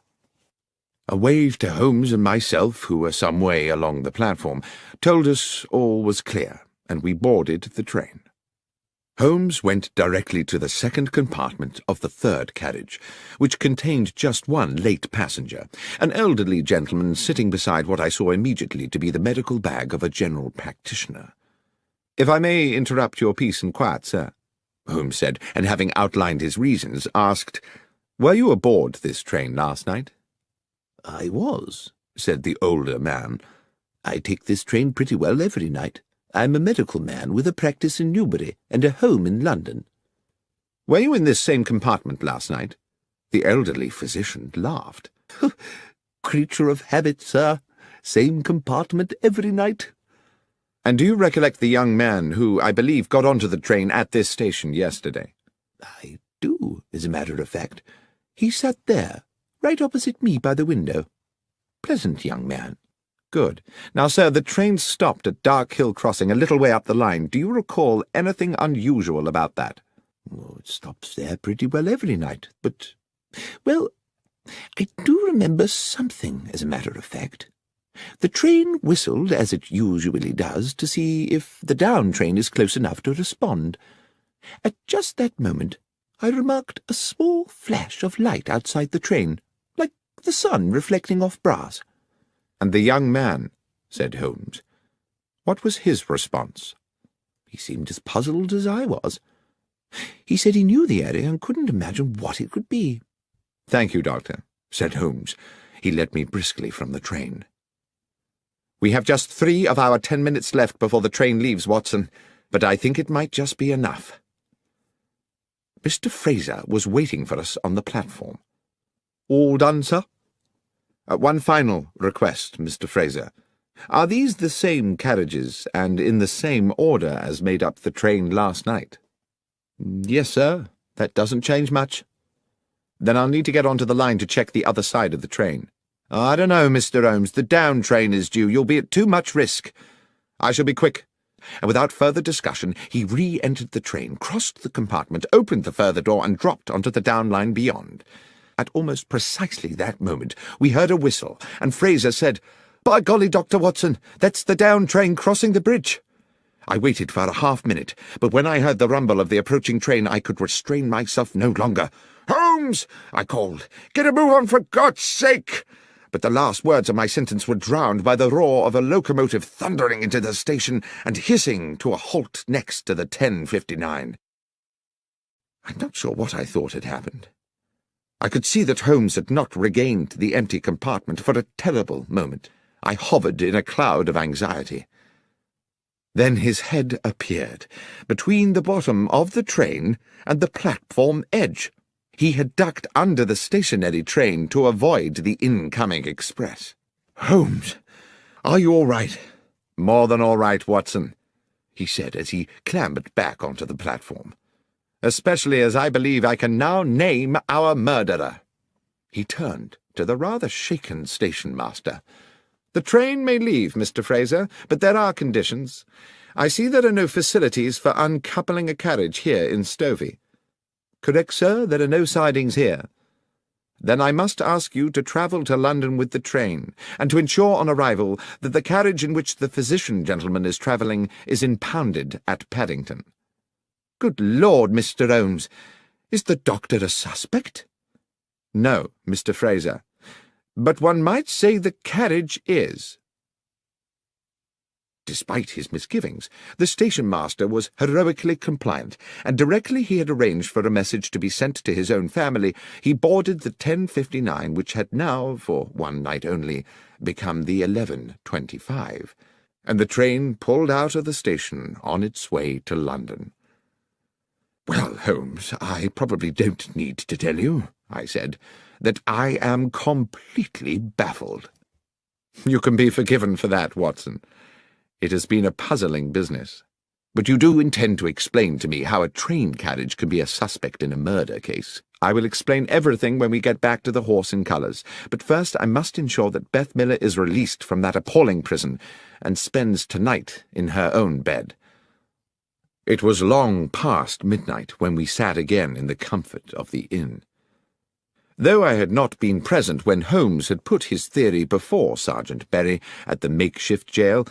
A wave to Holmes and myself, who were some way along the platform, told us all was clear, and we boarded the train. Holmes went directly to the second compartment of the third carriage, which contained just one late passenger, an elderly gentleman sitting beside what I saw immediately to be the medical bag of a general practitioner. "If I may interrupt your peace and quiet, sir," Holmes said, and having outlined his reasons, asked, "Were you aboard this train last night?" "I was," said the older man. "I take this train pretty well every night. I'm a medical man with a practice in Newbury and a home in London." "Were you in this same compartment last night?" The elderly physician laughed. "Creature of habit, sir. Same compartment every night." "And do you recollect the young man who, I believe, got onto the train at this station yesterday?" "I do, as a matter of fact. He sat there, right opposite me by the window. Pleasant young man." "Good. Now, sir, the train stopped at Dark Hill Crossing a little way up the line. Do you recall anything unusual about that?" "Oh, it stops there pretty well every night, but, well, I do remember something, as a matter of fact. The train whistled, as it usually does, to see if the down train is close enough to respond. At just that moment, I remarked a small flash of light outside the train, like the sun reflecting off brass." "And the young man," said Holmes. "What was his response?" "He seemed as puzzled as I was. He said he knew the area and couldn't imagine what it could be." "Thank you, Doctor," said Holmes. He led me briskly from the train. "We have just 3 of our 10 minutes left before the train leaves, Watson, but I think it might just be enough." Mr. Fraser was waiting for us on the platform. "All done, sir?" "One final request, Mr. Fraser. Are these the same carriages and in the same order as made up the train last night?" "Yes, sir. That doesn't change much." "Then I'll need to get onto the line to check the other side of the train." "I don't know, Mr. Holmes. The down train is due. You'll be at too much risk." "I shall be quick." And without further discussion, he re-entered the train, crossed the compartment, opened the further door, and dropped onto the down line beyond. At almost precisely that moment, we heard a whistle, and Fraser said, "By golly, Dr. Watson, that's the down train crossing the bridge." I waited for a half-minute, but when I heard the rumble of the approaching train, I could restrain myself no longer. "Holmes!" I called. "Get a move on, for God's sake!" But the last words of my sentence were drowned by the roar of a locomotive thundering into the station and hissing to a halt next to the 10:59. I'm not sure what I thought had happened. I could see that Holmes had not regained the empty compartment for a terrible moment. I hovered in a cloud of anxiety. Then his head appeared, between the bottom of the train and the platform edge. He had ducked under the stationary train to avoid the incoming express. "Holmes, are you all right?" "More than all right, Watson," he said as he clambered back onto the platform. "Especially as I believe I can now name our murderer." He turned to the rather shaken station-master. "The train may leave, Mr. Fraser, but there are conditions. I see there are no facilities for uncoupling a carriage here in Stovey." "Correct, sir. There are no sidings here." "Then I must ask you to travel to London with the train, and to ensure on arrival that the carriage in which the physician gentleman is travelling is impounded at Paddington." "Good Lord, Mr. Holmes, is the doctor a suspect?" "No, Mr. Fraser, but one might say the carriage is." Despite his misgivings, the station-master was heroically compliant, and directly he had arranged for a message to be sent to his own family, he boarded the 10:59, which had now, for one night only, become the 11:25, and the train pulled out of the station on its way to London. "Well, Holmes, I probably don't need to tell you," I said, "that I am completely baffled." "You can be forgiven for that, Watson. It has been a puzzling business. But you do intend to explain to me how a train carriage can be a suspect in a murder case?" I will explain everything when we get back to the Horse in Colours, but first I must ensure that Beth Miller is released from that appalling prison and spends tonight in her own bed. It was long past midnight when we sat again in the comfort of the inn. Though I had not been present when Holmes had put his theory before Sergeant Berry at the makeshift jail,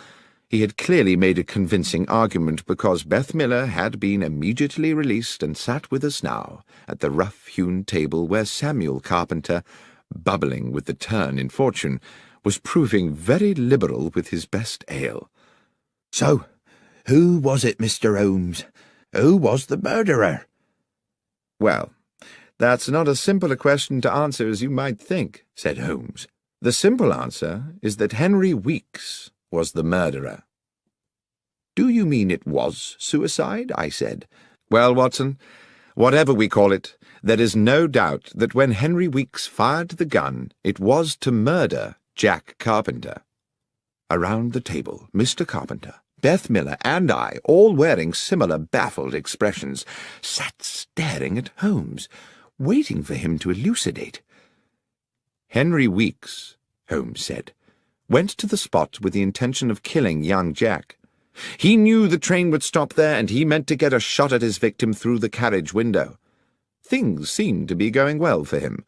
he had clearly made a convincing argument, because Beth Miller had been immediately released and sat with us now at the rough-hewn table where Samuel Carpenter, bubbling with the turn in fortune, was proving very liberal with his best ale. "So, who was it, Mr. Holmes? Who was the murderer?" "Well, that's not as simple a question to answer as you might think," said Holmes. "The simple answer is that Henry Weeks was the murderer." "Do you mean it was suicide?" I said. "Well, Watson, whatever we call it, there is no doubt that when Henry Weeks fired the gun, it was to murder Jack Carpenter." Around the table, Mr. Carpenter, Beth Miller, and I, all wearing similar baffled expressions, sat staring at Holmes, waiting for him to elucidate. "Henry Weeks," Holmes said, "went to the spot with the intention of killing young Jack. He knew the train would stop there, and he meant to get a shot at his victim through the carriage window. Things seemed to be going well for him.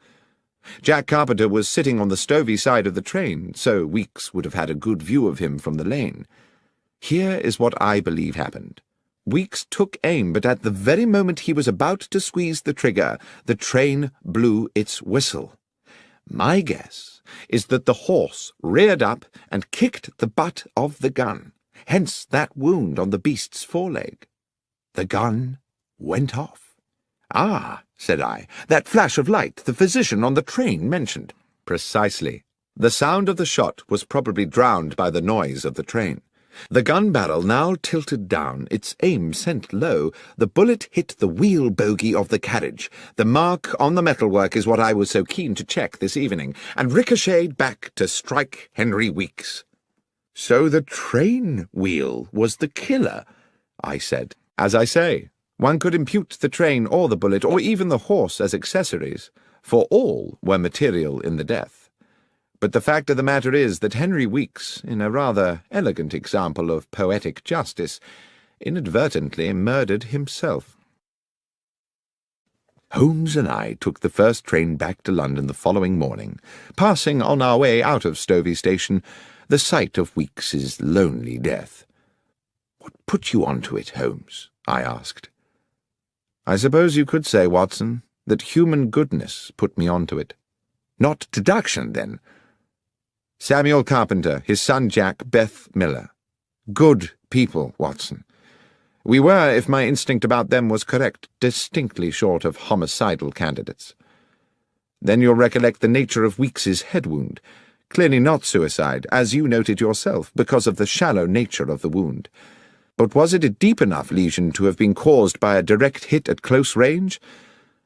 Jack Carpenter was sitting on the stovey side of the train, so Weeks would have had a good view of him from the lane. Here is what I believe happened. Weeks took aim, but at the very moment he was about to squeeze the trigger, the train blew its whistle. My guess is that the horse reared up and kicked the butt of the gun, hence that wound on the beast's foreleg. The gun went off." "Ah," said I, "that flash of light the physician on the train mentioned." "Precisely. The sound of the shot was probably drowned by the noise of the train. The gun barrel now tilted down, its aim sent low. The bullet hit the wheel bogie of the carriage. The mark on the metalwork is what I was so keen to check this evening, and ricocheted back to strike Henry Weeks." "So the train wheel was the killer," I said. "As I say, one could impute the train or the bullet or even the horse as accessories, for all were material in the death. But the fact of the matter is that Henry Weeks, in a rather elegant example of poetic justice, inadvertently murdered himself." Holmes and I took the first train back to London the following morning, passing on our way out of Stovey Station the sight of Weeks's lonely death. "What put you on to it, Holmes?" I asked. "I suppose you could say, Watson, that human goodness put me on to it." "Not deduction, then?" "Samuel Carpenter, his son Jack, Beth Miller. Good people, Watson. We were, if my instinct about them was correct, distinctly short of homicidal candidates. Then you'll recollect the nature of Weeks's head wound. Clearly not suicide, as you noted yourself, because of the shallow nature of the wound. But was it a deep enough lesion to have been caused by a direct hit at close range?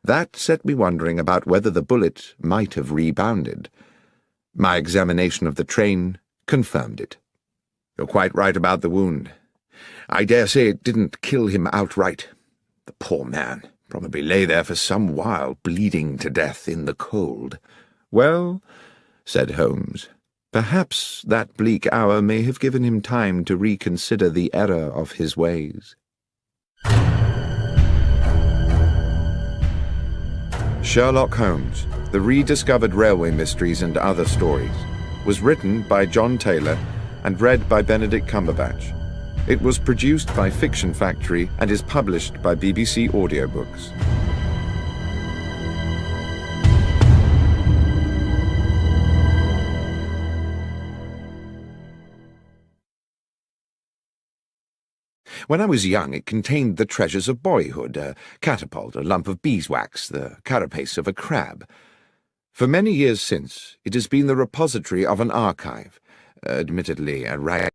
That set me wondering about whether the bullet might have rebounded. My examination of the train confirmed it." "You're quite right about the wound. I dare say it didn't kill him outright. The poor man probably lay there for some while, bleeding to death in the cold." "Well," said Holmes, "perhaps that bleak hour may have given him time to reconsider the error of his ways." Sherlock Holmes, The Rediscovered Railway Mysteries and Other Stories, was written by John Taylor and read by Benedict Cumberbatch. It was produced by Fiction Factory and is published by BBC Audiobooks. When I was young, it contained the treasures of boyhood, a catapult, a lump of beeswax, the carapace of a crab. For many years since, it has been the repository of an archive, admittedly a rag